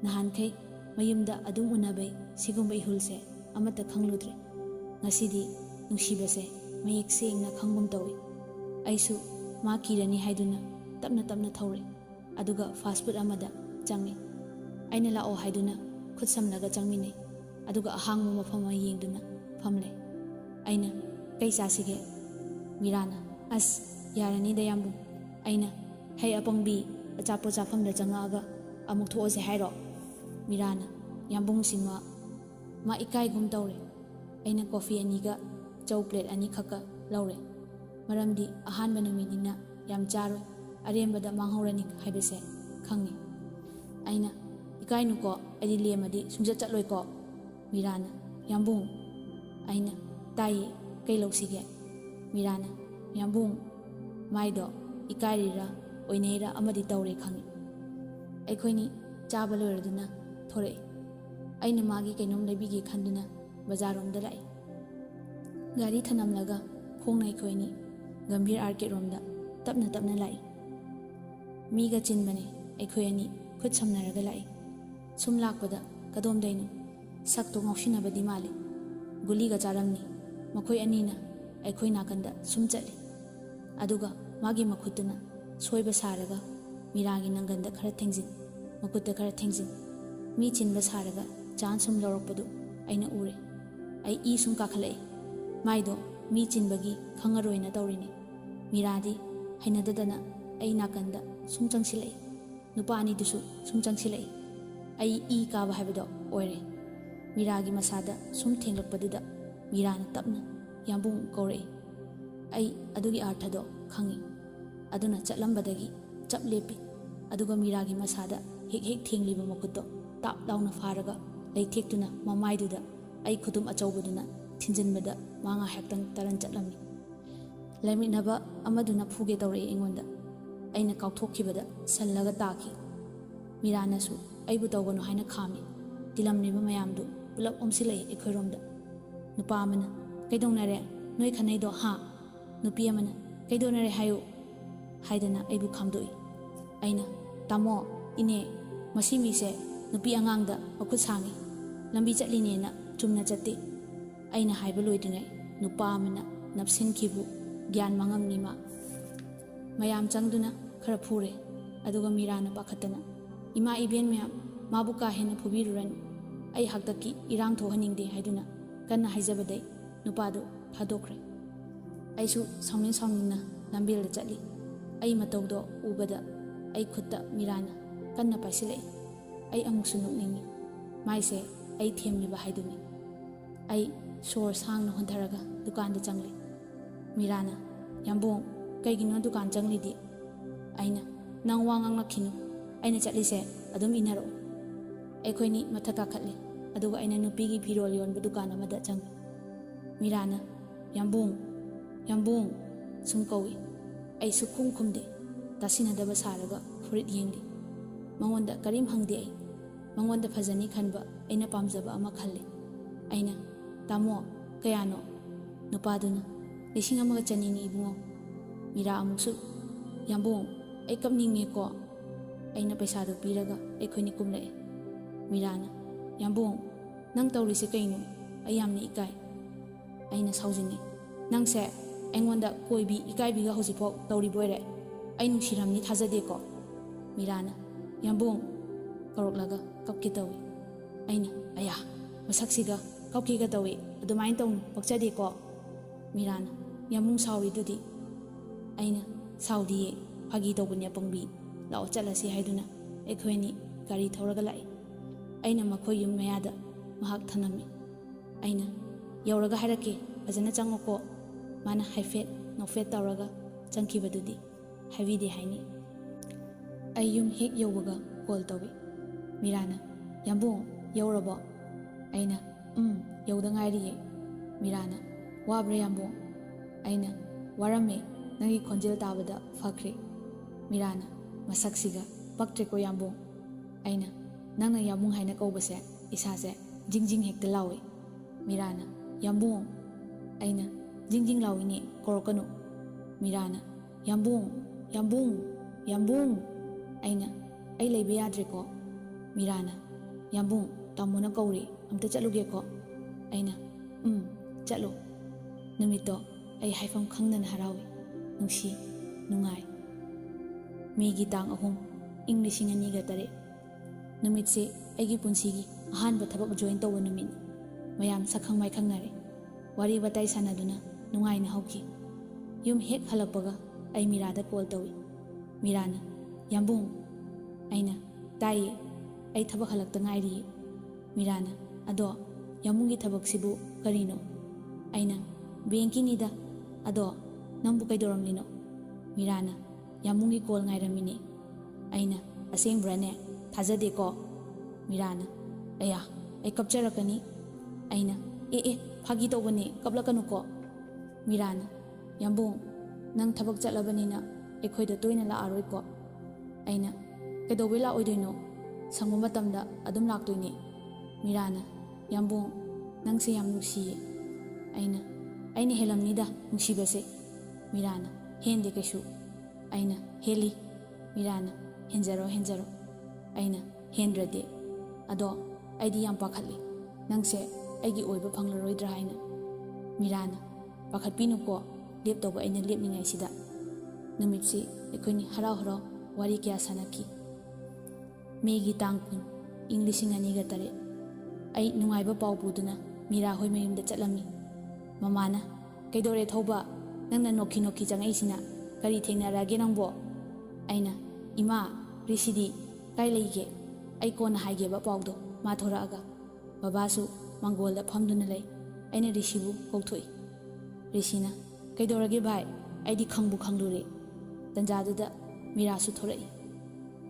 nahan kai mayumda adum unabai sigumba ihulse amata khangludre ngasidi nungsibase mayek sengna khangbum tawi aisu ma kirani haiduna tapna thaure aduga fast food amada changi aina lao haiduna khutsamnaga changmine aduga ahangmu mafama yengduna famle aina kai chasige Meerana as yarani da yambu ꯑꯩꯅ ꯍꯩ ꯑꯄꯪꯕꯤ ꯑꯆꯥꯄꯣꯠ ꯆꯥꯐꯝꯗ ꯆꯪꯉꯛꯑꯒ ꯑꯃꯨꯛ ꯊꯣꯛꯑꯁꯦ ꯍꯥꯏꯔꯣ? ꯃꯤꯔꯥꯅ ꯌꯥꯝꯕꯨꯡꯁꯤ ꯃꯥ ꯏꯀꯥꯏꯒꯨꯝ ꯇꯧꯔꯦ꯫ ꯑꯩꯅ coffee 2ꯒ ꯆꯧ plate 2 ꯈꯛꯀ ꯂꯧꯔꯦ, ꯃꯔꯝꯗꯤ ꯑꯍꯥꯟꯕ ꯅꯨꯃꯤꯠꯅꯤꯅ ꯌꯥꯝ ꯆꯥꯔꯣꯏ, ꯑꯔꯦꯝꯕꯗ ꯃꯥꯡꯍꯧꯔꯅꯤ ꯍꯥꯏꯕꯁꯦ ꯈꯪꯉꯤ꯫ ꯑꯩꯅ ꯏꯀꯥꯏꯅꯨꯀꯣ, ꯑꯩꯗꯤ ꯂꯦꯝꯃꯗꯤ ꯁꯨꯡꯆꯠ ꯆꯠꯂꯣꯏꯀꯣ꯫ ꯃꯤꯔꯥꯅ ꯌꯥꯝꯕꯨꯡ꯫ ꯑꯩꯅ ꯇꯥꯏꯌꯦ, ꯀꯩ ꯂꯧꯁꯤꯒꯦ? ꯃꯤꯔꯥꯅ ꯌꯥꯝꯕꯨꯡ, ꯃꯥꯏꯗꯣ ꯏꯀꯥꯏꯔꯤꯔꯥ ꯑꯣꯏꯅꯩꯔꯥ ꯑꯃꯗꯤ ꯇꯧꯔꯦ ꯈꯪꯉꯤ꯫ ꯑꯩꯈꯣꯏꯅꯤ ꯆꯥꯕ ꯂꯣꯏꯔꯗꯨꯅ ꯊꯣꯔꯛꯏ꯫ ꯑꯩꯅ ꯃꯥꯒꯤ ꯀꯩꯅꯣꯝ ꯂꯩꯕꯤꯒꯦ ꯈꯟꯗꯨꯅ ꯕꯖꯥꯔꯔꯣꯝꯗ ꯂꯥꯛꯏ꯫ ꯒꯥꯔꯤ ꯊꯅꯝꯂꯒ ꯈꯣꯡꯅ ꯑꯩꯈꯣꯏꯅꯤ ꯒꯝꯚꯤꯔ ꯑꯥꯔꯀꯦꯠꯔꯣꯝꯗ ꯇꯞꯅ ꯇꯞꯅ ꯂꯥꯛꯏ꯫ ꯃꯤꯒ ꯆꯤꯟꯕꯅꯦ ꯑꯩꯈꯣꯏ ꯑꯅꯤ ꯈꯨꯠ ꯁꯝꯅꯔꯒ ꯂꯥꯛꯏ꯫ ꯁꯨꯝ ꯂꯥꯛꯄꯗ ꯀꯗꯣꯝꯗꯩꯅꯣ ꯁꯛꯇꯣ ꯉꯥꯎꯁꯤꯟꯅꯕꯗꯤ ꯃꯥꯜꯂꯤ, ꯒꯨꯂꯤꯒ ꯆꯥꯔꯝꯅꯤ꯫ ꯃꯈꯣꯏ ꯑꯅꯤꯅ ꯑꯩꯈꯣꯏ ꯅꯥꯀꯟꯗ ꯁꯨꯝ ꯆꯠꯂꯤ, ꯑꯗꯨꯒ ꯃꯥꯒꯤ ꯃꯈꯨꯠꯇꯨꯅ ꯁꯣꯏꯕ ꯁꯥꯔꯒ ꯃꯤꯔꯥꯒꯤ ꯅꯪꯒꯟꯗ ꯈꯔ ꯊꯦꯡꯖꯤꯟ, ꯃꯈꯨꯠꯇ ꯈꯔ ꯊꯦꯡꯖꯤꯟ, ꯃꯤ ꯆꯤꯟꯕ ꯁꯥꯔꯒ ꯆꯥꯟꯁ ꯁꯨꯝ ꯂꯧꯔꯛꯄꯗꯨ ꯑꯩꯅ ꯎꯔꯦ꯫ ꯑꯩ ꯏ ꯁꯨꯝ ꯀꯥꯈꯠꯂꯛꯏ꯫ ꯃꯥꯏꯗꯣ ꯃꯤ ꯆꯤꯟꯕꯒꯤ ꯈꯪꯉꯔꯣꯏꯅ ꯇꯧꯔꯤꯅꯤ꯫ ꯃꯤꯔꯥꯗꯤ ꯍꯩꯅꯗꯗꯅ ꯑꯩ ꯅꯥꯀꯟꯗ ꯁꯨꯝ ꯆꯪꯁꯤꯜꯂꯛꯏ, ꯅꯨꯄꯥ ꯑꯅꯤꯗꯨꯁꯨ ꯁꯨꯝ ꯆꯪꯁꯤꯜꯂꯛꯏ꯫ ꯑꯩ ꯏ ꯀꯥꯕ ꯍꯥꯏꯕꯗꯣ ꯑꯣꯏꯔꯦ꯫ ꯃꯤꯔꯥꯒꯤ ꯃꯁꯥꯗ ꯁꯨꯝ ꯊꯦꯡꯂꯛꯄꯗꯨꯗ ꯃꯤꯔꯥꯅ ꯇꯞꯅ ꯌꯥꯝꯕꯨꯡ ꯀꯧꯔꯛꯏ꯫ ꯑꯩ ꯑꯗꯨꯒꯤ ꯑꯥꯔꯊꯗꯣ ꯈꯪꯉꯤ, ꯑꯗꯨꯅ ꯆꯠꯂꯝꯕꯗꯒꯤ ꯆꯞ ꯂꯦꯞꯄꯤ, ꯑꯗꯨꯒ ꯃꯤꯔꯥꯒꯤ ꯃꯁꯥꯗ ꯍꯦꯛ ꯍꯦꯛ ꯊꯦꯡꯂꯤꯕ ꯃꯈꯨꯠꯇꯣ ꯇꯥꯞ ꯂꯥꯎꯅ ꯐꯥꯔꯒ ꯂꯩꯊꯦꯛꯇꯨꯅ ꯃꯃꯥꯏꯗꯨꯗ ꯑꯩ ꯈꯨꯗꯨꯝ ꯑꯆꯧꯕꯗꯨꯅ ꯊꯤꯟꯖꯤꯟꯕꯗ ꯃꯥ ꯉꯥꯏꯍꯥꯛꯇꯪ ꯇꯔꯟ ꯆꯠꯂꯝꯃꯤ꯫ ꯂꯩꯃꯤꯟꯅꯕ ꯑꯃꯗꯨꯅ ꯐꯨꯒꯦ ꯇꯧꯔꯛꯏ ꯑꯩꯉꯣꯟꯗ꯫ ꯑꯩꯅ ꯀꯥꯎꯊꯣꯛꯈꯤꯕꯗ ꯁꯜꯂꯒ ꯇꯥꯈꯤ꯫ ꯃꯤꯔꯥꯅꯁꯨ ꯑꯩꯕꯨ ꯇꯧꯒꯅꯨ ꯍꯥꯏꯅ ꯈꯥꯝꯃꯤ꯫ ꯇꯤꯜꯂꯝꯂꯤꯕ ꯃꯌꯥꯝꯗꯨ ꯄꯨꯂꯞ ꯑꯣꯝꯁꯤꯜꯂꯛꯏ ꯑꯩꯈꯣꯏꯔꯣꯝꯗ꯫ ꯅꯨꯄꯥ ꯑꯃꯅ ꯀꯩꯗꯧꯅꯔꯦ ꯅꯣꯏ ꯈꯟꯅꯩꯗꯣ ꯍꯥ? ꯅꯨꯄꯤ ꯑꯃꯅ ꯀꯩꯗꯧꯅꯔꯦ ꯍꯥꯏꯌꯨ ꯍꯥꯏꯗꯅ ꯑꯩꯕꯨ ꯈꯥꯝꯗꯣꯛꯏ꯫ ꯑꯩꯅ ꯇꯥꯃꯣ, ꯏꯅꯦ, ꯃꯁꯤ ꯃꯤꯁꯦ ꯅꯨꯄꯤ ꯑꯉꯥꯡꯗ ꯃꯈꯨꯠ ꯁꯥꯡꯉꯤ, ꯂꯝꯕꯤ ꯆꯠꯂꯤꯅꯦꯅ ꯆꯨꯝꯅ ꯆꯠꯇꯦ꯫ ꯑꯩꯅ ꯍꯥꯏꯕ ꯂꯣꯏꯗ꯭ꯔꯤꯉꯩ ꯅꯨꯄꯥ ꯑꯃꯅ ꯅꯞꯁꯤꯟꯈꯤꯕꯨ ꯒ꯭ꯌꯥꯟ ꯃꯥꯡꯉꯝꯅꯤ ꯃꯥ꯫ ꯃꯌꯥꯝ ꯆꯪꯗꯨꯅ ꯈꯔ ꯐꯨꯔꯦ, ꯑꯗꯨꯒ ꯃꯤꯔꯥꯅ ꯄꯥꯈꯠꯇꯅ ꯏꯃꯥ ꯏꯕꯦꯟ ꯃꯌꯥꯝ, ꯃꯥꯕꯨ ꯀꯥ ꯍꯦꯟꯅ ꯐꯨꯕꯤꯔꯨꯔꯅꯨ, ꯑꯩ ꯍꯥꯛꯇꯛꯀꯤ ꯏꯔꯥꯡ ꯊꯣꯛꯍꯟꯅꯤꯡꯗꯦ ꯍꯥꯏꯗꯨꯅ ꯀꯟꯅ ꯍꯥꯏꯖꯕꯗꯩ ꯅꯨꯄꯥꯗꯨ ꯊꯥꯗꯣꯛꯈ꯭ꯔꯦ꯫ ꯑꯩꯁꯨ ꯁꯥꯎꯅꯤꯡꯅ ꯂꯝꯕꯦꯜꯗ ꯆꯠꯂꯤ꯫ ꯑꯩ ꯃꯇꯧꯗꯣ ꯎꯕꯗ ꯑꯩ ꯈꯨꯠꯇ ꯃꯤꯔꯥꯅ ꯀꯟꯅ ꯄꯥꯏꯁꯤꯜꯂꯛꯏ꯫ ꯑꯩ ꯑꯃꯨꯛꯁꯨ ꯅꯣꯛꯅꯤꯡꯉꯤ꯫ ꯃꯥꯏꯁꯦ ꯑꯩ ꯊꯦꯝꯂꯤꯕ ꯍꯥꯏꯗꯨꯅꯤ꯫ ꯑꯩ ꯁꯣꯔ ꯁꯥꯡꯅ ꯍꯣꯟꯊꯔꯒ ꯗꯨꯀꯥꯟꯗ ꯆꯪꯂꯤ꯫ ꯃꯤꯔꯥꯅ ꯌꯥꯝꯕꯨꯡ, ꯀꯩꯒꯤꯅꯣ ꯗꯨꯀꯥꯟ ꯆꯪꯂꯤꯗꯤ? ꯑꯩꯅ ꯅꯪ ꯋꯥ ꯉꯥꯡꯂꯛꯈꯤꯅꯨ, ꯑꯩꯅ ꯆꯠꯂꯤꯁꯦ ꯑꯗꯨꯝ ꯏꯟꯅꯔꯛꯎ꯫ ꯑꯩꯈꯣꯏꯅꯤ ꯃꯊꯛ ꯀꯥꯈꯠꯂꯤ, ꯑꯗꯨꯒ ꯑꯩꯅ ꯅꯨꯄꯤꯒꯤ ꯐꯤꯔꯣꯜ ꯌꯣꯟꯕ ꯗꯨꯀꯥꯟ ꯑꯃꯗ ꯆꯪꯉꯤ꯫ ꯃꯤꯔꯥꯅ ꯌꯥꯝꯕꯨꯡ, ꯌꯥꯝꯕꯨꯡ ꯁꯨꯝ ꯀꯧꯏ꯫ ꯑꯩ ꯁꯨꯛꯈꯨꯝ ꯈꯨꯝꯗꯦ, ꯇꯥꯁꯤꯟꯅꯗꯕ ꯁꯥꯔꯒ ꯐꯨꯔꯤꯠ ꯌꯦꯡꯂꯤ꯫ ꯃꯉꯣꯟꯗ ꯀꯔꯤꯝ ꯍꯪꯗꯦ ꯑꯩ꯫ ꯃꯉꯣꯟꯗ ꯐꯖꯅꯤ ꯈꯟꯕ ꯑꯩꯅ ꯄꯥꯝꯖꯕ ꯑꯃ ꯈꯜꯂꯤ꯫ ꯑꯩꯅ ꯇꯥꯃꯣ, ꯀꯌꯥꯅꯣ? ꯅꯨꯄꯥꯗꯨꯅ 1,200ꯅꯤ ꯏꯕꯨꯡꯉꯣ꯫ ꯃꯤꯔꯥ ꯑꯃꯨꯛꯁꯨ ꯌꯥꯝꯕꯨꯡ, ꯑꯩ ꯀꯞꯅꯤꯡꯉꯦꯀꯣ꯫ ꯑꯩꯅ ꯄꯩꯁꯥꯗꯨ ꯄꯤꯔꯒ ꯑꯩꯈꯣꯏꯅꯤ ꯀꯨꯝꯂꯛꯏ꯫ ꯃꯤꯔꯥꯅ ꯌꯥꯝꯕꯨꯡ, ꯅꯪ ꯇꯧꯔꯤꯁꯦ ꯀꯩꯅꯣ? ꯑꯩ ꯌꯥꯝꯅ ꯏꯀꯥꯏ꯫ ꯑꯩꯅ ꯁꯥꯎꯖꯤꯟꯅꯩ꯫ ꯅꯪꯁꯦ ꯑꯩꯉꯣꯟꯗ ꯀꯣꯏꯕꯤ ꯏꯀꯥꯏꯕꯤꯒ ꯍꯧꯖꯤꯛꯐꯥꯎ ꯇꯧꯔꯤꯕꯣꯏꯔꯦ? ꯑꯩ ꯅꯨꯡꯁꯤꯔꯝꯅꯤ ꯊꯥꯖꯗꯦꯀꯣ꯫ ꯃꯤꯔꯥꯅ ꯌꯥꯝꯕꯨꯡ ꯀꯧꯔꯛꯂꯒ ꯀꯞꯀꯦ ꯇꯧꯏ꯫ ꯑꯩꯅ ꯑꯌꯥ, ꯃꯁꯛꯁꯤꯒ ꯀꯞꯀꯦꯒ ꯇꯧꯏ, ꯑꯗꯨꯃꯥꯏꯅ ꯇꯧꯅꯨ, ꯄꯛꯆꯗꯦꯀꯣ꯫ ꯃꯤꯔꯥꯅ ꯌꯥꯝꯕꯨꯡ ꯁꯥꯎꯔꯤꯗꯨꯗꯤ? ꯑꯩꯅ ꯁꯥꯎꯗꯤꯌꯦ, ꯐꯥꯒꯤ ꯇꯧꯕꯅꯦ ꯑꯄꯪꯕꯤ, ꯂꯥꯛꯑꯣ ꯆꯠꯂꯁꯤ ꯍꯥꯏꯗꯨꯅ ꯑꯩꯈꯣꯏꯅꯤ ꯒꯥꯔꯤ ꯊꯧꯔꯒ ꯂꯥꯛꯏ꯫ ꯑꯩꯅ ꯃꯈꯣꯏ ꯌꯨꯝ ꯃꯌꯥꯗ ꯃꯍꯥꯛ ꯊꯅꯝꯃꯤ꯫ ꯑꯩꯅ ꯌꯧꯔꯒ ꯍꯥꯏꯔꯛꯀꯦ, ꯐꯖꯅ ꯆꯪꯉꯣꯀꯣ꯫ ꯃꯥꯅ ꯍꯥꯏꯐꯦꯠ ꯅꯣꯛꯐꯦꯠ ꯇꯧꯔꯒ ꯆꯪꯈꯤꯕꯗꯨꯗꯤ ꯍꯥꯏꯕꯤꯗꯦ ꯍꯥꯏꯅꯤ꯫ ꯑꯩ ꯌꯨꯝ ꯍꯦꯛ ꯌꯧꯕꯒ ꯀꯣꯜ ꯇꯧꯏ꯫ ꯃꯤꯔꯥꯅ ꯌꯥꯝꯕꯨꯡ, ꯌꯧꯔꯕꯣ? ꯑꯩꯅ ꯌꯧꯗ ꯉꯥꯏꯔꯤꯌꯦ꯫ ꯃꯤꯔꯥꯅ ꯋꯥꯕ꯭ꯔꯥ ꯌꯥꯝꯕꯨꯡ? ꯑꯩꯅ ꯋꯥꯔꯝꯃꯦ, ꯅꯪꯒꯤ ꯈꯣꯟꯖꯦꯜ ꯇꯥꯕꯗ ꯐꯈ꯭ꯔꯦ꯫ ꯃꯤꯔꯥꯅ ꯃꯁꯛꯁꯤꯒ ꯄꯛꯇ꯭ꯔꯦꯀꯣ ꯌꯥꯝꯕꯨꯡ꯫ ꯑꯩꯅ ꯅꯪꯅ ꯌꯥꯝꯕꯨꯡ ꯍꯥꯏꯅ ꯀꯧꯕꯁꯦ ꯏꯁꯥꯁꯦ ꯖꯤꯡ ꯖꯤꯡ ꯍꯦꯛꯇ ꯂꯥꯎꯏ꯫ ꯃꯤꯔꯥꯅ ꯌꯥꯝꯕꯨꯡ꯫ ꯑꯩꯅ ꯖꯤꯡ ꯖꯤꯡ ꯂꯥꯎꯏꯅꯦ, ꯀꯧꯔꯛꯀꯅꯨ꯫ ꯃꯤꯔꯥꯅ ꯌꯥꯝꯕꯨꯡ, ꯌꯥꯝꯕꯨꯡ, ꯌꯥꯝꯕꯨꯡ꯫ ꯑꯩꯅ ꯑꯩ ꯂꯩꯕ ꯌꯥꯗ꯭ꯔꯦꯀꯣ꯫ ꯃꯤꯔꯥꯅ ꯌꯥꯝꯕꯨꯡ, ꯇꯥꯃꯣꯅ ꯀꯧꯔꯤ, ꯑꯝꯇ ꯆꯠꯂꯨꯒꯦꯀꯣ꯫ ꯑꯩꯅ ꯆꯠꯂꯨ꯫ ꯅꯨꯃꯤꯠꯇꯣ ꯑꯩ ꯍꯥꯏꯐꯝ ꯈꯪꯗꯅ ꯍꯔꯥꯎꯏ, ꯅꯨꯡꯁꯤ, ꯅꯨꯡꯉꯥꯏ꯫ ꯃꯦꯒꯤ ꯇꯥꯡ 3, ꯏꯪ 2003꯫ ꯅꯨꯃꯤꯠꯁꯦ ꯑꯩꯒꯤ ꯄꯨꯟꯁꯤꯒꯤ ꯑꯍꯥꯟꯕ ꯊꯕꯛ ꯖꯣꯏꯟ ꯇꯧꯕ ꯅꯨꯃꯤꯠꯅꯤ꯫ ꯃꯌꯥꯝ ꯁꯛꯈꯪ ꯃꯥꯏꯈꯪꯅꯔꯦ, ꯋꯥꯔꯤ ꯋꯥꯇꯥꯏ ꯁꯥꯟꯅꯗꯨꯅ ꯅꯨꯡꯉꯥꯏꯅ ꯍꯧꯈꯤ꯫ ꯌꯨꯝ ꯍꯦꯛ ꯍꯜꯂꯛꯄꯒ ꯑꯩ ꯃꯤꯔꯥꯗ ꯀꯣꯜ ꯇꯧꯏ꯫ Meerana, Yambung. Aina, Taye, ay tabak halakta ngairi. Meerana, ado, Yambungi tabak sibu karino. Aina, Benki nida, ado, Nambu kaidoram lino. Meerana, Yambungi kol ngairamini. Aina, asing brane, Thazade ko. Meerana, aya, ay kapcharakani. Aina, phagi tawbani kaplakanu ko. Meerana, Yambung, nang tabak chatlabanina ekhoida toina laaroy ko. Aina, kaidobe laoidoino sangba matamda adum laktoini. Meerana, Yambung, nang se yam nungsiye. Aina helamnida nungsibase. Meerana, hende kaishu. Aina, heli. Meerana, henjaro. Aina, hendrade. Ado, aidi yam pakhatli. Nangse aigi oiba phanglaroidra haina. Meerana, pakhatpinu ko lep tawba aina lepningai sida. Numitsi ekoini harau wari kya sanaki. Megi tangpun ing 2003 ai nungaiba pau puduna Meera hoi mayumda chatlami. Mamana, kaidore Thouba, nangna nokhi changai sina kari thengnarage nangbo. Aina, Ima, Risidi, kai leige. Ai kona haigeba paudo ma thoraaga. Babasu mangolda phamduna lei. Aina Rishibu kauthoi. Rishina, kaidorage bhai, aidi khangbu khanglure. Tanjaduda Meera su thorai.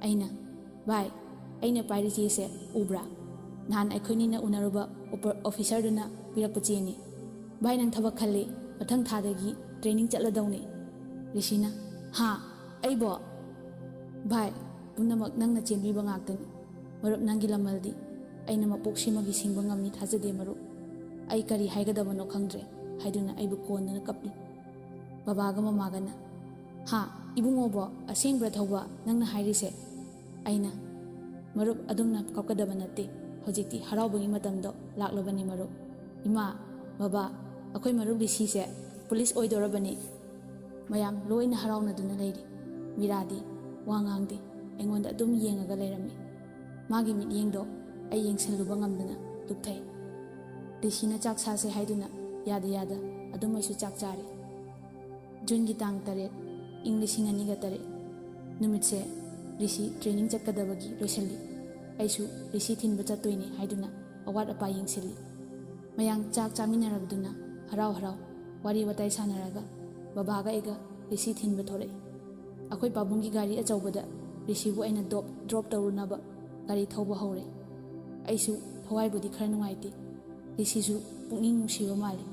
Aina, bhai, aina pairi chese ubra. Nahan aikhoini na unaruba officer duna pirakpa cheni. Bhai nang thabak khalle mathang thadagi training chatladawni. Rishina, ha, aibo. Bhai, punamak nangna chenbiba ngaktani. Marup nangi lamaldi aina mapok simagi singba ngamni thajade marup. Ai kari haigadabano khangdre haiduna aibu konduna kapli. Babaga mamagana, ha, ibungobo asengbra Thouba nangna hairise. Aina, marup adumna kapkadaba natte. Hojikti haraubangi matamdo laklabani marup. Ima, baba, akhoi marup Rishi se police oidorabani. Mayam loina haraunaduna leiri. Meeradi wangangdi engonda adum yengaga leirami. Magi mityengdo ai yengsilluba ngamduna dukthai. Rishina chak sase haiduna yada adum aisu chak chari. June gi tang 3 ing 2003 numitse Rishi training chatkadabagi loisalli. Aisu Rishi thinba chattoini haiduna awat apa yengsilli. Mayang chak chaminarabduna harau wari watai sanaraga babaga ega Rishi thinba thorai. Akhoi pabungi gari achaubada Rishibu aina drop tawrunaba gari thauba hore. Aisu thawaibudi khara nungaiti. Rishisu pukning nungsiba mali.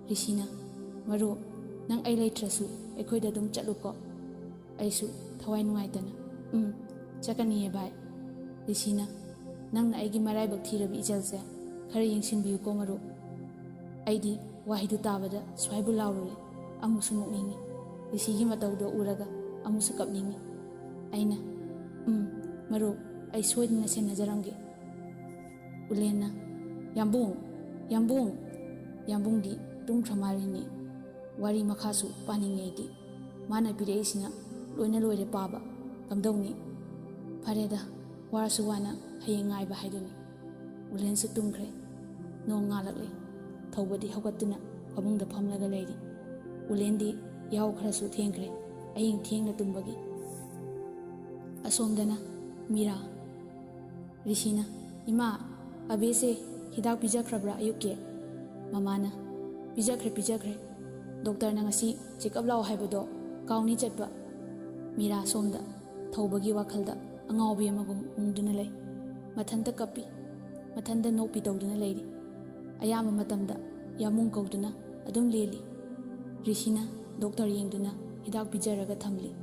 Rishina, maru nang ai leitrasu ekhoida dum chatluko. Aisu thawai nungaitana. Chakaniye bhai. Rishina, nangna aigi maraibak thirabi ijelse khara yengsinbiyu ko maru. Aidi wahidu tabada swaibu laurure amusu nokningi. Rishigi matawdo uraga amusu kapningi. Aina, maru ai soidna senajaramge. Ulena, Yambungdi tungkhramalini wari makhasu paningegi. Mana pireisina loina loire paba kamdawni. Fareda warasu wana hayeng ngaiba haiduni. Ulensu tungkhre nong ngalakle. Thoubadi hawatuna pabungda phamlaga leiri. Ulendi yaw kharasu thengkhre ayeng thengna tumbagi. Asomdana Meera. Rishina, Ima, abese hidak pijakhrabra ayukke. Mamana, pijakre. Doctor na ngasi check up law haibado kauni chatba. Meera somda Thoubagi wakhalda angawbi amagum ungduna lei. Mathanda kapi, mathanda nopi tawduna leiri. Ayama matamda Yamung kauduna adum leli. Rishina doctor yengduna hidak pijaraga thamli.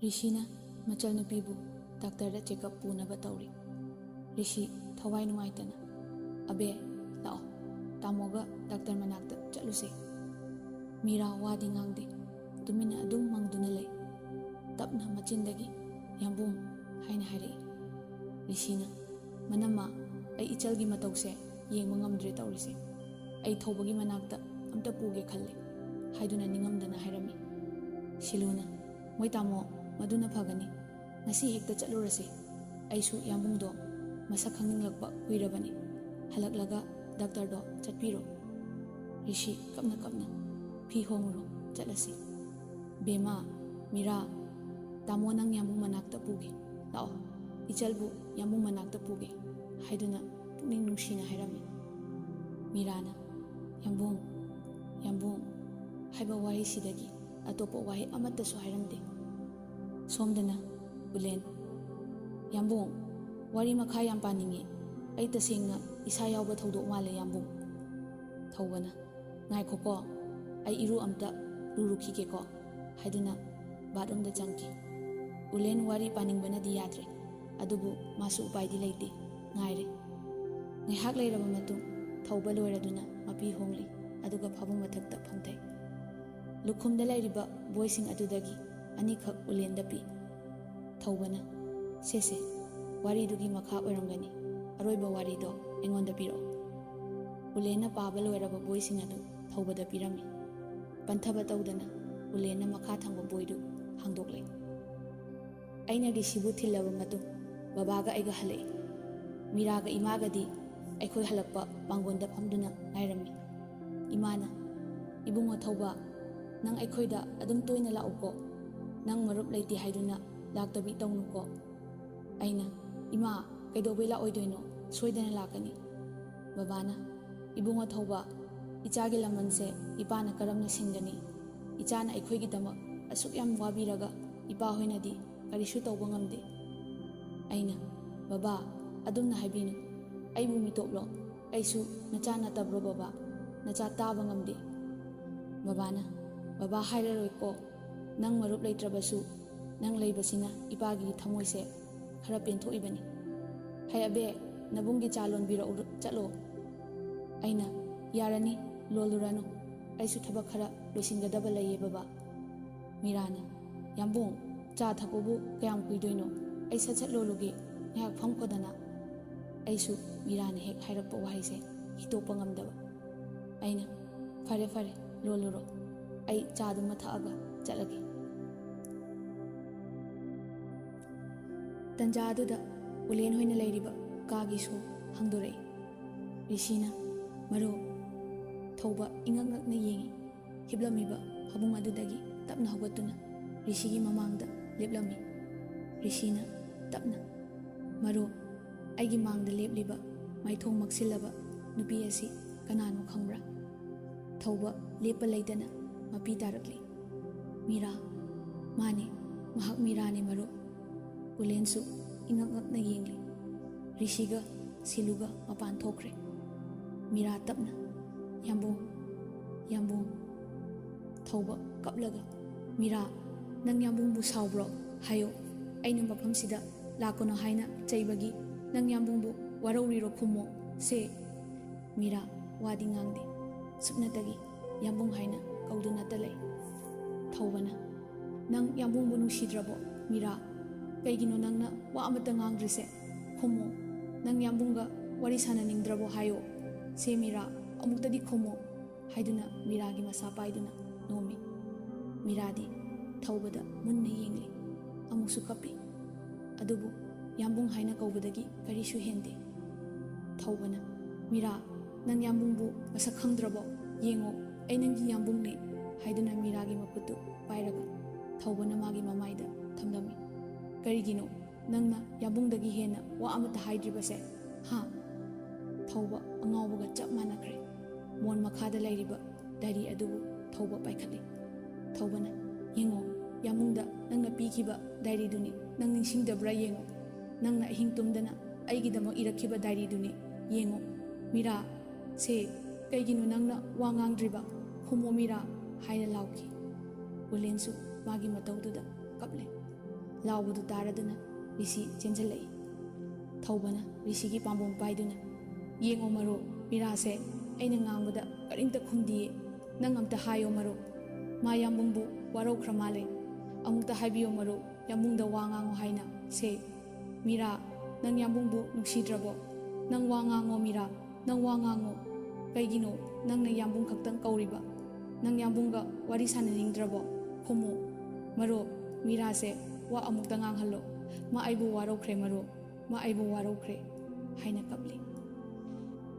Rishina machal nupibu doctor da check up punaba tawri. Rishi thawai nungaitana. Abe lao tamoga doctor manakta chaluse. Meera wadi ngangde tumina adum mangduna lei. Tapna machindagi Yambung haina hairei. Rishina, manama ai ichalgi matause yengba ngamdre tawrise. Ai Thoubagi manakta amta puge khalle haiduna ningamdana hairami. Shiluna, moi tamo maduna phagani ngasi hekta chalurase. Aisu Yambungdo masak khanginglakpa kuirabani. Halaklaga doctor do chatpiro. Rishi kapna kapna phi hongro chatlasi. Bema Meera tamo nang yambung manakta puge lao ichalbu yambung manakta puge haiduna pukning nungsina hairami. Meerana yambung haiba wari sidagi atopa wahi amatasu hairamde. Somdana Ulen yambung wari makha yam paningi ai tasengna isa yawba Thoudok male yambung. Thoubana ngaiko ko ai iru amta rurukhige ko haiduna bathroom da changki. Ulen wari paningbana di yadre adubu masu upai di leite ngaire. Ngaihak leiraba matung Thouba loiraduna mapi hongli aduga phabung mathakta phangthai. Lukhumda lairiba boysing adudagi anikak Ulen da pi. Thoubana sese wari dugi makha oirangani aroiba wari do engonda piro. Ulena paba loiraba boysing adu Thouba da pirami. Panthaba tawdana Ulena makha thangba boydu hangdoklei. Aina Rishibu thilaba matung babaga aiga halai. Meeraga imagadi aikhoi halakpa pangonda phamduna ngairami. Imana ibungo Thouba nang aikhoida adum toina lauko nang marup leiti haiduna laktabi tawnuko. Aina ima kaidobai laoidoino soidana lakani. Babana ibungo Thouba ichagi lamanse ipana karamna singani. Ichana aikhoigi damak asuk yam wabiraga ipa hoinadi karisu tawba ngamde. Aina baba adumna haibinu aibu mitoplo aisu nacha natabro baba nacha taba ngamde. Babana baba hairaroi ko nang marup leitrabasu nang leibasina ipagi thamoise khara pentho ibani. Hai abe nabungi chalon biro chalo. Aina yarani lolurano aisu thabak khara losingadaba laye baba. Meerana yambung cha thapobu kayam kuidoino ai sachat loluge ngak pham kodana. Aisu Meerana hek hairakpa wahaise hitopa ngamdaba. Aina fare fare loluro ai cha dum mathaaga chalage. Tanja aduda Ulen hoina leiriba kagi so hangdorei. Rishina maro Thouba ingangakna yengi hiblamiba habung adudagi tapna hogatuna Rishigi mamangda leplami. Rishina tapna maro aigi mangda lepliba maithong maksilaba nupi asi kanano khangbra. Thouba lepa leidana mapi tarakli. Meera mane mahak Meerane maro. Ulensu ingangakna yengli. Rishiga siluga mapan thokre. Meera tapna yambung Thouba kaplaga. Meera nang yambung bu saubro hayo aina mafam sida lakono haina chaibagi nang yambung bu warauriro khumo se. Meera wadi ngangde supnatagi yambung haina kauduna talai. Thoubana nang yambung bu nungsidrabo. Meera kaigino nangna wa amata ngangdrise khumo nang yambunga wari sananingdrabo hayo se. Meera amuktadi khumo haiduna Meeragi masa paiduna nomi. Meeradi Thoubada munna yengli amuksu kapi adubu yambung haina kaubadagi karisu hende. Thoubana Meera nang yambungbu masak khangdrabo yengo ai nanggi yambungne haiduna Meeragi makutu pairaga Thoubana magi mamaida thamlami. Karigino nangna yambungdagi hena wa amata haidribase ha. Thouba angawbaga chap manakre. Mon makhada leiriba dari adubu Thouba paikhatli. Thoubana yengo yambungda nangna pikhiba dari duni nang ningsingdabra yengo. Nangna ahing tumdana aigidama irakhiba dari duni yengo. Meera se kaigino nangna wa ngangdriba khumo Meera haina lauki. Ulensu magi mataududa kaple. Laubudu taraduna Rishi chenjalai. Thoubana Rishigi pambom paiduna yengo maro. Meera se aina ngangbuda karimta khumdiye nang amta hayo maro. Ma yambungbu warau kramale amukta haibiyo maro yambungda wa ngango haina se. Meera nang yambungbu nungsidrabo nang wa ngango. Meera nang wa ngango kaigino nangna yambung khaktang kauriba nang yambunga wari sananingdrabo khumo maro. Meera se wa amukta nganghallo ma aibu waraukhre maro ma aibu waraukhre haina kapli.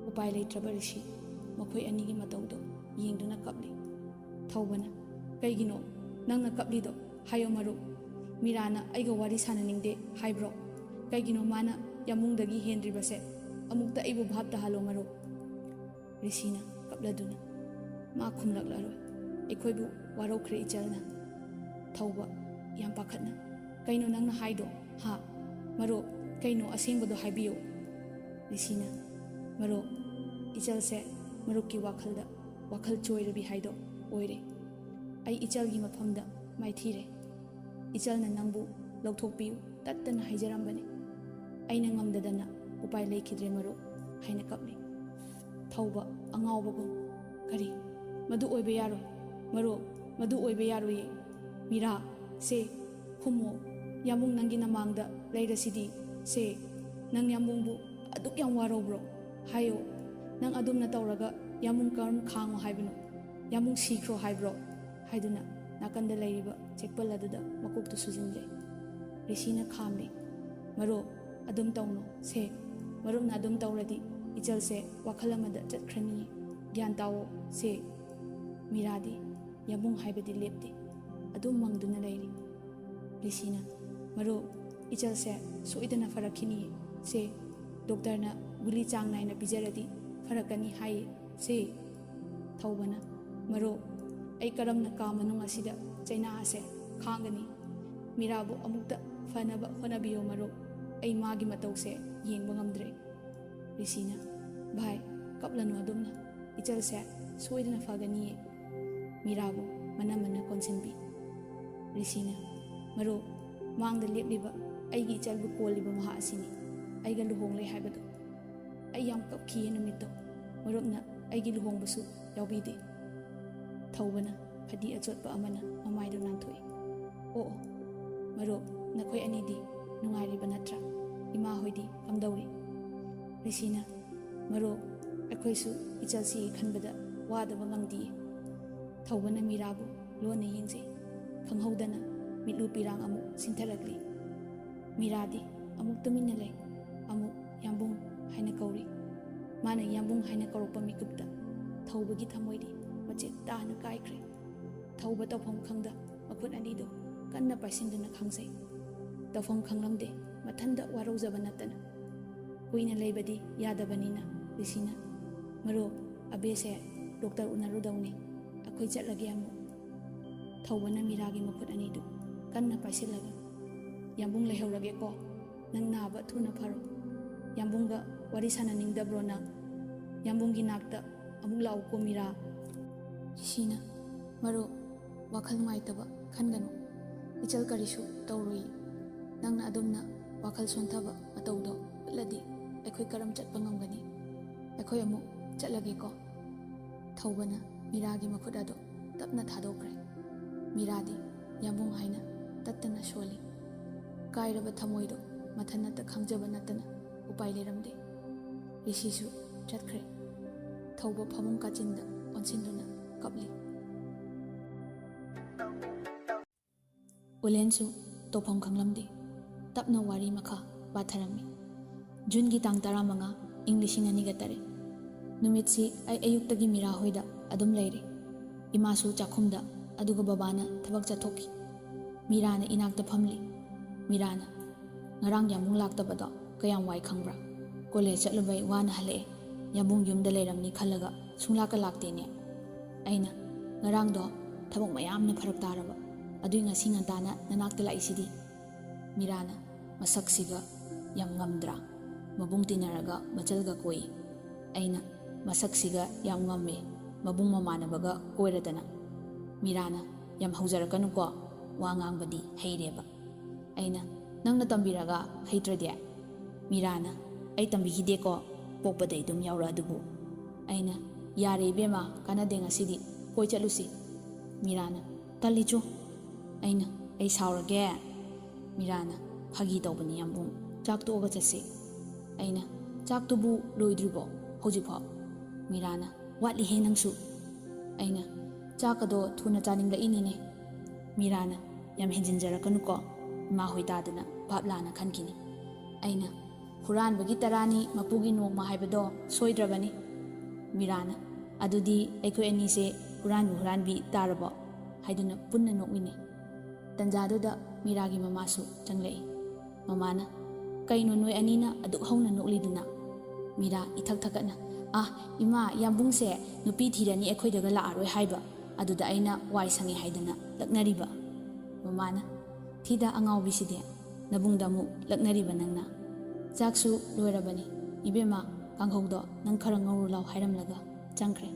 Upai leitraba Rishi makhoi anigi mataudo Thoubana, kaigino, nangna kaplido, hayo marup. Meerana aiga wari sananingde haibro. Kaigino mana yamungdagi hendribase, amukta aibu bhabta halo marup. Rishina kapladuna, ma khumlaklaro. Ekoibu warokre ichalna. Thouba, yam pakhatna. Kaino nangna haido, ha, marup, kaino asengbado haibiyo. Rishina, marup, ichalse marupki wakhalda, wakhal choirabi haido, oire. Ai ichalgi mafamda, maithire. Ichalna nangbu, lauthokpiyu, tattana haijarambani. Aina ngamdadana, upai leikhidre marup, haina kapli. Thouba, angawbagum, kari, madu oibe yaro, marup, madu oibe yaro ye. Meera, se, humo, yamung nangi namangda, leirasidi, se, nang yamungbu, aduk yang waro bro, hayo, nang adum na tauraga, yamung karam khango haibano, yamung sikro haibro, haiduna, nakanda leiriba, chekpaladada, makuktu sujinle. Rishina khamli, marup, adum tauno, se, marup na adum tauradi, ichal se, wakhalamada chatkrani, gyan tawo, se, Meeradi, yamung haibadi lepti, adum mangduna leiri. Rishina, marup, ichal se, soidana farakini, se, doktorna guli chang naina pijaradi, farakani hai, se, Thoubana, marup, ai karamna kamanung asida, chaina ase, khangani, Meerabu amukta fanaba honabiyo marup, ai magi matause, yeng bangamdre. Rishina, bhai, kaplanu adumna, ichal se, soidana fagani ye. Meerabu, mana konsenbi. Rishina, marup, mangda lepliba, aigi ichalbu koliba maha asini, aiga luhongle haibadu. Ai yam kapkiye numito, marupna aigi luhongbasu yaubide. Thoubana, phadi achotpa amana, mamaido nanthoi. Oh, marup, nakhoi anidi, nungairiba natra, ima hoidi, kamdauri. Rishina, marup, akhoisu ichalsi khanbada, wadaba ngamdi. Thoubana Meerabu, lona yengse, khanghaudana, mitlu pirang amuk sintharagli. Meeradi, amuk taminale, amuk yambung haina kauri. Mana yambung haina kaurokpa mikupta, Thoubagi thamoidi, machet taana kaikre. Thouba tawpham khangda, makhut anido, kanna paisindana khangsai. Tawpham khanglamde, mathanda warozaba natana. Kuina leibadi yadabanina, Rishina, marup, abese, doktor unarudawni, akhoi chatlage amu. Thoubana Meeragi makhut anido, kanna paisilaga. Yambung lehaurage ko, nang naba thuna pharo. Yambungga wari sananingdabro na, yambunggi nakta amuk lau ko Meera. Rishina, marup, wakhal ngaitaba khanganu, ichal karishu taurui. Nangna adumna wakhal sontaba mataudo utladi, akhoi karam chatpa ngamgani. Akhoi amuk chatlage ko. Thoubana Meeragi makhut ado tapna thadokre. Meeradi yambung haina tattana sholi. Kairaba thamoido mathanata khangjaba natana upai leramde. Rishisu chatkre. Thouba phamung kachinda onsinduna kapli. Ulensu topham khanglamde. Tapna wari makha batharami. Jungi tang 15 ing 2003. Numitsi ai ayuktagi Meera hoida adum leire. Imasu chakhumda aduga babana thabak chathoki. Meerana inakta phamli. Meerana, ngarang yamung laktabado kayang wai khangbra. College chatlubai wana hale, yamung yumda leiramni khalaga sunglaka laktene. Aina, ngarang do thabak mayamna pharak taraba. Adui ngasi ngantana nanakta laisidi. Meerana, masaksiga yam ngamdra. Mabung tinaraga machalga koi. Aina, masaksiga yam ngamme. Mabung mamanabaga koiradana. Meerana, yam haujarakanu ko wangang badi heireba. Aina, nang natambiraga heitrade. Meerana, ai tambihide ko pokpaday dum yaura adubu. Aina, yare bema kanade ngasidi koi chatlusi. Meerana, talichu. Aina, ai saurage. Meerana, phagi tawbani yambung chak toga chatsi. Aina, chak tubu loidribo hojipho. Meerana, watli he nangsu. Aina, chakado thuna chaningla inine. Meerana, yam henjinjarakanu ko. Ma hoitadana bablana khankini. Aina, huran bagi tarani mapugi nokma haibado soidrabani. Meerana, adudi aikoi ani se huranbi tarabo haiduna punna nokmine tanjaduda Meeragi mamasu changlei mamana kaino noi anina aduk hauna nokliduna Meera ithak thakana ima yambungse nupi thirani ekhoidaga laaroi haiba aduda aina wai sangi haidana laknariba mamana thida angawbiside nabungdamu laknariba nangna jaksu loirabani ibema kanghaudo nang khara ngawru law hairamlaga changkhre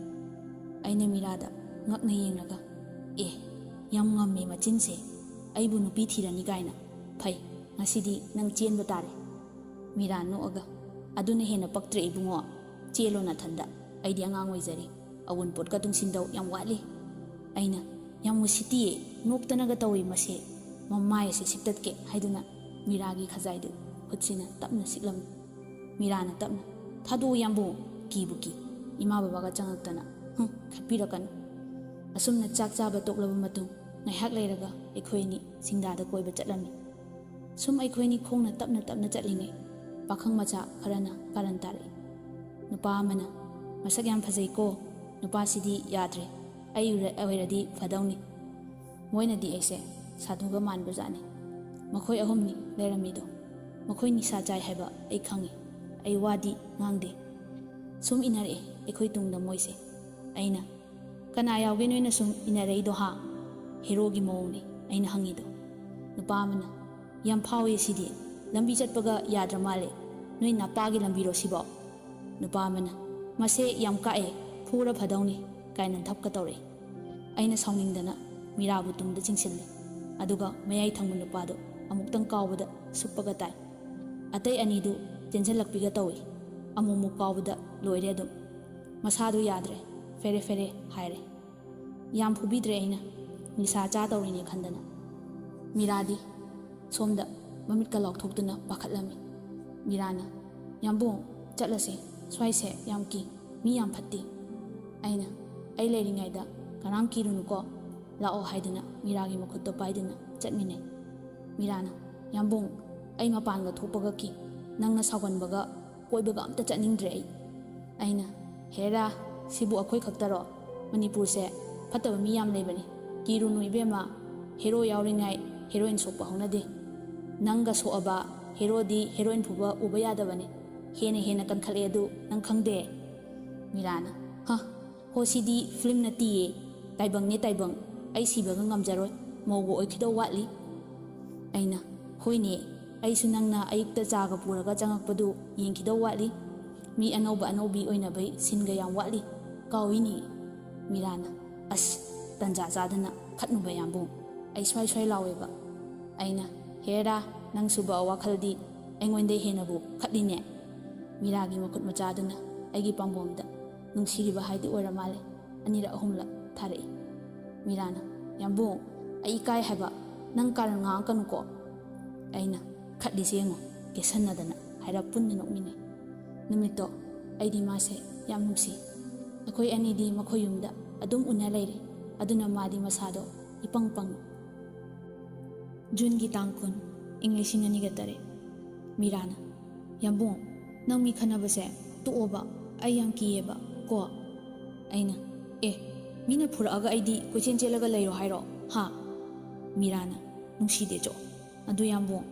aina Meerada ngakna yengraga yam ngamme machinse aibu nupi thirani kaina phai ngasidi nang chenba tare Meera noaga aduna hena paktre ibungo chelo na thanda aidi angang oizari awun pot ka tungsindau yam wali aina yam musiti noktanaga tawi mase mamai se siptatke haiduna Meeragi khazaidu hutsina tapna siklam Meerana tapna thadu yambu kibuki ima babaga changaktana khatpirakan asumna chak chaba toklaba matung ngaihak leiraga ekhoini singdada koiba chatlami sum ekhoini khongna tapna chatlingai pakhang macha kharana karan tare nupa amana masak yam phajai ko nupa sidi yadre airadi fadawni moinadi aise sadhuga manba jani makhoi ahumni leramido makhoi nisa jai haiba ai khangi ai wadi ngangde sum inare ekhoi tungda moise aina kana yawge noina sum inare do ha hero gi mawni aina hangido nupa amana yam phawe sidi lambi chatpaga yadra male noi napagi lambi ro sibo nupa amana mase yam kae phura phadawni kainan thapka tawre aina sawningdana Meerabu tungda chingsilli aduga mayai thangmu nupado amuktang kawbada suppaga tai atai anidu jenjalakpiga tawi amumu kawbada loire adum masadu yadre fere haire yam phubidre aina nisa cha tawrine khandana Meeradi somda mamitka laukthokduna pakhatlami Meerana yambu chatlase swaise yamki mi yam phatti aina ai leiringaida kanang kirunuko lao haiduna Meeragi makhutto paiduna chatmine Meerana yambung ai mapanga thopaga ki nangna sawanbaga koibaga amta chatningdre aina hera sibu akhoi khaktaro Manipur se phataba mi yam leibani kirunu ibema hero yawringai heroine sokpa honade nanga soaba hero di heroine phuba ubaya dabane hena kan khale adu nang khangde Meerana ho sidi film na tiye taibang ai sibaga ngamjaroi mogo oikhido watli aina hoine ai sunangna ayukta jaga puraga changakpadu yengkhido watli mi anobi oina bai singa yam watli kawini Meerana tanja jadana khatnuba yambu ai swai laweba aina hera nang suba wakhaldi aingonde henabu khatline Meeragi makut machaduna aigi pambomda nungsiriba haidi ora male anira ahumla thare Meerana yambu ai kai haba nang karan nga kanuko aina khadli sengo kesanadana haira punna nokmine numito aidi mase yam nungsi akhoi anidi makhoyumda adum una leire aduna madi masado ipang June gi tangkun English ngani gatare Meerana yambu nang mi khanabase tu oba ayang kiyeba ko aina mina phuraga aidi kochen chelaga leiro hairo ha Meerana nungside jo adu yambu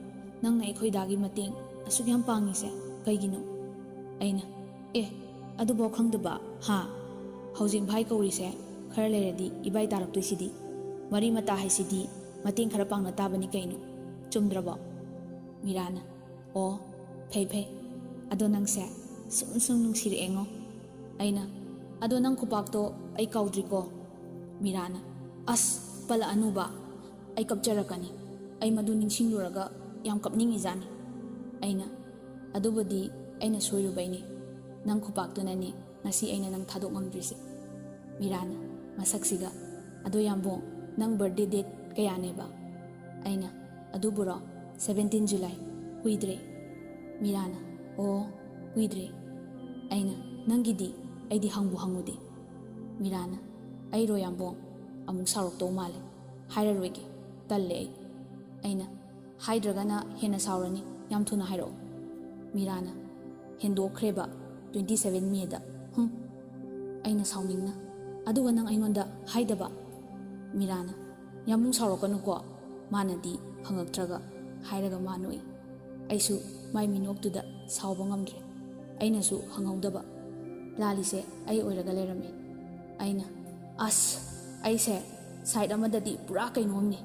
nangna ekhoi dagi mateng asuk yam pangi se kaigino aina adu bo khangdaba ha housing bhai kauri se khara leradi ibai tarak toisidi mari mata haisidi mateng khara pangna tabani kaino chumdraba Meerana phei ado nangse sum nungsire engo aina ado nang khupakto ai kaudriko Meerana pala anuba ai kapcharakani ai madu ningsingluraga yam kapningi jani aina adubadi aina soirubaini nang khupakto nani ngasi aina nang thadok ngamdrise Meerana masaksiga ado yambo nang birthday date kayaneba aina aduburo 17 July huidre Meerana huidre aina nangidi aidi hangude Meerana airo yambo amuk sarok to male hairaroige talle aina haidragana hena saurani yam thuna hairo Meerana hendo khreba 27 May da aina sauningna aduga nang aingonda haidaba Meerana yamung saurokkanuko manadi hangaktraga hairaga manoi aisu mai minoktuda sauba ngamdre ainasu hangaudaba lalise ai oiraga lerame aina as aise side amadadi pura kainomni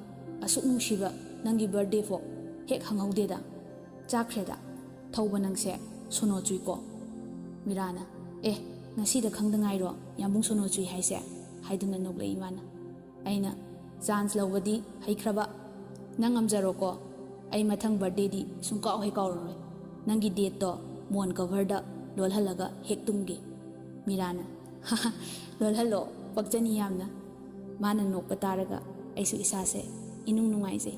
asuk nungsiba nangi birthday fo hek hangaudeda chakreda thouba nangse sono chuiko Meerana ngasida khangda ngairo yambung sono chui haise haiduna noglei imana aina chance lawadi haikraba nang amjaroko ai mathang birthday di sungkaw he kawroi nangi date to mon cover da lolhalaga hektumgi Meerana lolhalo pakjani yamna mana nokpa taraga aisu isase inung nungaise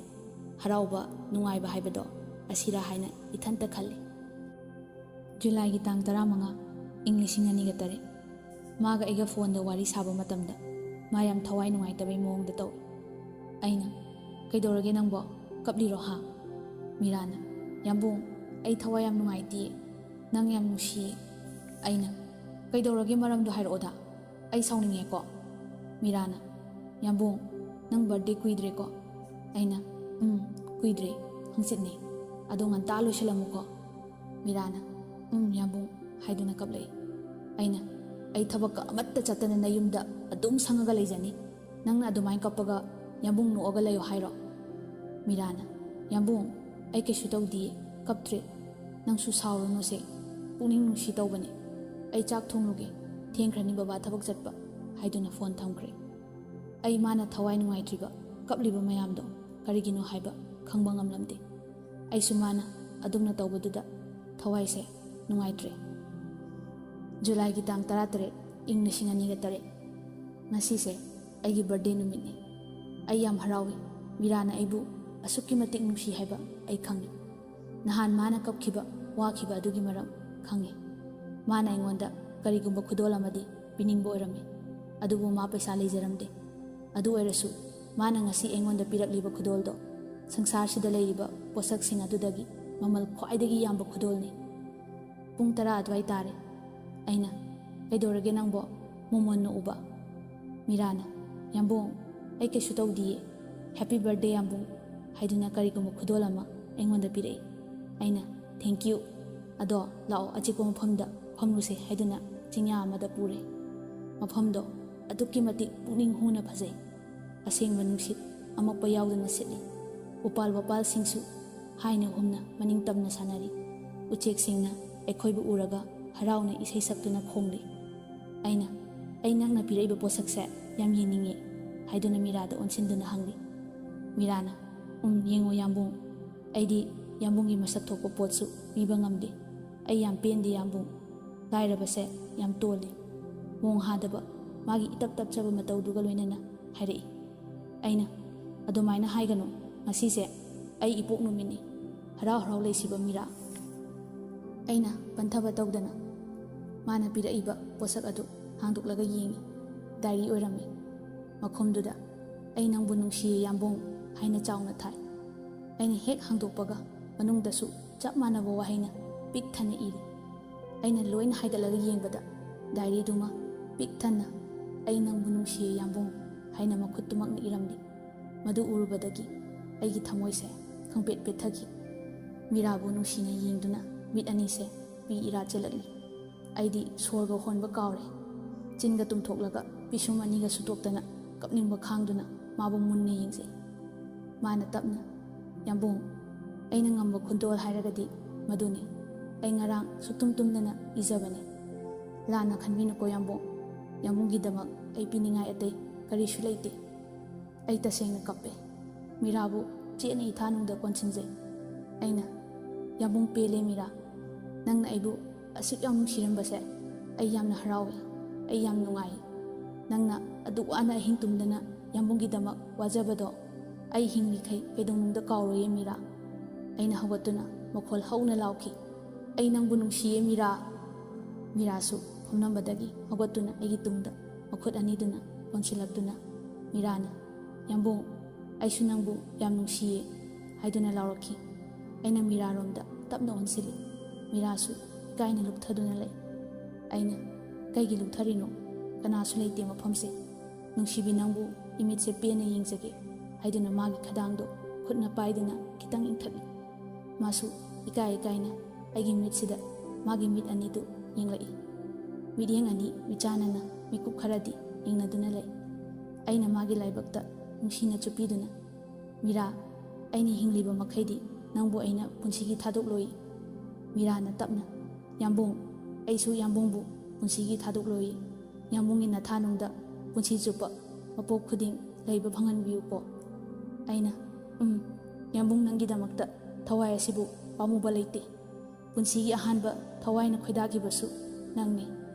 harauba nungaiba haibado asira haina ithanta khalli July gi tang 15 ing 2003 maga iga phone da wari saba matamda mayam thawai nungai tabai mong da taw aina kaidorage nangbo kapliro ha Meerana yambung ai thawai yam nungai ti nang yam nusi aina kaidorage maram do hairoda ai sauninge ko Meerana yambung nang birthday kuidre ko aina kuidre hangsitne adongan talo shalamuko Meerana yambung haiduna kablai aina ai thabaka amatta chatana nayumda adum sangaga leijani nangna adumai kapaga yambung nooga layo hairo Meerana yambung ai kesu tawdi kaptre nangsu sawrunu se puning nusi tawbani ai chak thongluge thengkhrani baba thabak chatpa haiduna phone thamkre ai mana thawai nungai triba kapliba mayamdo karigino haiba khangba ngamlamde ai sumana adumna tawbaduda thawai se nungai tre July gi tang 13 ing 2003 ngasi se aigi birthday numitni ai yam harawi Meerana aibu asukki matik nungsi haiba ai khangi nahan mana kapkhiba wakhiba adugi maram khangi mana ingonda karigumba khudol amadi piningbo orame adubu ma paisa leijaramde adu oirasu mana ngasi ingonda pirakliba khudoldo sangsar sida leiba posak sing adudagi mamal khwaidagi yamba khudolni pung 10 adwai tare aina kaidorage nangbo momon no uba Meerana yambung ai kesu tawdi happy birthday yambung haiduna karigumba khudolama engonda pirei aina thank you ado lao achiko mafamda famluse haiduna chingya amada pure mafamdo adukki matik puning huna phajai asengba nungsit amakpa yawduna sitli upal wapal singsu haina humna maning tamna sanari uchek singna ekhoibu uraga harauna isai saktuna khongli aina ai nangna piraiba posakse yam yeninge haiduna Meerada onsinduna hangli Meerana yengo yambung aidi yambungi masak thokpa potsu piba ngamde ai yam pendi yambung lairabase yam toli mong hadaba magi itak tak chaba matawduga loinana hairei aina adumaina haigano ngasi se ai ipok numini harau harau leisiba Meera aina panthaba tawdana mana piraiba posak adu hangduklaga yengi diary oirami makhomduda ai nangbu nungsi yambung haina chauna thai aina hek hangdokpaga manungdasu chap manaba wahaina pik thana iri aina loin haidalaga yengbada diary duma pik thana ai nangbu nungsi yambung haina makhuttumakna iramdi madu urubadagi aigi thamoise khangpet pethagi Meerabu nungsina yengduna mit anise pi ira chelatli aidi sorga honba kawre chinga tumthoklaga pisum aniga sutoktana kapningba khangduna mabu munne yengse mana tapna yambung aina ngamba khundol hairagadi maduni ai ngarang sutum tumdana ijabane lana khanbina ko yambunggi damak ai piningai ate kari sulaite ai tasengna kappe Meerabu chena ithanungda konsinje aina yambung pele Meera nangna aibu asik yam nungsirambase ai yamna harawe ai yam nungai nangna adu ana hingtumdana yambunggi damak wajabado ai hinglikhai kedonungda kawroye Meera aina hawatuna makhol hauna lauki ai nangbu nungsiye Meera su phomnambadagi hawatuna aigi tungda makhut aniduna konsilakduna Meerana yambung aisu nangbu yam nungsiye haiduna lauraki aina Meera romda tapna onsili Meera su kaina lukthaduna lei aina kaigi luktharino ꯀꯅꯥꯁꯨ ꯂꯩꯇꯦ ꯃꯐꯝꯁꯦ ꯅꯨꯡꯁꯤꯕꯤ ꯅꯪꯕꯨ ꯏꯃꯤꯠꯁꯦ ꯄꯦꯟꯅ ꯌꯦꯡꯖꯒꯦ ꯍꯥꯏꯗꯨꯅ ꯃꯥꯒꯤ ꯈꯗꯥꯡꯗꯣ ꯈꯨꯠꯅ ꯄꯥꯏꯗꯨꯅ ꯈꯤꯇꯪ ꯏꯟꯊꯠꯂꯤ ꯃꯥꯁꯨ ꯏꯀꯥꯏꯅ ꯑꯩꯒꯤ ꯃꯤꯠꯁꯤꯗ ꯃꯥꯒꯤ ꯃꯤꯠ ꯑꯅꯤꯗꯨ ꯌꯦꯡꯂꯛꯏ ꯃꯤꯠꯌꯦꯡ ꯑꯅꯤ ꯃꯤꯆꯥꯟꯅꯅ ꯃꯤꯀꯨꯞ ꯈꯔꯗꯤ ꯌꯦꯡꯅꯗꯨꯅ ꯂꯩ ꯑꯩꯅ ꯃꯥꯒꯤ ꯂꯥꯏꯕꯛꯇ ꯅꯨꯡꯁꯤꯅ ꯆꯨꯞꯄꯤꯗꯨꯅ ꯃꯤꯔꯥ ꯑꯩꯅ ꯍꯤꯡꯂꯤꯕ ꯃꯈꯩꯗꯤ ꯅꯪꯕꯨ ꯑꯩꯅ ꯄꯨꯟꯁꯤꯒꯤ ꯊꯥꯗꯣꯛꯂꯣꯏ ꯃꯤꯔꯥꯅ ꯇꯞꯅ ꯌꯥꯝꯕꯨꯡ ꯑꯩꯁꯨ ꯌꯥꯝꯕꯨꯡꯕꯨ ꯄꯨꯟꯁꯤꯒꯤ ꯊꯥꯗꯣꯛꯂꯣꯏ ꯌꯥꯝꯕꯨꯡꯒꯤ ꯅꯊꯥꯅꯨꯡꯗ ꯄꯨꯟꯁꯤ ꯆꯨꯞꯄ ꯃꯄꯣꯛ ꯈꯨꯗꯤꯡ ꯂꯩꯕ ꯐꯪꯍꯟꯕꯤꯌꯨꯀꯣ ꯑꯩꯅ ꯌꯥꯝꯕꯨꯡ ꯅꯪꯒꯤꯗꯃꯛꯇ ꯊꯋꯥꯏ ꯑꯁꯤꯕꯨ ꯄꯥꯝꯃꯨꯕ ꯂꯩꯇꯦ ꯄꯨꯟꯁꯤꯒꯤ ꯑꯍꯥꯟꯕ ꯊꯋꯥꯏꯅ ꯈꯣꯏꯗꯥꯈꯤꯕꯁꯨ ꯅꯪꯅꯤ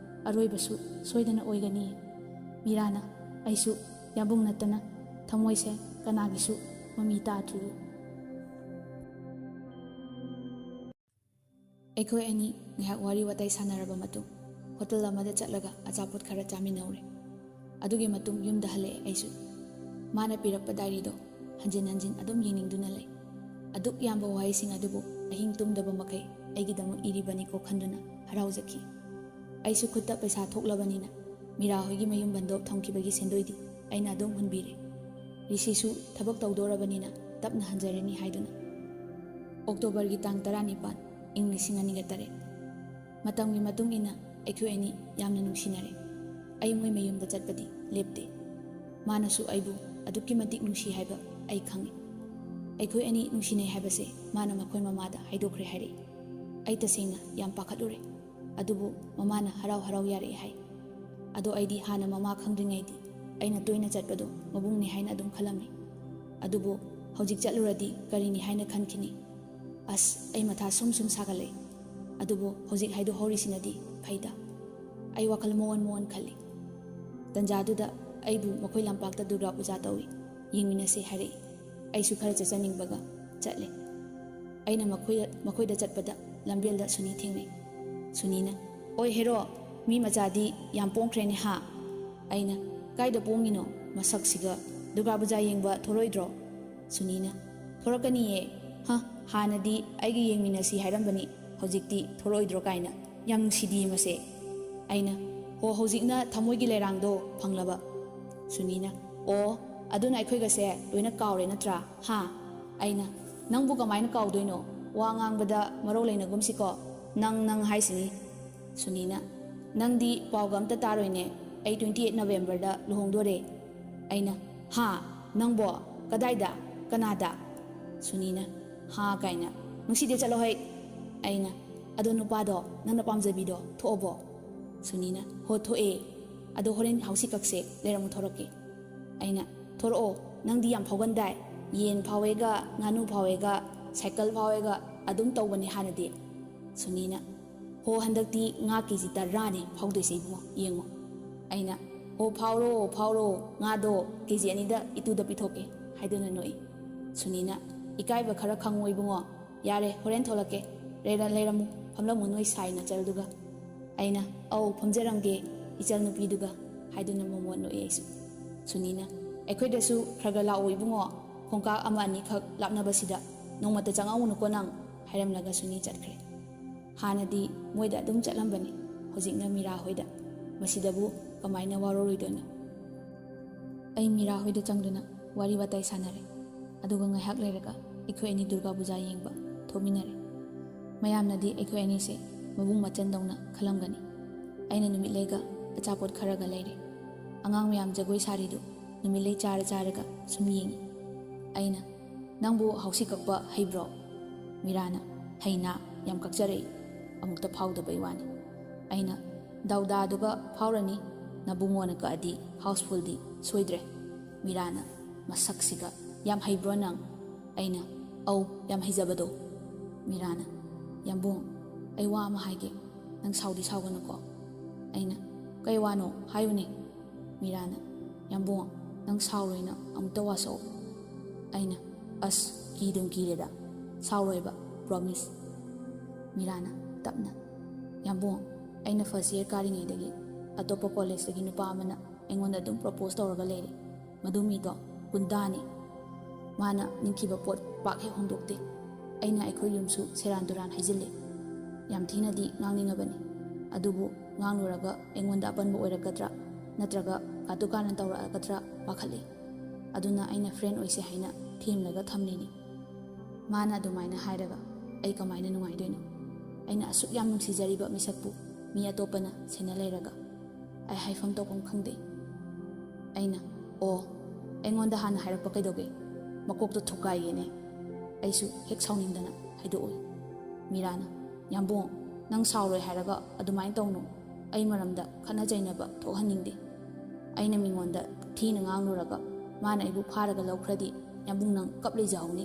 ꯑꯔꯣꯏꯕꯁꯨ ꯁꯣꯏꯗꯅ ꯑꯣꯏꯒꯅꯤ ꯃꯤꯔꯥꯅ ꯑꯩꯁꯨ ꯌꯥꯝꯕꯨꯡ ꯅꯠꯇꯅ ꯊꯃꯣꯏꯁꯦ ꯀꯅꯥꯒꯤꯁꯨ ꯃꯃꯤ ꯇꯥꯗ꯭ꯔꯤ ꯑꯩꯈꯣꯏ ꯑꯅꯤ ꯉꯥꯏꯍꯥꯛ ꯋꯥꯔꯤ ꯋꯥꯇꯥꯏ ꯁꯥꯟꯅꯔꯕ ꯃꯇꯨꯡ ꯍꯣꯇꯦꯜ ꯑꯃꯗ ꯆꯠꯂꯒ ꯑꯆꯥꯄꯣꯠ ꯈꯔ ꯆꯥꯃꯤꯟꯅꯧꯔꯦ ꯑꯗꯨꯒꯤ ꯃꯇꯨꯡ ꯌꯨꯝꯗ ꯍꯜꯂꯛꯑꯦ ꯑꯩꯁꯨ ꯃꯥꯅ ꯄꯤꯔꯛꯄ ꯗꯥꯏꯔꯤꯗꯣ ꯍꯟꯖꯤꯟ ꯍꯟꯖꯤൻ ꯑꯗꯨꯝ ꯌꯦꯡꯅꯤꯡꯗꯨꯅ ꯂꯩ ꯑꯗꯨꯛ ꯌꯥꯝꯕ ꯋꯥꯍꯩꯁꯤꯡ ꯑꯗꯨꯕꯨ ꯑꯍꯤꯡ ꯇꯨꯝꯗꯕ ꯃꯈꯩ ꯑꯩꯒꯤꯗꯃꯛ ꯏꯔꯤꯕꯅꯤꯀꯣ ꯈꯟꯗꯨꯅ ꯍꯔꯥꯎꯖꯈꯤ ꯑꯩꯁꯨ ꯈꯨꯠꯇ ꯄꯩꯁꯥ ꯊꯣꯛꯂꯕꯅꯤꯅ ꯃꯤꯔꯥ ꯍꯣꯏꯒꯤ ꯃꯌꯨꯝ ꯕꯟꯗꯣꯞ ꯊꯝꯈꯤꯕꯒꯤ ꯁꯦꯟꯗꯣꯏꯗꯤ ꯑꯩꯅ ꯑꯗꯨꯝ ꯍꯨꯟꯕꯤꯔꯦ ꯔꯤꯁꯤꯁꯨ ꯊꯕꯛ ꯇꯧꯗꯣꯔꯕꯅꯤꯅ ꯇꯞꯅ ꯍꯟꯖꯔꯅꯤ ꯍꯥꯏꯗꯨꯅ ꯑꯣꯛꯇꯣꯕꯔꯒꯤ ꯇꯥꯡ 19 ꯏꯪ 2009 ꯃꯇꯝꯒꯤ ꯃꯇꯨꯡ ꯏꯟꯅ ꯑꯩꯈꯣꯏ ꯑꯅꯤ ꯌꯥꯝꯅ ꯅꯨꯡꯁꯤꯅꯔꯦ ꯑꯩ ꯃꯣꯏ ꯃꯌꯨꯝꯗ ꯆꯠꯄꯗꯤ ꯂꯦꯞꯇꯦ ꯃꯥꯅꯁꯨ ꯑꯩꯕꯨ ꯑꯗꯨꯛꯀꯤ ꯃꯇꯤꯛ ꯅꯨꯡꯁꯤ ꯍꯥꯏꯕ ꯑꯩ ꯈꯪꯉꯤ ꯑꯩꯈꯣꯏ ꯑꯅꯤ ꯅꯨꯡꯁꯤꯅꯩ ꯍꯥꯏꯕꯁꯦ ꯃꯥꯅ ꯃꯈꯣꯏ ꯃꯃꯥꯗ ꯍꯥꯏꯗꯣꯛꯈ꯭ꯔꯦ ꯍꯥꯏꯔꯛꯏ ꯑꯩ ꯇꯁꯦꯡꯅ ꯌꯥꯝ ꯄꯥꯈꯠꯂꯨꯔꯦ ꯑꯗꯨꯕꯨ ꯃꯃꯥꯅ ꯍꯔꯥꯎ ꯌꯥꯔꯛꯑꯦ ꯍꯥꯏ ꯑꯗꯣ ꯑꯩꯗꯤ ꯍꯥꯟꯅ ꯃꯃꯥ ꯈꯪꯗ꯭ꯔꯤꯉꯩꯗꯤ ꯑꯩꯅ ꯇꯣꯏꯅ ꯆꯠꯄꯗꯣ ꯃꯕꯨꯡꯅꯤ ꯍꯥꯏꯅ ꯑꯗꯨꯝ ꯈꯜꯂꯝꯃꯤ ꯑꯗꯨꯕꯨ ꯍꯧꯖꯤꯛ ꯆꯠꯂꯨꯔꯗꯤ ꯀꯔꯤꯅꯤ ꯍꯥꯏꯅ ꯈꯟꯈꯤꯅꯤ ꯑꯁ ꯑꯩ ꯃꯊꯥ ꯁꯨꯝ ꯁꯥꯒꯠꯂꯛꯏ ꯑꯗꯨꯕꯨ ꯍꯧꯖꯤꯛ ꯍꯥꯏꯗꯣꯛꯍꯧꯔꯤꯁꯤꯅꯗꯤ ꯐꯩꯗ ꯑꯩ ꯋꯥꯈꯜ ꯃꯣꯟ ꯈꯜꯂꯤ ꯇꯟꯖꯥꯗꯨꯗ ꯑꯩꯕꯨ ꯃꯈꯣꯏ ꯂꯝꯄꯥꯛꯇ ꯗꯨꯔꯒꯥ ꯄꯨꯖꯥ ꯇꯧꯏ ꯌꯦꯡꯃꯤꯟꯅꯁꯤ ꯍꯥꯏꯔꯛꯏ ꯑꯩꯁꯨ ꯈꯔ ꯆꯠꯆꯅꯤꯡꯕꯒ ꯆꯠꯂꯦ ꯑꯩꯅ ꯃꯈꯣꯏꯗ ꯆꯠꯄꯗ ꯂꯝꯕꯦꯜꯗ ꯁꯨꯅꯤ ꯊꯦꯡꯅꯩ ꯁꯨꯅꯤꯅ ꯑꯣꯏ ꯍꯦꯔꯣ ꯃꯤ ꯃꯆꯥꯗꯤ ꯌꯥꯝ ꯄꯣꯡꯈ꯭ꯔꯦꯅꯦ ꯍꯥ ꯑꯩꯅ ꯀꯥꯏꯗ ꯄꯣꯡꯉꯤꯅꯣ ꯃꯁꯛꯁꯤꯒ ꯗꯨꯔꯒꯥ ꯄꯨꯖꯥ ꯌꯦꯡꯕ ꯊꯣꯔꯣꯏꯗ꯭ꯔꯣ ꯁꯨꯅꯤꯅ ꯊꯣꯔꯛꯀꯅꯤꯌꯦ ꯍꯥꯟꯅꯗꯤ ꯑꯩꯒꯤ ꯌꯦꯡꯃꯤꯟꯅꯁꯤ ꯍꯥꯏꯔꯝꯕꯅꯤ ꯍꯧꯖꯤꯛꯇꯤ ꯊꯣꯔꯛꯑꯣꯏꯗ꯭ꯔꯣ ꯀꯥꯏꯅ ꯌꯥꯝ ꯅꯨꯡꯁꯤꯗꯤ ꯃꯁꯦ ꯑꯩꯅ ꯍꯧꯖꯤꯛꯅ ꯊꯃꯣꯏꯒꯤ ꯂꯩꯔꯥꯡꯗꯣ ꯐꯪꯂꯕ ꯁꯨꯅꯤꯅ ꯑꯗꯨꯅ ꯑꯩꯈꯣꯏꯒꯁꯦ ꯂꯣꯏꯅ ꯀꯥꯎꯔꯦ ꯅꯠꯇ꯭ꯔꯥ ꯍꯥ ꯑꯩꯅ ꯅꯪꯕꯨ ꯀꯃꯥꯏꯅ ꯀꯥꯎꯗꯣꯏꯅꯣ ꯋꯥ ꯉꯥꯡꯕꯗ ꯃꯔꯧ ꯂꯩꯅꯒꯨꯝꯁꯤꯀꯣ ꯅꯪ ꯍꯥꯏꯁꯤꯅꯤ ꯁꯨꯅꯤꯅ ꯅꯪꯗꯤ ꯄꯥꯎꯒ ꯑꯝꯇ ꯇꯥꯔꯣꯏꯅꯦ ꯑꯩ 28 ꯅꯕꯦꯝꯕꯔꯗ ꯂꯨꯍꯣꯡꯗꯣꯔꯦ ꯑꯩꯅ ꯍꯥ ꯅꯪꯕꯣ ꯀꯗꯥꯏꯗ ꯀꯅꯥꯗ ꯁꯨꯅꯤꯅ ꯍꯥ ꯀꯥꯏꯅ ꯅꯨꯡꯁꯤꯗꯦ ꯆꯠꯂꯣ ꯍꯩ ꯑꯩꯅ ꯑꯗꯣ ꯅꯨꯄꯥꯗꯣ ꯅꯪꯅ ꯄꯥꯝꯖꯕꯤꯗꯣ ꯊꯣꯛꯑꯕꯣ ꯁꯨꯅꯤꯅ ꯍꯣ ꯊꯣꯛꯑꯦ ꯑꯗꯣ ꯍꯣꯔꯦꯟ ꯍꯧꯁꯤ ꯀꯛꯁꯦ ꯂꯩꯔꯝꯃꯨ ꯊꯣꯔꯛꯀꯦ ꯑꯩꯅ ꯊꯣꯔꯛꯑꯣ ꯅꯪꯗꯤ ꯌꯥꯝ ꯐꯥꯎꯒꯟꯗꯥꯏ ꯌꯦꯟ ꯐꯥꯎꯋꯦꯒ ꯉꯥꯅꯨ ꯐꯥꯎꯋꯦꯒ ꯁꯥꯏꯀꯜ ꯐꯥꯎꯋꯦꯒ ꯑꯗꯨꯝ ꯇꯧꯕꯅꯦ ꯍꯥꯟꯅꯗꯤ ꯁꯨꯅꯤꯅ ꯍꯟꯗꯛꯇꯤ ꯉꯥ KG 10 ꯐꯥꯎꯗꯣꯏꯁꯦ ꯏꯕꯨꯡꯉꯣ ꯌꯦꯡꯉꯣ ꯑꯩꯅ ꯐꯥꯎꯔꯣ ꯉꯥꯗꯣ KG 2ꯗ ꯏꯇꯨꯗ ꯄꯤꯊꯣꯛꯀꯦ ꯍꯥꯏꯗꯨꯅ ꯅꯣꯛꯏ ꯁꯨꯅꯤꯅ ꯏꯀꯥꯏꯕ ꯈꯔ ꯈꯪꯉꯣ ꯏꯕꯨꯡꯉꯣ ꯌꯥꯔꯦ ꯍꯣꯔꯦꯟ ꯊꯣꯛꯂꯛꯀꯦ ꯂꯩꯔꯝꯃꯨ ꯐꯝꯂꯝꯃꯨ ꯅꯣꯏ ꯁꯥꯏ ꯅꯆꯜꯗꯨꯒ ꯑꯩꯅ ꯐꯝꯖꯔꯝꯒꯦ ꯏꯆꯜ ꯅꯨꯄꯤꯗꯨꯒ ꯍꯥꯏꯗꯨꯅ ꯃꯣꯃꯣꯟ ꯅꯣꯛꯏ ꯑꯩꯁꯨ ꯁꯨꯅꯤꯅ ꯑꯩꯈꯣꯏꯗꯁꯨ ꯈꯔ ꯂꯥꯛꯑꯣ ꯏꯕꯨꯡꯉꯣ ꯈꯣꯡꯀꯥꯞ 1-2 ꯂꯥꯞꯅꯕꯁꯤꯗ ꯅꯣꯡꯃꯇ ꯆꯪꯉꯛꯎꯅꯨꯀꯣ ꯅꯪ ꯍꯥꯏꯔꯝꯂꯒ ꯁꯨꯅꯤ ꯆꯠꯈ꯭ꯔꯦ ꯍꯥꯟꯅꯗꯤ ꯃꯣꯏꯗ ꯑꯗꯨꯝ ꯆꯠꯂꯝꯕꯅꯤ ꯍꯧꯖꯤꯛꯅ ꯃꯤꯔꯥ ꯍꯣꯏꯗ ꯃꯁꯤꯗꯕꯨ ꯀꯃꯥꯏꯅ ꯋꯥꯔꯧꯔꯣꯏꯗꯣꯏꯅꯣ ꯑꯩ ꯃꯤꯔꯥ ꯍꯣꯏꯗ ꯆꯪꯗꯨꯅ ꯋꯥꯔꯤ ꯋꯥꯇꯥꯏ ꯁꯥꯟꯅꯔꯦ ꯑꯗꯨꯒ ꯉꯥꯏꯍꯥꯛ ꯂꯩꯔꯒ ꯑꯩꯈꯣꯏ ꯑꯅꯤ ꯗꯨꯔꯒꯥ ꯄꯨꯖꯥ ꯌꯦꯡꯕ ꯊꯣꯛꯃꯤꯟꯅꯔꯦ ꯃꯌꯥꯝꯅꯗꯤ ꯑꯩꯈꯣꯏ ꯑꯅꯤꯁꯦ ꯃꯕꯨꯡ ꯃꯆꯟꯗꯧꯅ ꯈꯜꯂꯝꯒꯅꯤ ꯑꯩꯅ ꯅꯨꯃꯤꯠꯂꯩꯒ ꯑꯆꯥꯄꯣꯠ ꯈꯔꯒ ꯂꯩꯔꯦ ꯑꯉꯥꯡ ꯃꯌꯥꯝ ꯖꯒꯣꯏ ꯁꯥꯔꯤꯗꯨ ꯅꯨꯃꯤꯠꯂꯩ ꯆꯥꯔꯒ ꯁꯨꯝ ꯌꯦꯡꯉꯤ ꯑꯩꯅ ꯅꯪꯕꯨ ꯍꯧꯁꯤ ꯀꯛꯄ ꯍꯩꯕ꯭ꯔꯣ ꯃꯤꯔꯥꯅ ꯍꯩꯅꯥ ꯌꯥꯝ ꯀꯛꯆꯔꯛꯏ ꯑꯃꯨꯛꯇ ꯐꯥꯎꯗꯕꯩ ꯋꯥꯅꯤ ꯑꯩꯅ ꯗꯥꯎꯗꯥꯗꯨꯒ ꯐꯥꯎꯔꯅꯤ ꯅꯕꯨꯡꯉꯣꯅ ꯀꯛꯑꯗꯤ ꯍꯥꯎꯁꯐꯨꯜꯗꯤ ꯁꯣꯏꯗ꯭ꯔꯦ ꯃꯤꯔꯥꯅ ꯃꯁꯛꯁꯤꯒ ꯌꯥꯝ ꯍꯩꯕ꯭ꯔꯣ ꯅꯪ ꯑꯩꯅ ꯌꯥꯝ ꯍꯩꯖꯕꯗꯣ ꯃꯤꯔꯥꯅ ꯌꯥꯝꯕꯨꯡ ꯑꯩ ꯋꯥ ꯑꯃ ꯍꯥꯏꯒꯦ ꯅꯪ ꯁꯥꯎꯗꯤ ꯁꯥꯎꯒꯅꯨꯀꯣ ꯑꯩꯅ ꯀꯩ ꯋꯥꯅꯣ ꯍꯥꯏꯌꯨꯅꯦ ꯃꯤꯔꯥꯅ ꯌꯥꯝꯕꯨꯡ ꯅꯪ ꯁꯥꯎꯔꯣꯏꯅ ꯑꯃꯨꯛꯇ ꯋꯥꯁꯛꯑꯣ ꯑꯩꯅ ꯑꯁ ꯀꯤꯔꯦꯗ ꯁꯥꯎꯔꯣꯏꯕ ꯄ꯭ꯔꯣꯃꯤꯁ ꯃꯤꯔꯥꯅ ꯇꯞꯅ ꯌꯥꯝꯕꯨꯡ ꯑꯩꯅ ꯐꯥꯔꯁ ꯏꯌꯔ ꯀꯥꯔꯤꯉꯩꯗꯒꯤ ꯑꯇꯣꯞꯄ ꯀꯣꯂꯦꯖꯇꯒꯤ ꯅꯨꯄꯥ ꯑꯃꯅ ꯑꯩꯉꯣꯟꯗ ꯑꯗꯨꯝ ꯄ꯭ꯔꯣꯄꯣꯁ ꯇꯧꯔꯒ ꯂꯩꯔꯦ ꯃꯗꯨ ꯃꯤꯗꯣ ꯒꯨꯟꯗꯥꯅꯤ ꯃꯥꯅ ꯅꯤꯡꯈꯤꯕ ꯄꯣꯠ ꯄꯥꯛ ꯍꯦꯛ ꯍꯣꯡꯗꯣꯛꯇꯦ ꯑꯩꯅ ꯑꯩꯈꯣꯏ ꯌꯨꯝꯁꯨ ꯁꯦꯔꯥꯟ ꯇꯨꯔꯥꯟ ꯍꯥꯏꯖꯤꯜꯂꯦ ꯌꯥꯝ ꯊꯤꯅꯗꯤ ꯉꯥꯡꯅꯤꯡꯉꯕꯅꯤ ꯑꯗꯨꯕꯨ ꯉꯥꯡꯂꯨꯔꯒ ꯑꯩꯉꯣꯟꯗ ꯑꯄꯟꯕ ꯑꯣꯏꯔꯛꯀꯗ꯭ꯔꯥ नत्रगा कातु कान तौरगद्रा पाखले अदुना अइना फ्रेंड ओइसे हाइना थेमलगा थमलिनी माना अदुमाइना हाइरगा अइ कमाइना नुंगाइदोइनो अइना असुक याम नुंसिजरिबा मिसकपु मी अतोपना सेना लेरगा अइ हाइफम तोकम खंगदे अइना ओ अइंगोंदा हाना हाइरकपा कैदोगे मकोकतो थुकाइगेने अइसु हेक साउनिंगदना हाइदोओइ मीराना याम्बों नंग साउरोइ हाइरगा अदुमाइन तौनु अइ मरमदा खना जैनबा थोहनिंगदे अइना मिंगोंदा थीना ngangluraga माना इबु फारगा लौख्रदि याम्बुंग नंग कपले जाउनी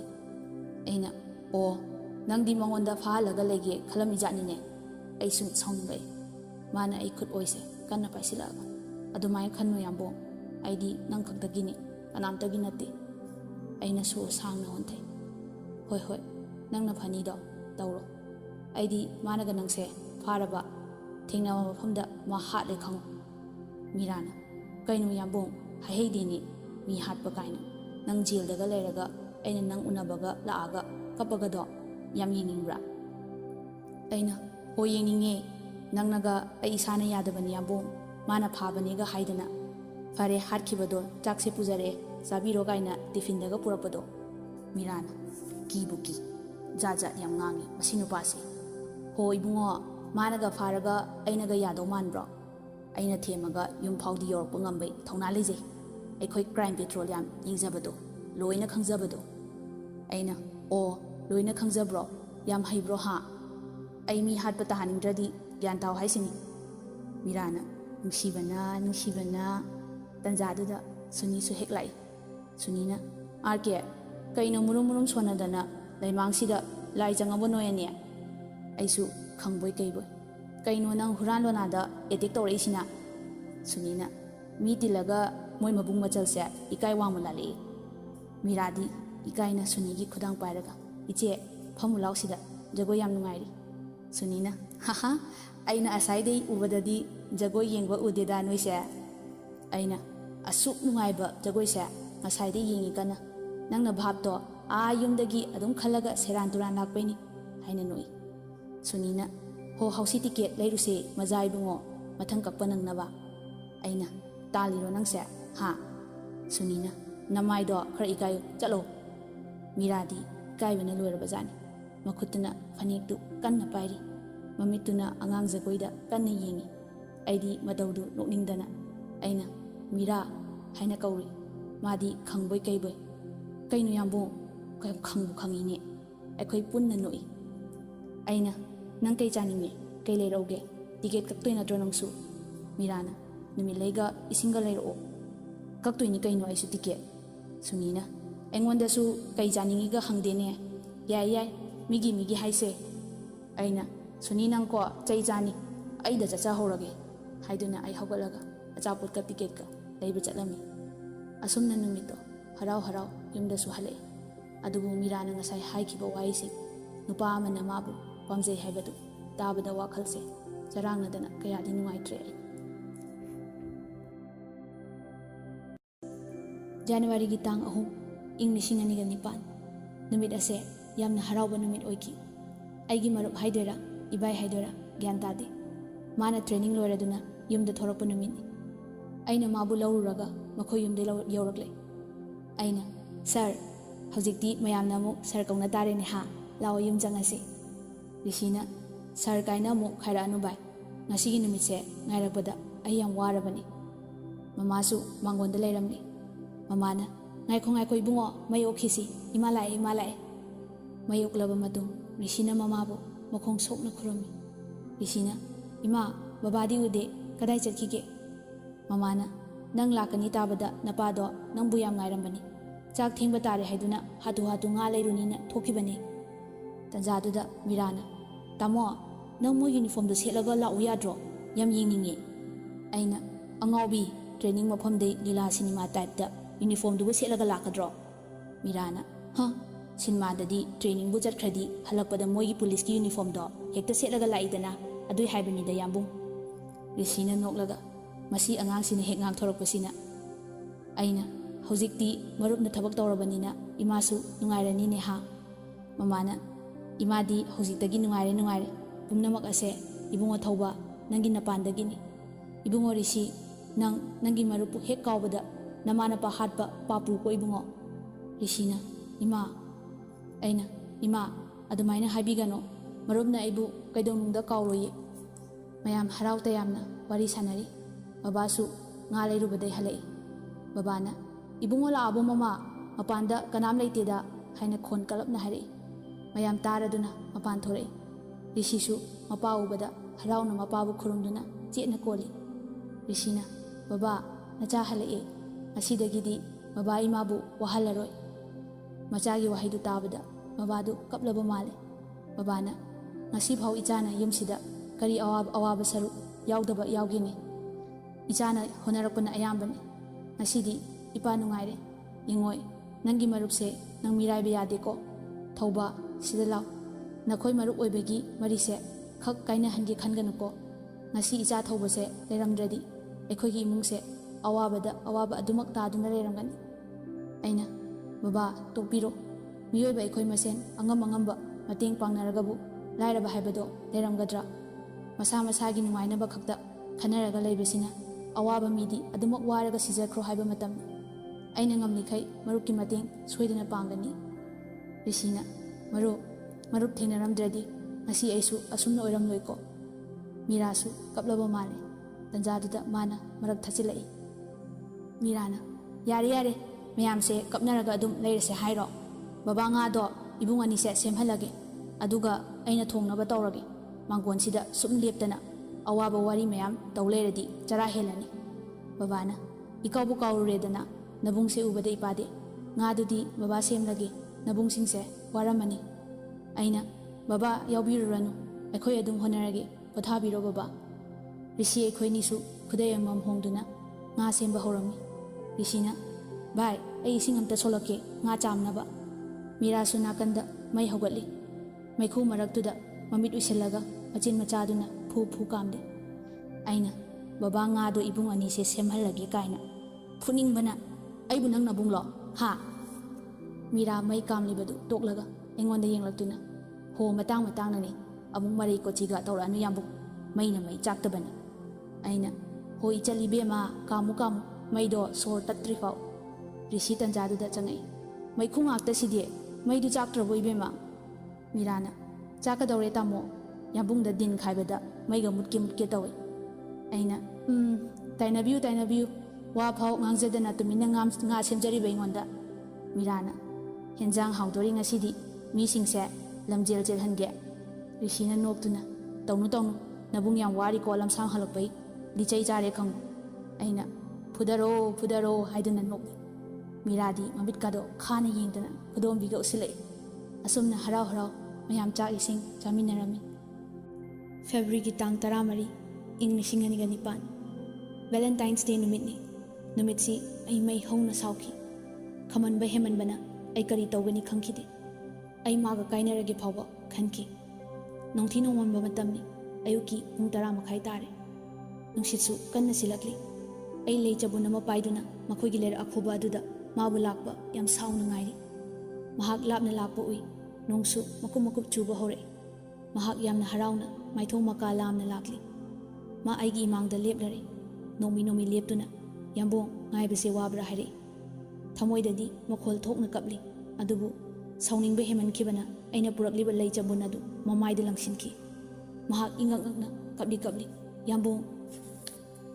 अइना ओ नंगदि मंगोंदा फालगा लेगे खलमि जानिने अइसु साउनिंगै माना अइ खुद ओइसे कन्ना पाइसिलागा अदुमाइ खन्नु याम्बों अइदि नंग खक्तगिनि कनामतगि नत्ते अइना सो सांगना होन्थै होय होय नंगना फनीदो तौरो अइदि मानागा नंगसे फारबा थेंनावा मफमदा मा हाटले खंगो मीराना कैनु याम्बों हाइहेदिनी मी हाटपा काइनु नंग जेलदगा लेरगा अइना नंग उनबगा लाआगा कपगदो याम येंगिंग्ब्रा अइना हो येंगिंगे नंगनगा अइ इसाना यादबनी याम्बों माना फाबनेगा हाइदना फारे हाटखिबदो चाकसे पुजरे चाबिरो गाइना टिफिनदगा पुरपदो मीराना कीबुकी जाजा याम ngangi मसि नुपासे हो इबुंगो मानगा फारगा अइनागा यादो मानब्रो अइना थेमगा युम फाउदि योरप ngambei थौना लेजे अखोई क्राइम पेट्रोल याम यिंगजबदो लोइना खंगजबदो अइना ओ लोइना खंगजब्रो याम हाइब्रो हा अइ मी हाटपा ताहानिंग्रदि ग्यान ताव हाइसिनी मीराना नुंसिबना तंजादुदा सुनीसु हेक लाई सुनीना आरके कैनो मुरुम सोनदना लैमांगसिदा लाई जंगबो नोयने अइसु खंगबोय कैबोय कैनो नंग हुरान लोनादा एटेक तौरइसिना सुनीना मी तिलगा मोय मबुंग मचलसे इकाय वामुलाले मीरादी इकायना सुनीगी खुदांग पायरगा इचे फमुलाउसिदा जगो याम नुंगाइरी सुनीना हाहा अइना असाइदे उबददी जगो येंगबा उदेदा नोइसे अइना असुक नुंगाइबा जगोइसे ngसाइदे येंगी कना नंगना भाबतो आ युमदगी अदुम खलगा सेरान तुरान लाकपैनी हाइना नोइ सुनीना हो हाउसी टिकेट लेरुसे मजाइबुंगो मथंग कक्पा नंगनबा अइना तालिरो नंगसे हा सुनीना नमाइदो खर इकायो चलो मीरादी काइबना लोरबजानी मखुतना फनेक्तु कन्ना पाइरी ममितुना अंगांग जगोइदा कन्ना येंगी अइदी मदौदु नोकनिंगदना अइना मीरा हाइना कौरी मादी खंगबोय कैबोय कैनु याम्बो कै खंगबु खंगिने अखोई पुन्ना नोई अइना नंग कै चानिंगे कै लेरौगे टिकेट कक्तोय नत्रो नंगसु मीराना नुमि लेगा इसिंगा लेरो कक्तोयनि कैनो आइसु टिकेट सुनीना एंगोंदसु कै चानिंगिगा हंगदेने याय मिगी हाइसे अइना सुनी नंगको चै चानी अइदा चचा होरगे हाइदुना अइ हौगलगा अचापोट का टिकेट का लेबा चलमी असुमना नुमितो हराव युमदसु हले अदुबु मीराना ngасai हाइखिबा वाइसि नुपा अमना माबु पामजे हाइबदु ताबदा वाखलसे चरांगनदना कयादि नुंगाइत्रे जनवरी की तांग अहु इंग 2009 नुमित असे यामना हरावबा नुमित ओइकी आइगी मरुप हाइदोरा इबाई हाइदोरा ग्यान तादे माना ट्रेनिंग लोइरदुना युमदा थोरकपा नुमितनि अइना माबु लौरुरगा मखोय युमदे यौरकले अइना सर हौजिक्ति मयामना अमुक सर कौना तारेने हा लाओ युम जंगसे ऋषिना सर काइना अमुक खाइरानु बाय ngasiगी नुमितसे ngairapदा अइ याम वारबनी ममासु मांगोंदा लेरमनी ममाना ngaiko ibungo mayokisi imalai mayokलब मतुंग ऋषिना ममाबु मखोंग सोकना खुरमी ऋषिना इमा बाबादी उदे कदाई चटकीगे ममाना नंग लाकनी ताबदा नपादो नंबु याम ngairambani चाक थेंगबा तारे हाइदुना हातु nga लेरुनीना थोखिबने तंजादुदा मीराना तामो नंग मो यूनिफॉर्म दो सेलगा लाउ याद्रो याम येंगिंगे अइना अंगावबी ट्रेनिंग मफमदे लीला सिनेमा टाइप यूनिफॉर्म दुबो सेलगा लाकद्रो मीराना ह सिनेमा ददी ट्रेनिंग बु चटखरदी हलकपदा मोगी पुलिस की यूनिफॉर्म दो हेक्ता सेलगा लाइदना अदुई हाइबनीदा यामबु ऋषिना नोकलगा मसी अंगांगसिना हेक ngang थोरकपसिना अइना हौजिक्ति मरुपना थबक तौरबनिना इमासु नुंगाइरनीने हा ममाना इमादी हौजिक्तगी नुंगाइरे पुमनमक असे इबुंगो थौबा नंगी नपानदगिनी इबुंगो ऋषि nangi marupu hek kaubada namana pa hatpa papu ko ibungo. Rishina, ima, aina, ima, adumaina habigano, marubna ibu kaidonungda kauroye. Mayam harau tayamna, wari sanari, babasu, ngalay rubade halay. Babana, ibungo la abo mama, mapanda kanam laytida, haina kon kalap na hari. Mayam taraduna, mapan thore. Rishisu, mapa ubada, harau na mapabu kurumduna, tiet na koli. Rishina, baba, nacha halay. Asidagidi, baba imabu, wahalaroy. Machagi wahidu tabada, babadu kaplaba male. Babana, nasib hau ichana yumsida, kari awaba saru, yaudaba yaugini. Ichana honarakuna ayambani. Nasidi, ipa nungaire. Ingoy, nangi marupse, nang mirai bayade ko. Thouba, sidalaw. Nakoy marup oibagi, marise, khak kaina hangi khanganu ko. Nasi icha Thouba se, leramdradi. Ekogi imungse, awabada awaba adumak taduna leramgani. Aina, baba, tokpiro. Miyoiba ekoi masen, angamba, mateng pangnaragabu, lairaba haibado, leramgadra. Masa masagi nungainaba khakta, khanaraga leibasina, awaba midi, adumak waraga sijakro haiba matam. Aina ngamlikai, marupki mateng, soidana pangani. Rishina, marup thengnaramdradi, ngasi aisu asumna oiramloiko. Meerasu, kaplaba male, tanjaduda mana, marak thachilai. Meerana, yare, mayam se kapnaraga adum leirase hairo. Baba nga do, ibung ani se semhalage. Aduga, aina thongnaba tawrage. Manggon sida sum leptana, awaba wari mayam tawleradi, chara helani. Babana, ikaw kawruredana, nabung se ubada ipade. Nga dudi, baba semlage, nabung singse, waramani. Aina, baba yaubiruranu, ekhoy adum honarage, pothabiro baba. Rishi ekhoy nisu, kudayamam hongduna, nga semba horami. Rishina, bai, ay ising amta solake, nga chamnaba. Meerasu nakanda, may hogali. May khu maragtuda, mamit usilaga, machin machaduna, pu kamde. Aina, baba nga do ibung ani se semhalagi kaina. Funing bana, ay bunang nabunglo, ha? Meera may kamlibadu, toklaga, engonda yenglagtuna. Ho matang nani, amung maray ko chiga tauranu yambuk, may na may chaktabana. Aina, ho ichalibe ma, kamu, may do sor tatrifau. Rishi tanjaduda changai. May kung akta sidye, may do chaktrabo ibema. Meerana, chakadaure tamo, yambung da din khaibada, may gamutke tawe. Aina, tainabiu, wapau ngangjadana tumina nga semjari baingonda. Meerana, henjang haudori ngasidi, misingse, lamjel hange. Rishina noktuna, taunu, nabung yang wari ko lamsang halakbay, lichay jare kang. Aina, pudaro, haiduna nokni. Meeradi, mabit kado, khana yengdana, kudom biga usilay. Asumna harau, mayam chak ising, chaminarami. February tang taramari, ing nipan. Valentine's Day numitni. Numitsi ay may hong na sauki. Kaman ba heman bana, ay kari tawgani kangkide. Ay maga kainaragi pawba, kanki. Nung tinongwan ba matamni, ayuki nung taramakay tare. Nung shitsu, kan na silakli. Ay leisabi na mapaiduna, makoy gilera akhuba aduda, mabulakba, yam saw na ngairi. Mahak lap na lapo uy, nungsu, makumakup chuba hore. Mahak yam na haraw na, may thong makalam na lakli. Ma ay imang da leplari, nomi lepto na, yambong ngay base wabra hari. Tamoy dadi, makhol thok na kapli, adubu, sauning beheman kibana, ay napurak liba leisabi na do, mamay da lang sinki. Mahak ingak na, kapli, yambong,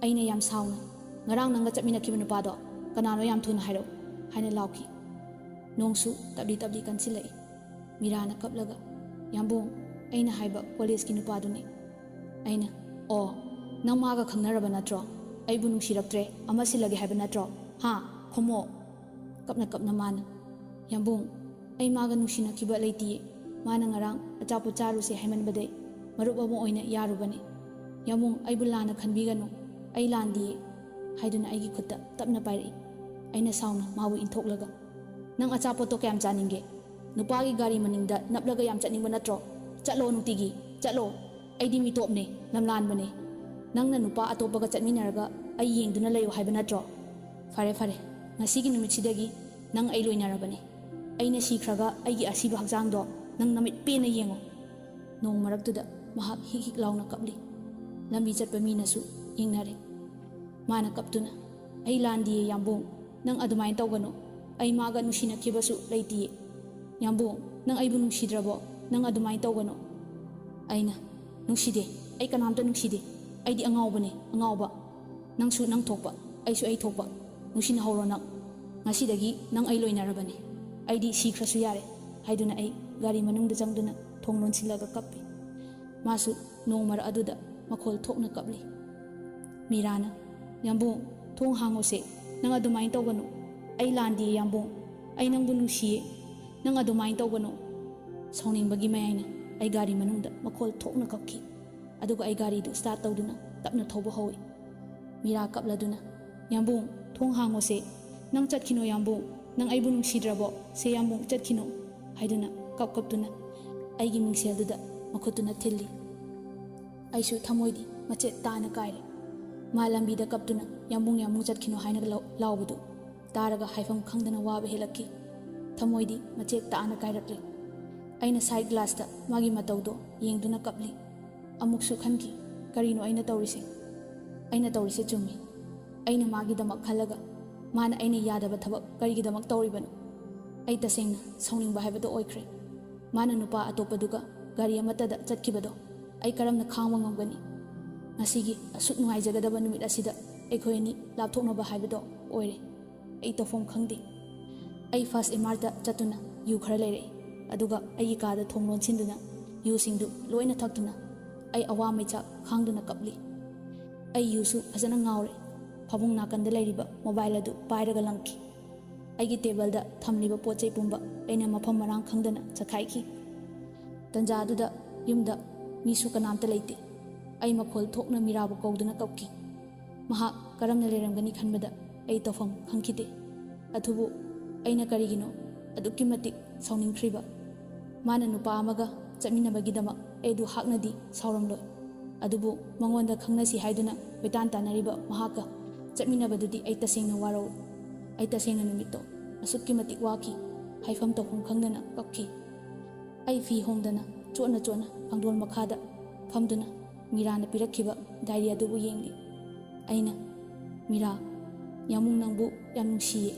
ay na yam saw na. Ngarang nang gachapmi na kibana pado, kanano yam thuna hairo, haina lauki. Nongsu, tabli kan silay. Meerana kaplaga, yambong, ay na haiba, college kinupado ni. Ay na, nang maga khangnaraba natro, ay bunung siraktre, ama silagi haiba natro, ha, khomo. Kap na mana. Yambong, ay maga nungsina kiba laitiye, mana ngarang, achapo charu se haiman baday, marupa mo oina yarubani. Yambong, ay bulana khanbigano, ay landiye. Haiduna aigi khutta tapna pairi. Aina sauna mawu inthoklaga. Nang achapo to kayam chaninge. Nupagi gari maningda naplaga yam chatningba natro. Chatlo nutigi, chatlo. Aidi mi topne, lamlan bane. Nang na nupa atopaga chatminaraga ay yengduna layo haiba natro. Fare. Ngasigi numitsidagi nang ay loinarabane. Ay nasikraga aigi asiba hakjangdo nang namit pena yengo. Nong maragtuda mahak hikik law na kapli. Lambi chatpa minasu yengnare. Mana kaptuna, ay landi yambung, nang adumain tawgano, ay maga nungsinajaba leikhi. Yambung, nang ay bunung sidrabo, nang adumain tawgano. Ay na, nungside, ay kanamta nungside, ay di angawba ni, angawba. Nang su nang Thoba, ay su ay Thoba, nungsinahoro nang. Ngasidagi nang ay loinarabani, ay di sikrasu yare, haiduna ay gari manungda jangduna thong lonsilaga kappi. Masu nongmara aduda makhol thokna kapli. Meerana, yambung, thong hangose, nang adumain tawgano, ay landi yambung, ay nang bunungsiye, nang adumain tawgano. Sauning bagi mayayna, ay gari manungda makhol thokna kapki. Aduga ay gari do start tawduna, tapna Thouba hawi. Meera kapladuna, yambung, thong hangose, nang chatkino yambung, nang ay bunung sidrabo, se yambung chatkino, haiduna kaptuna, ay giming duda makutuna tilli. Ay su thamoidi, machet taana kaire. Malambida kaptuna, yambung chatkino haina laubadu, taraga haifam khangdana waba helaki. Thamoidi, machet taana kairakle. Aina side glass ta, magi mataudo, yengduna kapli. Amuksu khanki, karino aina taurise. Aina taurise chummi. Aina magi damak khalaga, mana aina yadaba thabak karigi damak tauribano. Ay tasengna sauning haibadu oikre. Mana nupa atopaduga gari amatada chatkibado ay karamna khangwa ngamgani. Ngasigi asuk nungaijagadaba numit asida aikhoini lapthoknaba haibado oire. Ay tofom khangdi. Ay fast emarta chatuna yu khara leire. Aduga ay ikada thonglon sinduna yu singdu loina thakduna ay awa maicha khangduna kapli. Ay yusu fazana ngaure. Phabung nakanda leiriba mobile adu pairaga langki. Aigi table da thamliba pochai pumba aina mafam marang khangdana chakhaiki. Tanja aduda yumda misu kanamta leite. Ai makhol thokna Meerabu kauduna kapki. Maha karamna leramgani khanbada ai tofam khangkite. Athubu aina karigino adukki matik sauningkhriba. Mana nupa amaga chaminnabagidama edu haknadi sauramloi. Adubu mangonda khangnasi haiduna betan tanariba mahaka chaminnabadudi ai tasengna waro. Ay tasengna numito asukki matik waki haifam tofam khangdana kapki. Ay fi hongdana chona pangdol makhada famduna Meerana pirakhiba diary adubu yengli. Aina, Meera, yamung nangbu yam nungsiye.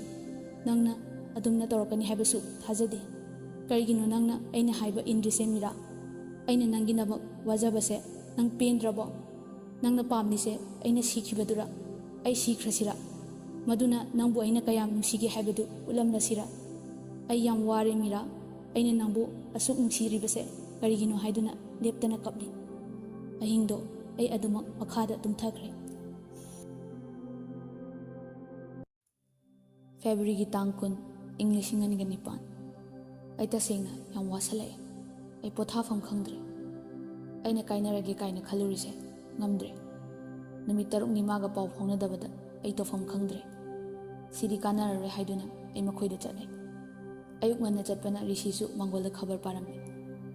Nangna adumna tawrakani haibasu thajade. Karigino nangna aina haiba indrise Meera. Aina nanginamak wajabase nang pendrabo. Nangna pamnise aina sikhibadura. Ay sikhrasira. Maduna nangbu aina kayam nungsigi haibadu ulamrasira. Ay yam ware Meera. Aina nangbu asuk nungsiribase karigino haiduna leptana kapli. Ahingdo ay adumak makhada tumthakre. February tang kun English nganiganipan. Ay tasengna yam wasalay. Ay pothafam khangdre. Ay na kainarage kaina khalurise ngamdre. Numit 6 ni maga paw phaunadabada ay tofam khangdre. Siri kanarare haiduna ay makhoida chatle. Ayuk nganna chatpana Rishisu mangolda khabar paramni.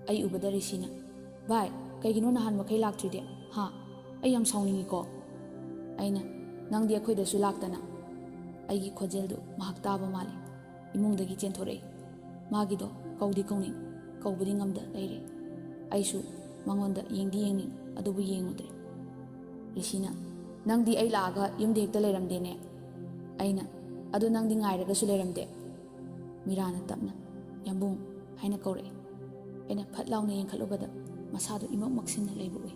Ay ubada Rishina, "Bhai, kaigino nahan makai laktride? Ha, ay yam sauningi ko." Aina, "Nangdi akhoida su laktana." Aigi khojeldu mahak taba mali. Imungdagi chenthorei. Magido kaudi kauning, kaubudi ngamda leire. Aisu mangonda yengdi yengning adubu yengudre. Rishina, "Nangdi ay laaga yumdi hekta leiramdene." Aina, "Adu nangdi ngairaga su leiramde." Meerana tapna, "Yambung," haina kaure. Aina phat launa yengkhalubada masadu imak maksinna leibui.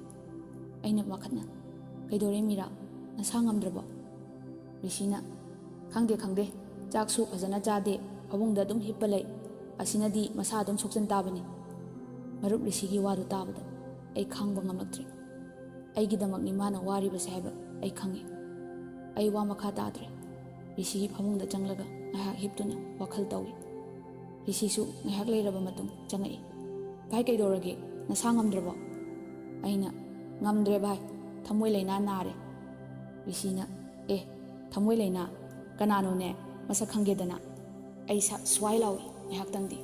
Aina wakhatna, "Kaidore Meera, nasa ngamdrabo?" Rishina, "Khangde, chaksu fazana chade, phabungda dum hippa lei. Asinadi masadum soksan tabani." Marup Rishigi wadu tabada ai khangba ngamlaktre. Aigidamakni mana waribase haiba ai khangi. Ai wa makha tadre. Rishigi phabungda changlaga ngahak hiptuna wakhal tawi. Rishisu ngahak leiraba matung changai. "Bhai kaidorage, nasa ngamdrabo?" Aina, "Ngamdre bhai, thamoi leina nare." Rishina, "Thamoi leina kanano ne masa khangedana." Ai swai lawi ngahak tangdi.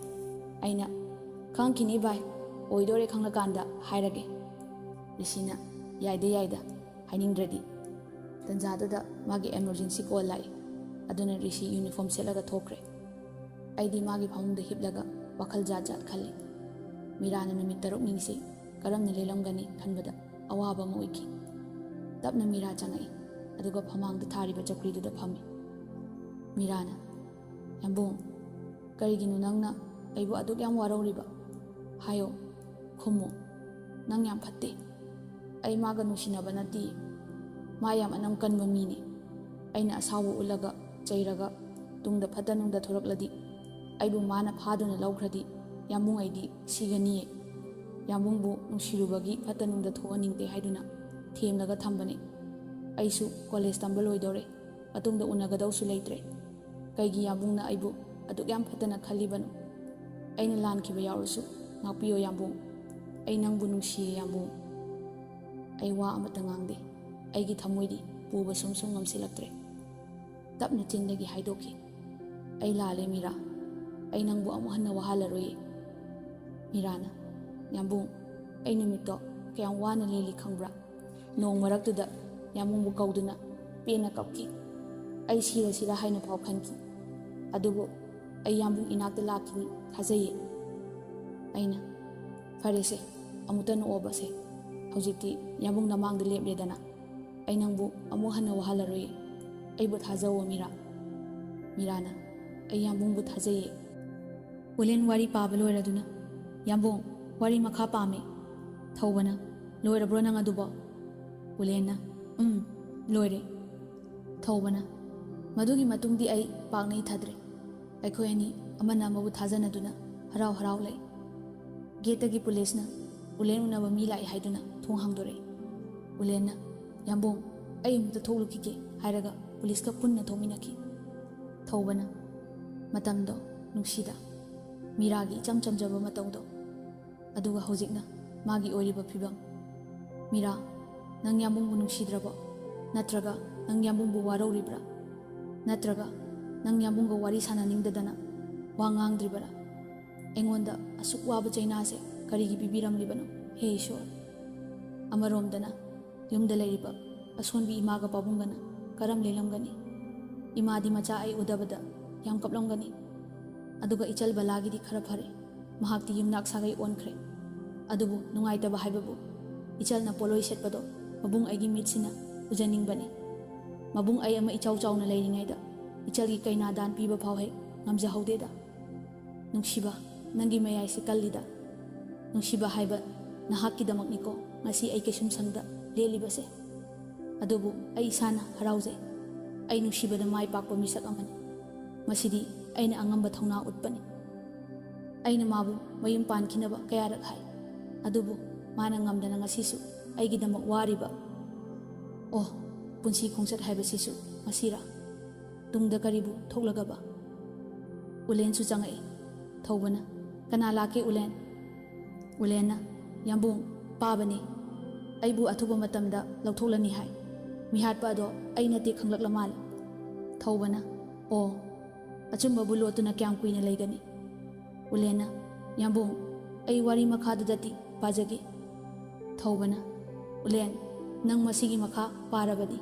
Aina, "Khangkini bhai, oidore khanglakanda hairage." Rishina, Yaida, hainingdradi." Tanjadada magi emergency call lai. Aduna Rishi uniform selaga thokre. Aidi magi phamungda hiplaga wakhal jat khalli. Meerana numit 6 ningsi karamna lelamgani khanbada awaba ma oiki. Tapna Meera changai. aduga phamangda thariba chakriduda phami. Meerana, yambung, kariginu nangna aibu aduk yam warauriba. Hayo, khumu, nang yam phatte. Ai maga nungsinaba nati. Mayam anam kanba mini. Aina asawu ulaga, chairaga, tungda phata nungda thorakladi. Aibu mana phaduna laukradi. Yambung aidi sigani. Yambung bu nungsirubagi phata nungda thoaningte haiduna. Themlaga thambane. Aisu college tamba loidore. Atungda unagadausu leitre. Kaigi yambungna aibu aduk yam phatana khalibanu. Aina lankhiba yaurusu ngakpiyo yambung. Ai nangbu nungsiye yambung. Ai wa amata ngangde. Aigi thamoidi puba sumsum ngamsilaktre. Tapna chindagi haidokhi. Ai lale Meera. Ai nangbu amu hanna wahalaroye. Meerana, yambung, ai numito kayang wana lili khangbra. Nong maraktuda yambung bu kauduna pena kapki. Ai sira haina phau khanki. Adubo ai yambung inakta lakini thajaye. Aina farese amutan obase. Hojikti yambung namangda lepledana. Ai nangbu amu hanna wahalaroye. Ai bu thajawo Meera. Meerana, ai yambung bu thajaye. Ulen wari paba loiraduna. Yambung wari makha pame. Thoubana, loirabro nang adubo. Ulenna, loire. Thoubana, madugi matungdi ai pagnai thadre. Aikhoi ani amana amabu thajanaduna harau harau lei. Getagi police na ulen unaba mi lai haiduna thong hangdore. Ulenna, yambung ai amta thoglukike hairaga police ka punna thominaki. Thoubana, matamdo nungsida. Meeragi cham chamjaba mataudo. Aduga hojikna magi oiriba phibam. Meera, nang yambung bu nungsidraba. Natraga nang yambung bu warauribra. Natraga nang yambung ga wari sananingdadana wangangdribara. Engonda asuk waba chainase karigi bibiramlibano he ishwar. Amaromdana yumda leiriba asonbi imaga pabungana karam lelamgani. Imadi macha ai udabada yam kaplamgani. Aduga ichal balagidi khara phare. Mahakti yumnak sagai onkhre. Adubu nungaitaba haibabu. Ichal na poloi setpado mabung aigi mitsina ujaningbani. Mabung ai ama ichau chau na leiringaida. Ichal gi kaina dan piba phau he ngamja haudeda. Nungsiba nangi mayai se kallida. Nungsiba haiba nahakki damakniko ngasi ai keishumshangda lelibase. Adubu ai isana harauje. Ai nungsiba da mai pakpa misak amani. Masidi aina angamba thongna utpani. Aina mabu mayum pankhinaba kayarak hai. Adubu mana ngamdana ngasisu aigidamak wariba. Oh, punsi khongsat haibasisu masira. Tungda karibu thoglagaba. Ulen su changai. Thoubana, kana lake ulen. Ulenna, yambung pabani. Aibu athuba matamda lautholani hai. Mihatpa ado aina te khanglakla mal. Thoubana, oh, achumba bulotuna kyam kuina leigani. Ulenna, yambung ai wari makhadudati pajage. Thoubana, ulen nang masigi makha parabadi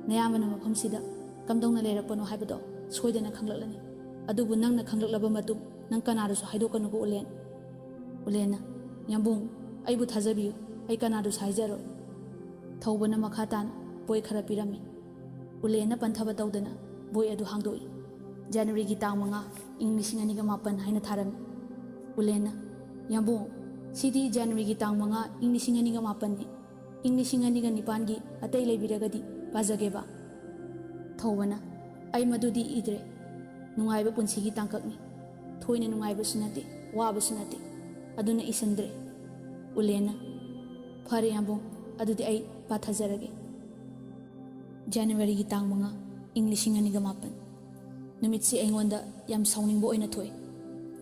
nayamana mafamsida kamdongna leirakpano haibado soidana khanglaklani. Adubu nangna khanglaklaba matung nang kanadasu haidokanugo ulen. Ulenna, yambung aibu thajabiyu ai kanadasu haijaro. Thoubana makha tana boy khara pirami. Ulenna panthaba tawdana boy adu hangdoi. January gi tang manga ing 2008 haina tharami. Ulenna, yambung sidi January gi tang manga ing 2008 ni. Ing 2009 gi atai leibiragadi pajageba. Thoubana, ai madudi idre. Nungaiba punsi gi tangkakni. Thoina nungaiba sunate, waba sunate. Aduna isandre. Ulenna, phare yambung adudi ai pathajarage. January gi tang manga ing 2008. Numitsi aingonda yam sauningbo oina thoi.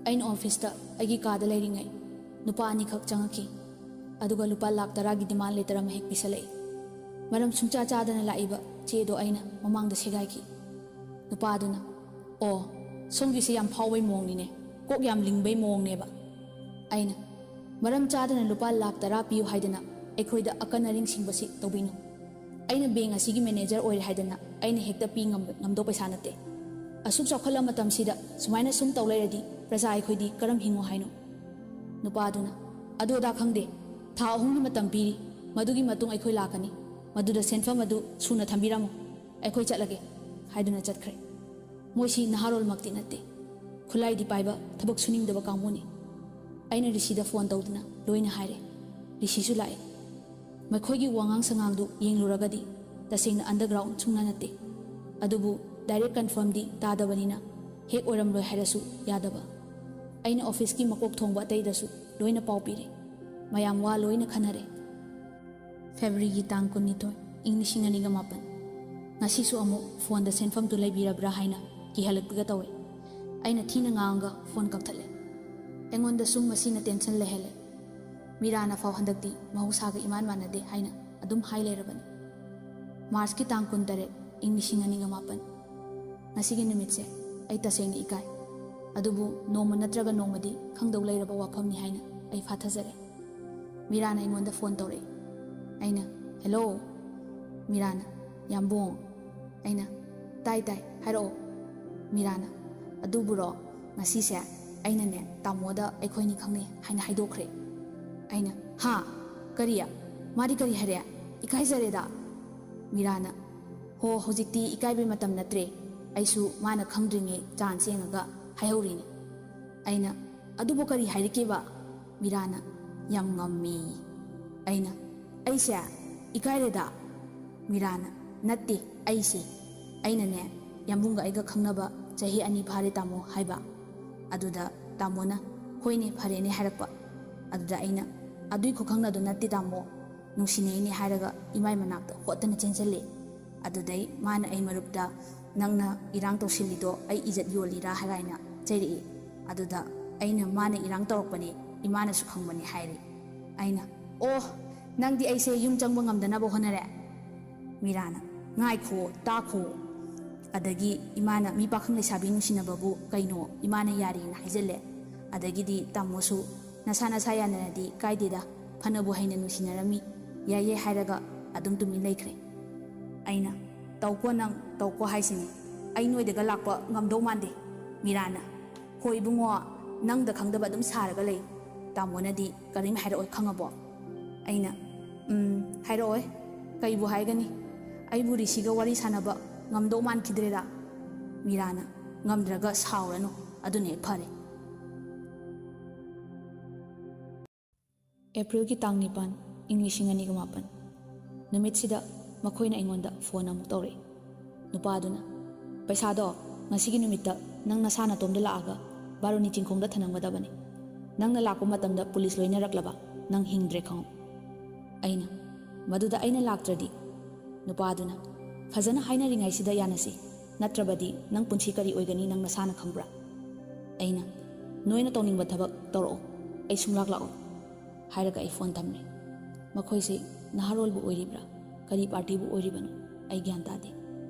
Aina office ta agi kada leiringai nupa ani khak changaki. Aduga lupa lakh 10 gi demand letter ama hek pisalai. Maram sungcha chadana laiba chedo aina mamangda segaiki. Nupa aduna, oh, somgi se yam phawai mongni ne. Kok yam lingbei mong neba. Aina maram chadana lupa lakh 10 piu haidana ekhoida akana ring singbasi tobinu. Aina bank asigi manager oire haidana aina hekta pi ngamdo paisa nate. Asuk chokhala matam sida sumaina sum tawlairadi praja aikhoidi karam hingo haino. Nupa aduna adoda khangde tha ahumni matam piri madugi matung aikhoi lakani maduda senfa madu suna thambiramu ꯑꯩꯈꯣꯏ ꯆꯠꯂꯒꯦ ꯍꯥꯏꯗꯨꯅ ꯆꯠꯈ꯭ꯔꯦ ꯃꯣꯏꯁꯤ ꯅꯍꯥꯔꯣꯜꯃꯛꯇꯤ ꯅꯠꯇꯦ ꯈꯨꯠꯂꯥꯏꯗꯤ ꯄꯥꯏꯕ ꯊꯕꯛ ꯁꯨꯅꯤꯡꯗꯕ ꯀꯥꯡꯕꯨꯅꯤ ꯑꯩꯅ ꯔꯤꯁꯤꯗ phone ꯇꯧꯗꯨꯅ ꯂꯣꯏꯅ ꯍꯥꯏꯔꯦ ꯔꯤꯁꯤꯁꯨ ꯂꯥꯛꯑꯦ ꯃꯈꯣꯏꯒꯤ ꯋꯥꯉꯥꯡ ꯁꯉꯥꯡꯗꯨ ꯌꯦꯡꯂꯨꯔꯒꯗꯤ ꯇꯁꯦꯡꯅ ꯑꯟꯗꯔꯒ꯭ꯔꯥꯎꯟ ꯁꯨꯡꯅ ꯅꯠꯇꯦ ꯑꯗꯨꯕꯨ ꯗꯥꯏꯔꯦꯛ ꯀꯟꯐꯥꯔꯝꯗꯤ ꯇꯥꯗꯕꯅꯤꯅ ꯍꯦꯛ ꯑꯣꯏꯔꯝꯂꯣꯏ ꯍꯥꯏꯔꯁꯨ ꯌꯥꯗꯕ ꯑꯩꯅ ꯑꯣꯐꯤꯁꯀꯤ ꯃꯀꯣꯛ ꯊꯣꯡꯕ ꯑꯇꯩꯗꯁꯨ ꯂꯣꯏꯅ ꯄꯥꯎ ꯄꯤꯔꯦ ꯃꯌꯥꯝ ꯋꯥ ꯂꯣꯏꯅ ꯈꯟꯅꯔꯦ ꯐꯦꯕ꯭ꯔꯨꯋꯥꯔꯤꯒꯤ ꯇꯥꯡ 12 ꯏꯪ 2009 ꯉꯁꯤꯁꯨ ꯑꯃꯨꯛ ꯐꯣꯟꯗ ꯁꯦꯟꯐꯝꯗꯨ ꯂꯩꯕꯤꯔꯕ꯭ꯔꯥ ꯍꯥꯏꯅ ꯀꯤꯍꯜꯂꯛꯄꯒ ꯇꯧꯋꯦ ꯑꯩꯅ ꯊꯤꯅ ꯉꯥꯡꯉꯒ ꯐꯣꯟ ꯀꯛꯊꯠꯂꯦ ꯑꯩꯉꯣꯟꯗꯁꯨ ꯃꯁꯤꯅ ꯇꯦꯟꯁꯟ ꯂꯩꯍꯜꯂꯦ ꯃꯤꯔꯥꯅ ꯐꯥꯎ ꯍꯟꯗꯛꯇꯤ ꯃꯍꯧꯁꯥꯒ ꯏꯃꯥꯟ ꯃꯥꯟꯅꯗꯦ ꯍꯥꯏꯅ ꯑꯗꯨꯝ ꯍꯥꯏ ꯂꯩꯔꯕꯅꯤ ꯃꯥꯔꯆꯀꯤ ꯇꯥꯡ 13 ꯏꯪ 2009 ꯉꯁꯤꯒꯤ ꯅꯨꯃꯤꯠꯁꯦ ꯑꯩ ꯇꯁꯦꯡꯅ ꯏꯀꯥꯏ ꯑꯗꯨꯕꯨ ꯅꯣꯡꯃ ꯅꯠꯇ꯭ꯔꯒ ꯅꯣꯡꯃꯗꯤ ꯈꯪꯗꯧ ꯂꯩꯔꯕ ꯋꯥꯐꯝꯅꯤ ꯍꯥꯏꯅ ꯑꯩ ꯐꯥꯊꯖꯔꯦ ꯃꯤꯔꯥꯅ ꯑꯩꯉꯣꯟꯗ ꯐꯣꯟ ꯇꯧꯔꯛꯑꯦ ꯑꯩꯅ ꯍꯦꯜꯂꯣ ꯃꯤꯔꯥꯅ ꯌꯥꯝꯕꯣꯡ ꯑꯩꯅ ꯇꯥꯏ ꯍꯥꯏꯔꯛꯑꯣ ꯃꯤꯔꯥꯅ ꯑꯗꯨꯕꯨꯔꯣ ꯉꯁꯤꯁꯦ ꯑꯩꯅꯅꯦ ꯇꯥꯃꯣꯗ ꯑꯩꯈꯣꯏꯅꯤ ꯈꯪꯅꯩ ꯍꯥꯏꯅ ꯍꯥꯏꯗꯣꯛꯈ꯭ꯔꯦ ꯑꯩꯅ ꯍꯥ ꯀꯔꯤ ꯃꯥꯗꯤ ꯀꯔꯤ ꯍꯥꯏꯔꯦ ꯏꯀꯥꯏꯖꯔꯦꯗ ꯃꯤꯔꯥꯅ ꯍꯣ ꯍꯧꯖꯤꯛꯇꯤ ꯏꯀꯥꯏꯕꯩ ꯃꯇꯝ ꯅꯠꯇ꯭ꯔꯦ ꯑꯩꯁꯨ ꯃꯥꯅ ꯈꯪꯗ꯭ꯔꯤꯉꯩ ꯆꯥꯟꯁ ꯌꯦꯡꯉꯒ ꯍꯥꯏꯍꯧꯔꯤꯅꯤ ꯑꯩꯅ ꯑꯗꯨꯕꯨ ꯀꯔꯤ ꯍꯥꯏꯔꯛꯀꯦꯕ ꯃꯤꯔꯥꯅ ꯌꯥꯝ ꯉꯝꯃꯤ ꯑꯩꯅ ꯑꯩꯁꯦ ꯏꯀꯥꯏꯔꯦꯗ ꯃꯤꯔꯥꯅ ꯅꯠꯇꯦ ꯑꯩꯅꯅꯦ ꯌꯥꯝꯕꯨꯡꯒ ꯑꯩꯒ ꯈꯪꯅꯕ ꯆꯍꯤ 2 ꯐꯥꯔꯦ ꯇꯥꯃꯣ ꯍꯥꯏꯕ ꯑꯗꯨꯗ ꯇꯥꯃꯣꯅ ꯍꯣꯏꯅꯦ ꯐꯔꯦꯅꯦ ꯍꯥꯏꯔꯛꯄ ꯑꯗꯨꯗ ꯑꯩꯅ ꯑꯗꯨꯏ ꯈꯨꯈꯪꯅꯗꯣ ꯅꯠꯇꯦ ꯇꯥꯃꯣ ꯅꯨꯡꯁꯤꯅꯩꯅꯦ ꯍꯥꯏꯔꯒ ꯏꯃꯥꯏ ꯃꯅꯥꯛꯇ ꯍꯣꯠꯇꯅ ꯆꯦꯟꯁꯤꯜꯂꯦ ꯑꯗꯨꯗꯩ ꯃꯥꯅ ꯑꯩ ꯃꯔꯨꯞꯇ ꯅꯪꯅ ꯏꯔꯥꯡ ꯇꯧꯁꯤꯜꯂꯤꯗோ ꯑꯩ ꯏꯖꯠ ꯌꯣꯜꯂꯤꯔꯥ ꯍꯥꯏꯅ ꯆꯩꯔꯛꯏ ꯑꯗꯨꯗ ꯑꯩꯅ ꯃꯥꯅ ꯏꯔꯥꯡ ꯇꯧꯔꯛꯄꯅꯤ ꯏꯃꯥꯅꯁꯨ ꯈꯪꯕꯅꯤ ꯍꯥꯏꯔꯦ ꯑꯩꯅ ꯑꯣ ꯅꯪꯗꯤ ꯑꯩꯁꯦ ꯌꯨꯝ ꯆꯪꯕ ꯉꯝꯗꯅꯕ ꯍꯣꯠꯅꯔꯦ ꯃꯤꯔꯥꯅ ꯉꯥꯏꯈꯣ ꯇꯥꯈꯣ ꯑꯗꯒꯤ ꯏꯃꯥꯅ ꯃꯤ ꯄꯥꯈꯪ ꯂꯩꯁꯥꯕꯤ ꯅꯨꯡꯁꯤꯅꯕꯕꯨ ꯀꯩꯅꯣ ꯏꯃꯥꯅ ꯌꯥꯔꯦꯅ ꯍꯥꯏꯖꯜꯂꯦ ꯑꯗꯒꯤꯗꯤ ꯇꯥꯃꯣꯁꯨ ꯅꯁꯥ ꯌꯥꯅꯔꯗꯤ ꯀꯥꯏꯗꯦꯗ ꯐꯅꯕꯨ ꯍꯩꯅ ꯅꯨꯡꯁꯤꯅꯔꯝꯃꯤ ꯌꯥꯏꯌꯦ ꯍꯥꯏꯔꯒ ꯑꯗꯨꯝ ꯇꯨꯃꯤꯟ ꯂꯩꯈ꯭ꯔꯦ ꯑꯩꯅ ꯇꯧꯀꯣ ꯅꯪ ꯇꯧꯀꯣ ꯍꯥꯏꯁꯤꯅꯤ ꯑꯩ ꯅꯣꯏꯗꯒ ꯂꯥꯛꯄ ꯉꯝꯗꯧ ꯃꯥꯟꯗꯦ ꯃꯤꯔꯥꯅ ꯍꯣꯏ ꯏꯕꯨꯡꯉꯣ ꯅꯪꯗ ꯈꯪꯗꯕ ꯑꯗꯨꯝ ꯁꯥꯔꯒ ꯂꯩ ꯇꯥꯃꯣꯅꯗꯤ ꯀꯔꯤꯝ ꯍꯥꯏꯔꯛꯑꯣꯏ ꯈꯪꯉꯕꯣ ꯑꯩꯅ ꯍꯥꯏꯔꯛꯑꯣꯏ ꯀꯩꯕꯨ ꯍꯥꯏꯒꯅꯤ ꯑꯩꯕꯨ ꯔꯤꯁꯤꯒ ꯋꯥꯔꯤ ꯁꯥꯟꯅꯕ ꯉꯝꯗꯧ ꯃꯥꯟꯈꯤꯗ꯭ꯔꯦꯗ ꯃꯤꯔꯥꯅ ꯉꯝꯗ꯭ꯔꯒ ꯁꯥꯎꯔꯅꯨ ꯑꯗꯨꯅ ꯍꯦꯛ ꯐꯔꯦ ꯑꯦꯄ꯭ꯔꯤꯜꯒꯤ ꯇꯥꯡ 9 ꯏꯪ 2009 ꯅꯨꯃꯤꯠꯁꯤꯗ ꯃꯈꯣꯏꯅ ꯑꯩꯉꯣꯟꯗ ꯐꯣꯟ ꯑꯃꯨꯛ ꯇꯧꯔꯛꯏ ꯅꯨꯄꯥꯗꯨꯅ ꯄꯩꯁꯥꯗꯣ ꯉꯁꯤꯒꯤ ꯅꯨꯃꯤꯠꯇ ꯅꯪ ꯅꯁꯥ ꯅꯇꯣꯝꯗ ꯂꯥꯛꯑꯒ ꯕꯥꯔꯨꯅꯤ ꯆꯤꯡꯈꯣꯡꯗ ꯊꯅꯝꯒꯗꯕꯅꯤ ꯅꯪꯅ ꯂꯥꯛꯄ ꯃꯇꯝꯗ ꯄꯨꯂꯤꯁ ꯂꯣꯏꯅꯔꯛꯂꯕ ꯅꯪ ꯍꯤꯡꯗ꯭ꯔꯦ ꯈꯪꯉꯨ ꯑꯩꯅ ꯃꯗꯨꯗ ꯑꯩꯅ ꯂꯥꯛꯇ꯭ꯔꯗꯤ ꯅꯨꯄꯥꯗꯨꯅ ꯐꯖꯅ ꯍꯥꯏꯅꯔꯤꯉꯩꯁꯤꯗ ꯌꯥꯅꯁꯤ ꯅꯠꯇ꯭ꯔꯕꯗꯤ ꯅꯪ ꯄꯨꯟꯁꯤ ꯀꯔꯤ ꯑꯣꯏꯒꯅꯤ ꯅꯪ ꯅꯁꯥꯅ ꯈꯪꯕ꯭ꯔꯥ ꯑꯩꯅ ꯅꯣꯏꯅ ꯇꯧꯅꯤꯡꯕ ꯊꯕꯛ ꯇꯧꯔꯛꯑꯣ ꯑꯩ ꯁꯨꯡꯂꯥꯛ ꯂꯥꯛꯑꯣ ꯍꯥꯏꯔꯒ ꯑꯩ ꯐꯣꯟ ꯊꯝꯃꯦ ꯃꯈꯣꯏꯁꯦ ꯅꯍꯥꯔꯣꯜꯕꯨ ꯑꯣꯏꯔꯤꯕ꯭ꯔꯥ ꯀꯔꯤ ꯄꯥꯔꯇꯤꯕꯨ ꯑꯣꯏꯔꯤꯕꯅꯣ ꯑꯩ ꯒ꯭ꯌꯥꯟ ꯇꯥꯗꯦ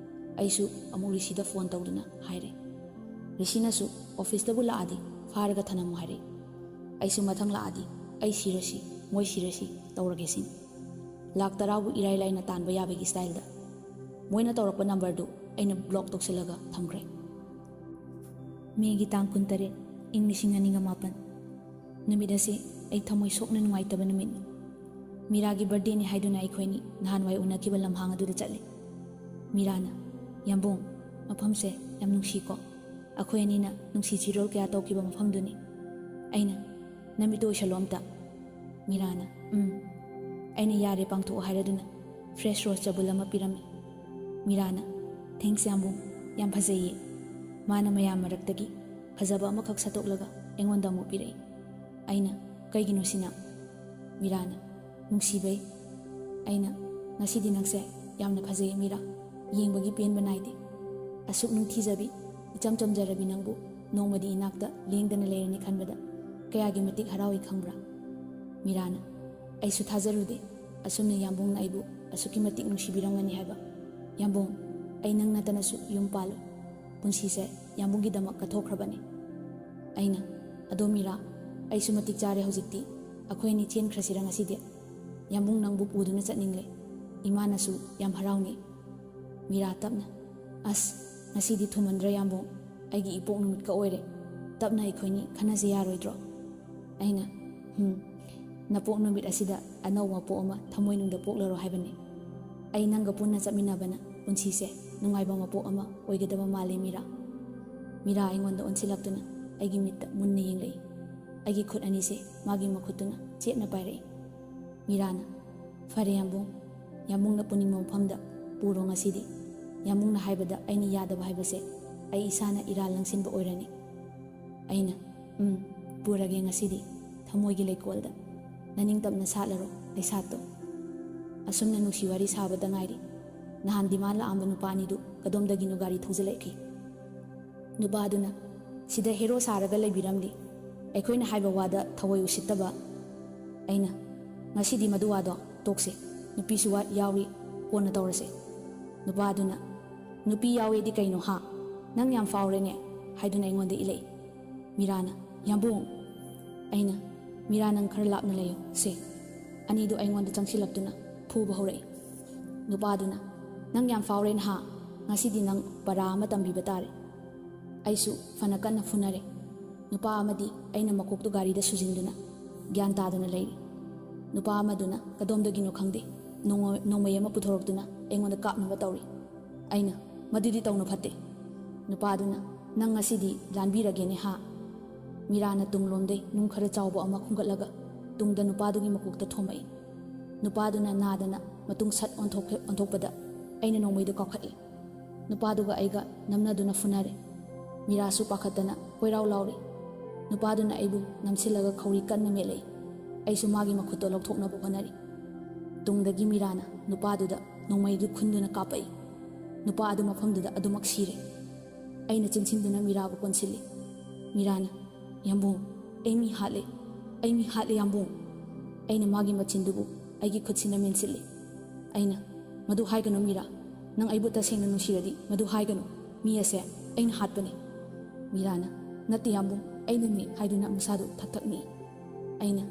ꯑꯩꯁꯨ ꯑꯃꯨꯛ ꯔꯤꯁꯤꯗ ꯐꯣꯟ ꯇꯧꯗꯨꯅ ꯍꯥꯏꯔꯦ ꯔꯤꯁꯤꯅꯁꯨ ꯑꯣꯐꯤꯁꯇꯕꯨ ꯂꯥꯛꯑꯗꯤ ꯐꯥꯔꯒ ꯊꯅꯝꯃꯨ ꯍꯥꯏꯔꯦ ꯑꯩꯁꯨ ꯃꯊꯪ ꯂꯥꯛꯑꯗꯤ ꯑꯩ ꯁꯤꯔꯁꯤ ꯃꯣꯏ ꯁꯤꯔꯁꯤ ꯇꯧꯔꯒꯦ ꯁꯤꯅꯤ ꯂꯥꯛ 10ꯕꯨ ꯏꯔꯥꯏ ꯂꯥꯏꯅ ꯇꯥꯟꯕ ꯌꯥꯕꯒꯤ ꯁ꯭ꯇꯥꯏꯜꯗ ꯃꯣꯏꯅ ꯇꯧꯔꯛꯄ ꯅꯝꯕꯔꯗꯨ ꯑꯩꯅ ꯕ꯭ꯂꯣꯛ ꯇꯧꯁꯤꯜꯂꯒ ꯊꯝꯈ꯭ꯔꯦ ꯃꯦꯒꯤ ꯇꯥꯡ 13 ꯏꯪ 2009 ꯅꯨꯃꯤꯠ ꯑꯁꯤ ꯑꯩ ꯊꯃꯣꯏ ꯁꯣꯛꯅ ꯅꯨꯡꯉꯥꯏꯇꯕ ꯅꯨꯃꯤꯠꯅꯤ ꯃꯤꯔꯥꯒꯤ ꯕꯔꯊꯗꯦꯅꯤ ꯍꯥꯏꯗꯨꯅ ꯑꯩꯈꯣꯏꯅꯤ ꯅꯍꯥꯟꯋꯥꯏ ꯎꯅꯈꯤꯕ ꯂꯝꯍꯥꯡ ꯑꯗꯨꯗ ꯆꯠꯂꯦ ꯃꯤꯔꯥꯅ ꯌꯥꯝꯕꯣꯡ ꯃꯐꯝꯁꯦ ꯌꯥꯝ ꯅꯨꯡꯁꯤꯀꯣ ꯑꯩꯈꯣꯏ ꯑꯅꯤꯅ ꯅꯨꯡꯁꯤ ꯆꯤꯔꯣꯜ ꯀꯌꯥ ꯇꯧꯈꯤꯕ ꯃꯐꯝꯗꯨꯅꯤ ꯑꯩꯅ ꯅꯃꯤꯠꯇꯨ ꯑꯣꯏꯁꯜꯂꯣ ꯑꯝꯇ ꯃꯤꯔꯥꯅ ꯑꯩꯅ ꯌꯥꯔꯦ ꯄꯥꯡꯊꯣꯛꯑꯣ ꯍꯥꯏꯔꯗꯨꯅ ꯐ꯭ꯔꯦꯁ ꯔꯣꯁ ꯆꯕꯨꯜ ꯑꯃ ꯄꯤꯔꯝꯃꯤ ꯃꯤꯔꯥꯅ ꯊꯦꯡꯛꯁ ꯌꯥꯝꯕꯣꯡ ꯌꯥꯝ ꯐꯖꯩꯌꯦ ꯃꯥꯅ ꯃꯌꯥꯝ ꯃꯔꯛꯇꯒꯤ ꯐꯖꯕ ꯑꯃꯈꯛ ꯁꯠꯇꯣꯛꯂꯒ ꯑꯩꯉꯣꯟꯗ ꯑꯃꯨꯛ ꯄꯤꯔꯛꯏ ꯑꯩꯅ ꯀꯩꯒꯤꯅꯣ ꯁꯤꯅ ꯃꯤꯔꯥꯅ ꯅꯨꯡꯁꯤꯕꯩ ꯑꯩꯅ ꯉꯁꯤꯗꯤ ꯅꯪꯁꯦ ꯌꯥꯝꯅ ꯐꯖꯩ ꯃꯤꯔꯥ ꯌꯦꯡꯕꯒꯤ ꯄꯦꯟꯕ ꯅꯥꯏꯗꯦ ꯑꯁꯨꯛ ꯅꯤꯡꯊꯤꯖꯕꯤ ꯏꯆꯝ ꯆꯝꯖꯔꯕꯤ ꯅꯪꯕు ꯅꯣꯡꯃꯗꯤ ꯏꯅꯥꯛꯇ ꯂꯦꯡꯗꯅ ꯂꯩꯔꯅꯤ ꯈꯟꯕꯗ ꯀꯌꯥꯒꯤ ꯃꯇꯤꯛ ꯍꯔꯥꯎꯏ ꯈꯪꯕ꯭ꯔꯥ ꯃꯤꯔꯥꯅ ꯑꯩꯁꯨ ꯊꯥꯖꯔꯨꯗꯦ ꯑꯁꯨꯝꯅ ꯌꯥꯝꯕꯨꯡꯅ ꯑꯩꯕꯨ ꯑꯁꯨꯛꯀꯤ ꯃꯇꯤꯛ ꯅꯨꯡꯁꯤꯕꯤꯔꯝꯒꯅꯤ ꯍꯥꯏꯕ ꯌꯥꯝꯕꯨꯡ ꯑꯩ ꯅꯪ ꯅꯠꯇꯅꯁꯨ ꯌꯨꯝ ꯄꯥꯜꯂꯨ ꯄꯨꯟꯁꯤꯁꯦ ꯌꯥꯝꯕꯨꯡꯒꯤꯗꯃꯛ ꯀꯠꯊꯣꯛꯈ꯭ꯔꯕꯅꯤ ꯑꯩꯅ ꯑꯗꯣ ꯃꯤꯔꯥ ꯑꯩꯁꯨ ꯃꯇꯤꯛ ꯆꯥꯔꯦ ꯍꯧꯖꯤꯛꯇꯤ ꯑꯩꯈꯣꯏꯅꯤ ꯆꯦꯟꯈ꯭ꯔꯁꯤꯔ ꯉꯁꯤꯗꯤ ꯌꯥꯝꯕꯨꯡ ꯅꯪꯕꯨ ꯄꯨꯗꯨꯅ ꯆꯠꯅꯤꯡꯂꯦ ꯏꯃꯥꯅꯁꯨ ꯌꯥꯝ ꯍꯔꯥꯎꯅꯤ ꯃꯤꯔꯥ ꯇꯞꯅ ꯑꯁ ꯉꯁꯤꯗꯤ ꯊꯨꯃꯟꯗ꯭ꯔ ꯌꯥꯝꯕꯨꯡ ꯑꯩꯒꯤ ꯏꯄꯣꯛ ꯅꯨꯃꯤꯠꯀ ꯑꯣꯏꯔꯦ ꯇꯞꯅ ꯑꯩꯈꯣꯏꯅꯤ ꯈꯟꯅꯁꯤ ꯌꯥꯔꯣꯏꯗ꯭ꯔꯣ ꯑꯩꯅ ꯅꯄꯣꯛ ꯅꯨꯃꯤꯠ ꯑꯁꯤꯗ ꯑꯅꯧꯕ ꯄꯣꯛ ꯑꯃ ꯊꯃꯣꯏꯅꯨꯡꯗ ꯄꯣꯛꯂꯔꯣ ꯍꯥꯏꯕꯅꯤ ꯑꯩ ꯅꯪꯒ ꯄꯨꯟꯅ ꯆꯠꯃꯤꯟꯅꯕꯅ ꯄꯨꯟꯁꯤꯁꯦ nungaiba mapok ama oigadaba male Meera. Meera aingonda onsilaktuna aigi mitta munna yenglei. Aigi khut ani se magi makhutuna chepna pairai. Meerana fare yambung yambungna puningma mafamda puro ngasidi yambungna haibada aina yadaba haibase ai isana ira langsinba oirani. Aina purage ngasidi thamoigi leikolda naningtamna satlaro leisatto. Asumna nungsi wari sabada ngairi. Nahan diman la amba nupa anidu kadomdagino gari thongzalekhi. Nupa aduna sida hero saraga leibiramdi aikoina haiba wada thawai usittaba. Aina ngasidi madu wado tokse nupisu wat yawi kona tawrase. Nupa aduna nupi yawi di kaino ha nang yam faurene haiduna ingonda ilei. Meerana yambung. Aina Meera nang khara lapna layo se anidu aingonda changsilaktuna phuba horai. Nupa aduna nang yam fauren ha ngasidi nang para ama tambiba tare. Aisu fana kanna funare. Nupa amadi aina makoktu garida sujinduna gyan taduna leiri. Nupa amaduna kadomdagino khangde nongmay ama puthorokduna aingonda kapnaba tawri. Aina madudi tawna phatte. Nupa aduna nang ngasidi lanbiragene ha. Meerana tunglomde nung khara chawba ama khungatlaga tungda nupadugi makokta thomai. Nupaduna nadana matung sat onthokpada aina nongmaidu kakhatli. Nupaduga aiga namnaduna funare. Meera su pakhatana koirau lauri. Nupaduna aibu namsilaga khawri kanna melei. Aisu magi makhutto lokthoknabu honari. Tungdagi Meerana nupaduda nongmaidu khunduna kapai. Nupa adu mafamduda adumak sire. Aina chinsinduna Meerabu konsili. Meerana yambung aimi hatle yambung. Aina magi machindubu aigi khutsina mensili. Aina madu haigano Meera nang aibu tasengna nusiradi madu haigano mi ase aina hatpane. Meerana natti yambung aina ni haiduna musadu thakthakni. Aina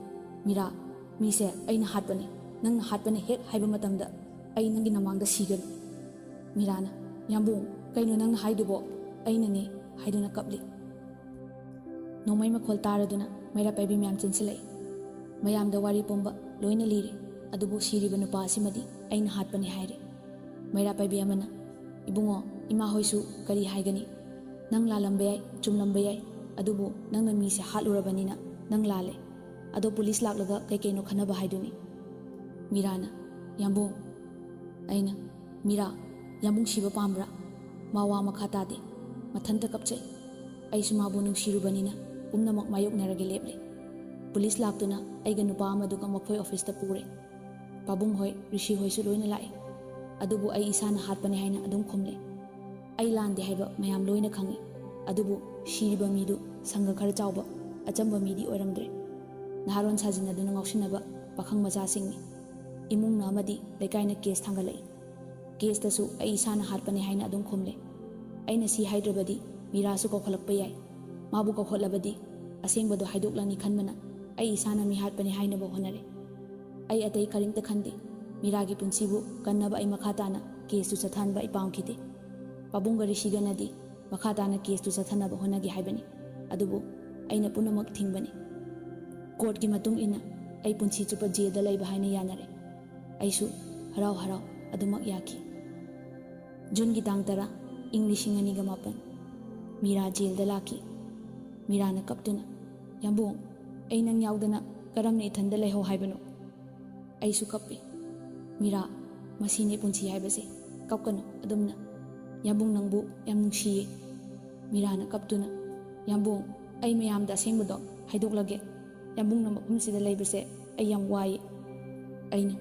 Meera mi se aina hatpane nang hatpane hek haiba matamda ai nangi namangda siganu. Meerana yambung kaino nang haidubo aina ni haiduna kapli. Nomai makhol taraduna maira paibi myam chinsilai. Mayamda wari pomba loina liri adubu siriba nupa asimadi aina hatpane haire. Maira paibi amana ibungo ima hoisu kari haigani nang lalambe yai chumlambe yai adubu nang na mi se hatlurabanina nang lale ado police laklaga kaino khanaba haiduni. Meerana yambung. Aina Meera yambung siba pambra mawa makha tade mathanta kapchai. Aisu mabu nungsirubanina pumnamak mayoknarage leple. Police laktuna aiga nupa amaduga makhoi office ta pure. Pabung hoi rishi hoi su loina lai. Adubu ai isana hatpane haina adum khumle. Ai lande haiba mayam loina khangi. Adubu shiriba midu sangha khara chawba achamba midi oiramdre. Naharon sajinaduna ngausinaba pakhang macha singni. Imung na amadi leikaina case thangalai. Case tasu ai isana hatpane haina adum khumle. Aina si haidrabadi Meera su kokholakpa yai. Mabu kokholabadi asengbado haidoklani khanbana ai isana mi hatpane hainaba honare. Ai atai karingta khande Meera gi punsibu kannaba ai makhatana case tu chathanba ai paungkhite. Pabunga rishiganadi makhatana case tu chathanaba honagi haibani. Adubu aina punamak thingbani. Court gi matung ina ai punsi chupa jail da laiba haina yanare. Aisu harau adumak yaki. June gi tang tara English ngani ga mapan. Meera jail da laki. Meera na kaptuna yambung ai nang yaudana karamne ithanda leho haibano. Aisu kappe. Meera masine punsi haibase kapkano adumna. Yambung nangbu yam nungsiye. Meera na kaptuna yambung ai mayamda asengbodo haidoklage. Yambung na mafamsida leibase ai yam waye. Aina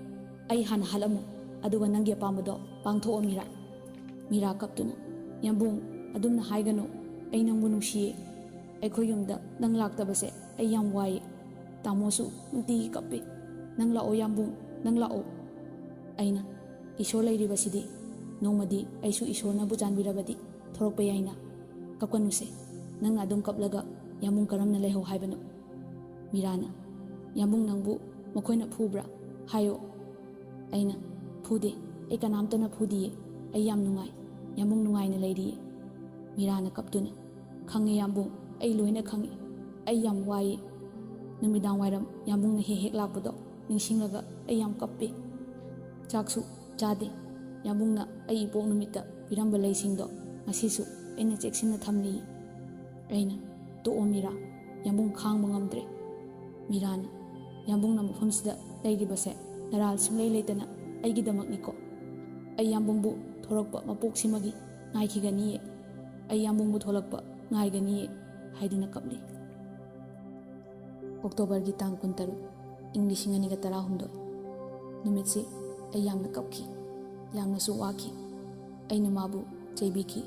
ai hana halamu aduga nangi apambado pangtho Meera. Meera kaptuna yambung adumna haigano ai nangbu nungsiye. Aikhoi yumda nang laktabase ai yam waye. Tamosu nunti kappe. Nang lao yambung nang lao. Aina isor lairibasidi nongmadi aisu isorna bu janbirabadi thorokpa yaina kapkanuse nang adum kaplaga yambung karamna leho haibano. Meerana yambung nangbu makhoina phubra hayo. Aina phude ai kanamtana phudiye ai yam nungai yambung nungai na leiriye. Meerana kaptuna khange yambung ai loina khange ai yam waye. Numidang wairam yambung na hek lakpado ningsinglaga ai yam kappe. Chaksu chade yambung na ai ipok numita ꯄꯤꯔꯝꯕ ꯂꯩꯁꯤꯡꯗꯣ ꯉꯁꯤꯁꯨ ꯑꯩꯅ ꯆꯦꯛꯁꯤꯟꯅ ꯊꯝꯂꯤ꯫ ꯑꯩꯅ "ꯇꯣꯛꯑꯣ ꯃꯤꯔꯥ, ꯌꯥꯝꯕꯨꯡ ꯈꯥꯡꯕ ꯉꯝꯗ꯭ꯔꯦ." ꯃꯤꯔꯥꯅ "ꯌꯥꯝꯕꯨꯡꯅ ꯃꯐꯝꯁꯤꯗ ꯂꯩꯔꯤꯕꯁꯦ ꯅꯔꯥꯜ ꯁꯨꯡꯂꯩ ꯂꯩꯇꯅ ꯑꯩꯒꯤꯗꯃꯛꯅꯤꯀꯣ꯫ ꯑꯩ ꯌꯥꯝꯕꯨꯡꯕꯨ ꯊꯣꯔꯛꯄ ꯃꯄꯣꯛꯁꯤꯃꯒꯤ ꯉꯥꯏꯈꯤꯒꯅꯤꯌꯦ, ꯑꯩ ꯌꯥꯝꯕꯨꯡꯕꯨ ꯊꯣꯛꯂꯛꯄ ꯉꯥꯏꯒꯅꯤꯌꯦ" ꯍꯥꯏꯗꯨꯅ ꯀꯞꯂꯤ꯫ ꯑꯣꯛꯇꯣꯕꯔꯒꯤ ꯇꯥꯡ 13, ꯏꯪ 2016 ꯅꯨꯃꯤꯠꯁꯤ ꯑꯩ ꯌꯥꯝꯅ ꯀꯞꯈꯤ, ꯌꯥꯝꯅꯁꯨ ꯋꯥꯈꯤ꯫ ꯑꯩꯅ ꯃꯥꯕꯨ ꯆꯩꯕꯤꯈꯤ꯫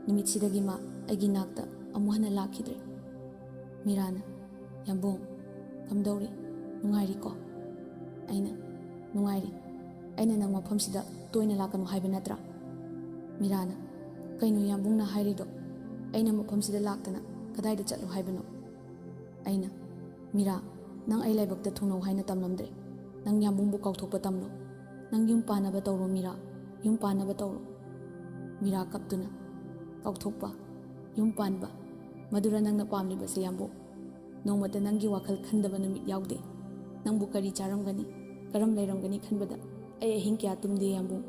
ꯅꯨꯃꯤꯠꯁꯤꯗꯒꯤ ꯃꯥ ꯑꯩꯒꯤ ꯅꯥꯛꯇ ꯑꯃꯨꯛ ꯍꯟꯅ ꯂꯥꯛꯈꯤꯗ꯭ꯔꯦ꯫ ꯃꯤꯔꯥꯅ "ꯌꯥꯝꯕꯨꯡ, ꯀꯝꯗꯧꯔꯤ, ꯅꯨꯡꯉꯥꯏꯔꯤꯀꯣ?" ꯑꯩꯅ "ꯅꯨꯡꯉꯥꯏꯔꯤ, ꯑꯩꯅ ꯅꯪ ꯃꯐꯝꯁꯤꯗ ꯇꯣꯏꯅ ꯂꯥꯛꯀꯅꯨ ꯍꯥꯏꯕ ꯅꯠꯇ꯭ꯔꯥ?" ꯃꯤꯔꯥꯅ "ꯀꯩꯅꯣ ꯌꯥꯝꯕꯨꯡꯅ ꯍꯥꯏꯔꯤꯗꯣ? ꯑꯩꯅ ꯃꯐꯝꯁꯤꯗ ꯂꯥꯛꯇꯅ ꯀꯗꯥꯏꯗ ꯆꯠꯂꯣ ꯍꯥꯏꯕꯅꯣ?" ꯑꯩꯅ "ꯃꯤꯔꯥ, ꯅꯪ ꯑꯩ ꯂꯥꯏꯕꯛꯇ ꯊꯨꯡꯅꯧ ꯍꯥꯏꯅ ꯇꯝꯂꯝꯗ꯭ꯔꯦ, ꯅꯪ ꯌꯥꯝꯕꯨꯡꯕꯨ ꯀꯥꯎꯊꯣꯛꯄ ꯇꯝꯂꯣ, ꯅꯪ ꯌꯨꯝ ꯄꯥꯟꯅꯕ ꯇꯧꯔꯣ ꯃꯤꯔꯥ, ꯌꯨꯝ ꯄꯥꯟꯅꯕ ꯇꯧꯔꯣ." ꯃꯤꯔꯥ ꯀꯞꯇꯨꯅ "ꯀꯥꯎꯊꯣꯛꯄ, ꯌꯨꯝ ꯄꯥꯟꯕ, ꯃꯗꯨꯔ ꯅꯪꯅ ꯄꯥꯝꯂꯤꯕꯁꯦ ꯌꯥꯝꯕꯨꯡ? ꯅꯣꯡꯃꯇ ꯅꯪꯒꯤ ꯋꯥꯈꯜ ꯈꯟꯗꯕ ꯅꯨꯃꯤꯠ ꯌꯥꯎꯗꯦ꯫ ꯅꯪꯕꯨ ꯀꯔꯤ ꯆꯥꯔꯝꯒꯅꯤ, ꯀꯔꯝ ꯂꯩꯔꯝꯒꯅꯤ ꯈꯟꯕꯗ ꯑꯩ ꯑꯍꯤꯡ ꯀꯌꯥ ꯇꯨꯝꯗꯦ ꯌꯥꯝꯕꯨꯡ꯫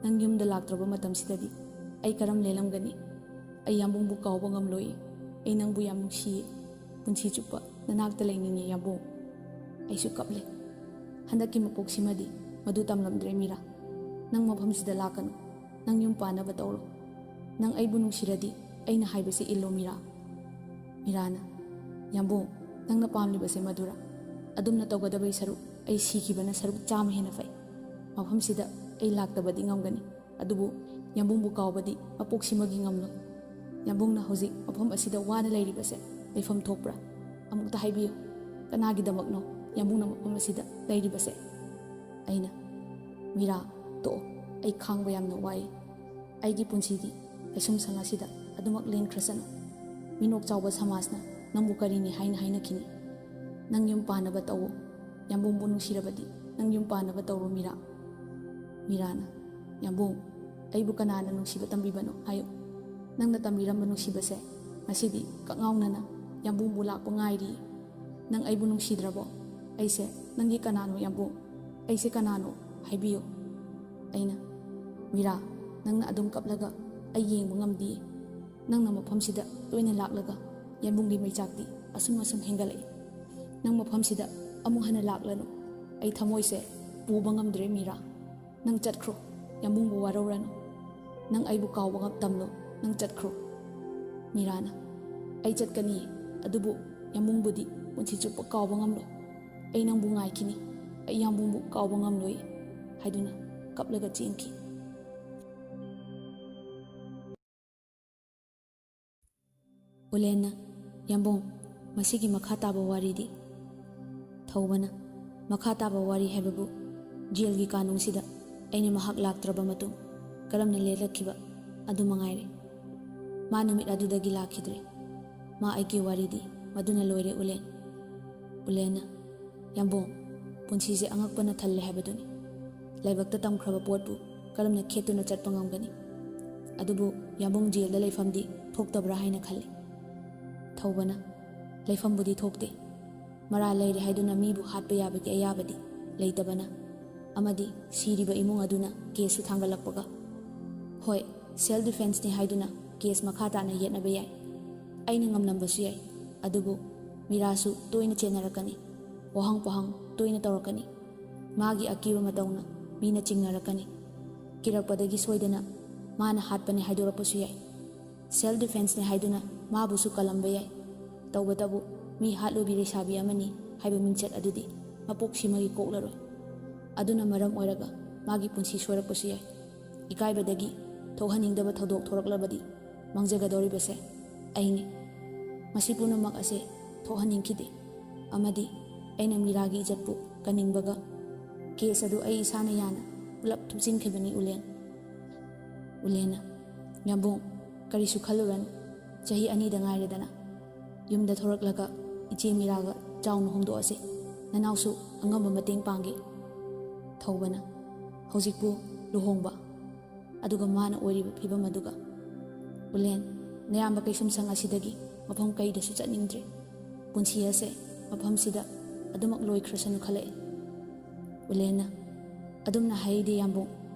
ꯅꯪ ꯌꯨꯝꯗ ꯂꯥꯛꯇ꯭ꯔꯕ ꯃꯇꯝꯁꯤꯗꯗꯤ ꯑꯩ ꯀꯔꯝ ꯂꯦꯜꯂꯝꯒꯅꯤ? ꯑꯩ ꯌꯥꯝꯕꯨꯡꯕꯨ ꯀꯥꯎꯕ ꯉꯝꯂꯣꯏ, ꯑꯩ ꯅꯪꯕꯨ ꯌꯥꯝ ꯅꯨꯡꯁꯤꯌꯦ, ꯄꯨꯟꯁꯤ ꯆꯨꯞꯄ ꯅꯅꯥꯛꯇ ꯂꯩꯅꯤꯡꯉꯦ ꯌꯥꯝꯕꯨꯡ." ꯑꯩꯁꯨ ꯀꯞꯂꯦ꯫ ꯍꯟꯗꯛꯀꯤ ꯃꯄꯣꯛꯁꯤꯃꯗꯤ ꯃꯗꯨ ꯇꯝꯂꯝꯗ꯭ꯔꯦ ꯃꯤꯔꯥ. ꯅꯪ ꯃꯐꯝꯁꯤꯗ ꯂꯥꯛꯀꯅꯨ. ꯅꯪ ꯌꯨꯝ ꯄꯥꯟꯅꯕ ꯇꯧꯔꯣ. ꯅꯪ ꯑꯩꯕꯨ ꯅꯨꯡꯁꯤꯔꯗꯤ ꯑꯩꯅ ꯍꯥꯏꯕꯁꯦ ꯏꯜꯂꯣ ꯃꯤꯔꯥ. ꯃꯤꯔꯥꯅ, ꯌꯥꯝꯕꯨꯡ, ꯅꯪꯅ ꯄꯥꯝꯂꯤꯕꯁꯦ ꯃꯗꯨꯔꯥ? ꯑꯗꯨꯝꯅ ꯇꯧꯒꯗꯕꯩ ꯁꯔꯨꯛ ꯑꯩ ꯁꯤꯈꯤꯕꯅ ꯁꯔꯨꯛ 100 ꯍꯦꯟꯅ ꯐꯩ. ꯃꯐꯝꯁꯤꯗ ꯑꯩ ꯂꯥꯛꯇꯕꯗꯤ ꯉꯝꯒꯅꯤ, ꯑꯗꯨꯕꯨ ꯌꯥꯝꯕꯨꯡꯕꯨ ꯀꯥꯎꯕꯗꯤ ꯃꯄꯣꯛꯁꯤꯃꯒꯤ ꯉꯝꯂꯣꯏ. ꯌꯥꯝꯕꯨꯡꯅ ꯍꯧꯖꯤꯛ ꯃꯐꯝ ꯑꯁꯤꯗ ꯋꯥꯅ ꯂꯩꯔꯤꯕꯁꯦ ꯂꯩꯐꯝ ꯊꯣꯛꯄ꯭ꯔꯥ? ꯑꯃꯨꯛꯇ ꯍꯥꯏꯕꯤꯌꯨ. ꯀꯅꯥꯒꯤꯗꯃꯛꯅꯣ ꯌꯥꯝꯕꯨꯡꯅ ꯃꯐꯝ ꯑꯁꯤꯗ ꯂꯩꯔꯤꯕꯁꯦ? ꯑꯩꯅ, ꯃꯤꯔꯥ, ꯇꯣꯛꯑꯣ. ꯑꯩ ꯈꯥꯡꯕ ꯌꯥꯝꯅ ꯋꯥꯏ. ꯑꯩꯒꯤ ꯄꯨꯟꯁꯤꯗꯤ ꯀꯩꯁꯨꯝꯁꯪ ꯑꯁꯤꯗ ꯑꯗꯨꯃꯛ ꯂꯦꯟꯈ꯭ꯔꯁꯅꯨ. ꯃꯤꯅꯣꯛ ꯆꯥꯎꯕ ꯁꯃꯥꯖꯅ ꯅꯪꯕꯨ ꯀꯔꯤꯅꯤ ꯍꯥꯏꯅ ꯍꯥꯏꯅꯈꯤꯅꯤ. ꯅꯪ ꯌꯨꯝ ꯄꯥꯟꯅꯕ ꯇꯧꯋꯣ. ꯌꯥꯝꯕꯨꯡꯕꯨ ꯅꯨꯡꯁꯤꯔꯕꯗꯤ ꯅꯪ ꯌꯨꯝ ꯄꯥꯟꯅꯕ ꯇꯧꯔꯣ ꯃꯤꯔꯥ. ꯃꯤꯔꯥꯅ, ꯌꯥꯝꯕꯨꯡ, ꯑꯩꯕꯨ ꯀꯅꯥꯅ ꯅꯨꯡꯁꯤꯕ ꯇꯝꯕꯤꯕꯅꯣ ꯍꯥꯏꯌꯨ. ꯅꯪꯅ ꯇꯝꯕꯤꯔꯝꯕ ꯅꯨꯡꯁꯤꯕꯁꯦ ꯉꯁꯤꯗꯤ ꯀꯛꯉꯥꯎꯅꯅ ꯌꯥꯝꯕꯨꯡꯕꯨ ꯂꯥꯛꯄ ꯉꯥꯏꯔꯤ. ꯅꯪ ꯑꯩꯕꯨ ꯅꯨꯡꯁꯤꯗ꯭ꯔꯕꯣ? ꯑꯩꯁꯦ ꯅꯪꯒꯤ ꯀꯅꯥꯅꯣ ꯌꯥꯝꯕꯨꯡ? ꯑꯩꯁꯦ ꯀꯅꯥꯅꯣ ꯍꯥꯏꯕꯤꯌꯨ. ꯑꯩꯅ, ꯃꯤꯔꯥ, ꯅꯪꯅ ꯑꯗꯨꯝ ꯀꯞꯂꯒ ꯑꯩ ꯌꯦꯡꯕ ꯉꯝꯗꯤꯌꯦ. ꯅꯪꯅ ꯃꯐꯝꯁꯤꯗ ꯇꯣꯏꯅ ꯂꯥꯛꯂꯒ ꯌꯥꯝꯕꯨꯡꯒꯤ ꯃꯩꯆꯥꯛꯇꯤ ꯑꯁꯨꯝ ꯍꯦꯟꯒꯠꯂꯛꯏ. ꯅꯪ ꯃꯐꯝꯁꯤꯗ ꯑꯃꯨꯛ ꯍꯟꯅ ꯂꯥꯛꯂꯅꯨ. ꯑꯩ ꯊꯃꯣꯏꯁꯦ ꯄꯨꯕ ꯉꯝꯗ꯭ꯔꯦ ꯃꯤꯔꯥ. ꯅꯪ ꯆꯠꯈ꯭ꯔꯣ. ꯌꯥꯝꯕꯨꯡꯕꯨ ꯋꯥꯔꯧꯔꯅꯨ. ꯅꯪ ꯑꯩꯕꯨ ꯀꯥꯎꯕ ꯇꯝꯂꯣ. ꯅꯪ ꯆꯠꯈ꯭ꯔꯣ. ꯃꯤꯔꯥꯅ, ꯑꯩ ꯆꯠꯀꯅꯤ, ꯑꯗꯨꯕꯨ ꯌꯥꯝꯕꯨꯡꯕꯨꯗꯤ ꯄꯨꯟꯁꯤ ꯆꯨꯞꯄ ꯀꯥꯎꯕ ꯉꯝꯂꯣꯏ. ꯑꯩ ꯅꯪꯕꯨ ꯉꯥꯏꯈꯤꯅꯤ. ꯑꯩ ꯌꯥꯝꯕꯨꯡꯕꯨ ꯀꯥꯎꯕ ꯉꯝꯂꯣꯏ ꯍꯥꯏꯗꯨꯅ ꯀꯞꯂꯒ ꯆꯦꯟꯈꯤ. ꯎꯂꯦꯟꯅ, ꯌꯥꯝꯕꯨꯡ, ꯃꯁꯤꯒꯤ ꯃꯈꯥ ꯇꯥꯕ ꯋꯥꯔꯤꯗꯤ? ꯊꯧꯕꯅ, ꯃꯈꯥ ꯇꯥꯕ ꯋꯥꯔꯤ ꯍꯥꯏꯕꯕꯨ ꯖꯦꯜꯒꯤ ꯀꯥꯅꯨꯡꯁꯤꯗ ꯑꯩꯅ ꯃꯍꯥꯛ ꯂꯥꯛꯇ꯭ꯔꯕ ꯃꯇꯨꯡ ꯀꯔꯝꯅ ꯂꯦꯜꯂꯛꯈꯤꯕ ꯑꯗꯨ ꯃꯉꯥꯏꯔꯦ. ꯃꯥ ꯅꯨꯃꯤꯠ ꯑꯗꯨꯗꯒꯤ ꯂꯥꯛꯈꯤꯗ꯭ꯔꯦ. ꯃꯥ ꯑꯩꯒꯤ ꯋꯥꯔꯤꯗꯤ ꯃꯗꯨꯅ ꯂꯣꯏꯔꯦ ꯎꯂꯦꯟ. ꯎꯂꯦꯟꯅ, ꯌꯥꯝꯕꯨꯡ, ꯄꯨꯟꯁꯤꯁꯦ ꯑꯉꯛꯄꯅ ꯊꯜꯂꯦ ꯍꯥꯏꯕꯗꯨꯅꯤ. ꯂꯥꯏꯕꯛꯇ ꯇꯝꯈ꯭ꯔꯕ ꯄꯣꯠꯄꯨ ꯀꯔꯝꯅ ꯈꯦꯠꯇꯨꯅ ꯆꯠꯄ ꯉꯝꯒꯅꯤ? ꯑꯗꯨꯕꯨ ꯌꯥꯝꯕꯨꯡ ꯖꯦꯜꯗ ꯂꯩꯐꯝꯗꯤ ꯊꯣꯛꯇꯕ꯭ꯔꯥ ꯍꯥꯏꯅ ꯈꯜꯂꯤ. ꯊꯧꯕꯅ, ꯂꯩꯐꯝꯕꯨꯗꯤ ꯊꯣꯛꯇꯦ. ꯃꯔꯥꯜ ꯂꯩꯔꯦ ꯍꯥꯏꯗꯨꯅ ꯃꯤꯕꯨ ꯍꯥꯠꯄ ꯌꯥꯕꯒꯤ ꯑꯌꯥꯕꯗꯤ ꯂꯩꯇꯕꯅ, ꯑꯃꯗꯤ ꯁꯤꯔꯤꯕ ꯏꯃꯨꯡ ꯑꯗꯨꯅ ꯀꯦꯁꯁꯨ ꯊꯥꯡꯒꯠꯂꯛꯄꯒ. ꯍꯣꯏ, ꯁꯦꯜꯐ ꯗꯤꯐꯦꯟꯁꯅꯤ ꯍꯥꯏꯗꯨꯅ ꯀꯦꯁ ꯃꯈꯥ ꯇꯥꯅ ꯌꯦꯠꯅꯕ ꯌꯥꯏ. ꯑꯩꯅ ꯉꯝꯂꯝꯕꯁꯨ ꯌꯥꯏ. ꯑꯗꯨꯕꯨ ꯃꯤꯔꯥꯁꯨ ꯇꯣꯏꯅ ꯆꯦꯟꯅꯔꯛꯀꯅꯤ. ꯋꯥꯍꯪ ꯄꯣꯍꯪ ꯇꯣꯏꯅ ꯇꯧꯔꯛꯀꯅꯤ. ꯃꯥꯒꯤ ꯑꯀꯤꯕ ꯃꯇꯧꯅ ꯃꯤꯅ ꯆꯤꯡꯅꯔꯛꯀꯅꯤ. ꯀꯤꯔꯛꯄꯗꯒꯤ ꯁꯣꯏꯗꯅ ꯃꯥꯅ ꯍꯥꯠꯄꯅꯤ ꯍꯥꯏꯗꯣꯔꯛꯄꯁꯨ ꯌꯥꯏ. ꯁꯦꯜꯐ ꯗꯤꯐꯦꯟꯁꯅꯤ ꯍꯥꯏꯗꯨꯅ ꯃꯥꯕꯨꯁꯨ ꯀꯜꯂꯝꯕ ꯌꯥꯏ. ꯇꯧꯕꯇꯕꯨ ꯃꯤ ꯍꯥꯠꯂꯨꯕꯤ ꯂꯩꯁꯥꯕꯤ ꯑꯃꯅꯤ ꯍꯥꯏꯕ ꯃꯤꯡꯆꯠ ꯑꯗꯨꯗꯤ ꯃꯄꯣꯛꯁꯤꯃꯒꯤ ꯀꯣꯛꯂꯔꯣꯏ. ꯑꯗꯨꯅ ꯃꯔꯝ ꯑꯣꯏꯔꯒ ꯃꯥꯒꯤ ꯄꯨꯟꯁꯤ ꯁꯣꯏꯔꯛꯄꯁꯨ ꯌꯥꯏ. ꯏꯀꯥꯏꯕꯗꯒꯤ ꯊꯣꯛꯍꯟꯅꯤꯡꯗꯕ ꯊꯧꯗꯣꯛ ꯊꯣꯔꯛꯂꯕꯗꯤ ꯃꯥꯡꯖꯒꯗꯧꯔꯤꯕꯁꯦ ꯑꯩꯅꯤ. ꯃꯁꯤ ꯄꯨꯝꯅꯃꯛ ꯑꯁꯦ ꯊꯣꯛꯍꯟꯅꯤꯡꯈꯤꯗꯦ, ꯑꯃꯗꯤ ꯑꯩꯅ ꯃꯤꯔꯥꯒꯤ ꯏꯖꯠꯄꯨ ꯀꯟꯅꯤꯡꯕꯒ ꯀꯦꯁ ꯑꯗꯨ ꯑꯩ ꯏꯁꯥꯅ ꯌꯥꯅ ꯄꯨꯂꯞ ꯊꯨꯞꯆꯤꯟꯈꯤꯕꯅꯤ ꯎꯂꯦꯟ. ꯎꯂꯦꯟꯅ, ꯌꯥꯝꯕꯨꯡ, ꯀꯔꯤꯁꯨ ꯈꯜꯂꯨꯔꯅꯨ. ꯆꯍꯤ 2ꯗ ꯉꯥꯏꯔꯦꯗꯅ. ꯌꯨꯝꯗ ꯊꯣꯔꯛꯂꯒ ꯏꯆꯦ ꯃꯤꯔꯥꯒ ꯆꯥꯎꯅ ꯍꯣꯡꯗꯣꯛꯑꯁꯤ. ꯅꯅꯥꯎꯁꯨ ꯑꯉꯝꯕ ꯃꯇꯦꯡ ꯄꯥꯡꯒꯦ. ꯊꯧꯕꯅ, ꯍꯧꯖꯤꯛꯄꯨ ꯂꯨꯍꯣꯡꯕ, ꯑꯗꯨꯒ ꯃꯥꯅ ꯑꯣꯏꯔꯤꯕ ꯐꯤꯕꯝ ꯑꯗꯨꯒ? ꯎꯂꯦꯟ, ꯅꯌꯥꯝꯕ ꯀꯩꯁꯨꯝꯁꯪ ꯑꯁꯤꯗꯒꯤ ꯃꯐꯝ ꯀꯩꯗꯁꯨ ꯆꯠꯅꯤꯡꯗ꯭ꯔꯦ. ꯄꯨꯟꯁꯤ ꯑꯁꯦ ꯃꯐꯝꯁꯤꯗ ꯑꯗꯨꯃꯛ ꯂꯣꯏꯈ꯭ꯔꯁꯅꯨ ꯈꯜꯂꯛꯑꯦ. ꯎꯂꯦꯟꯅ, ꯑꯗꯨꯝꯅ ꯍꯥꯏꯔꯤꯗꯤ ꯌꯥꯝꯕꯨꯡ,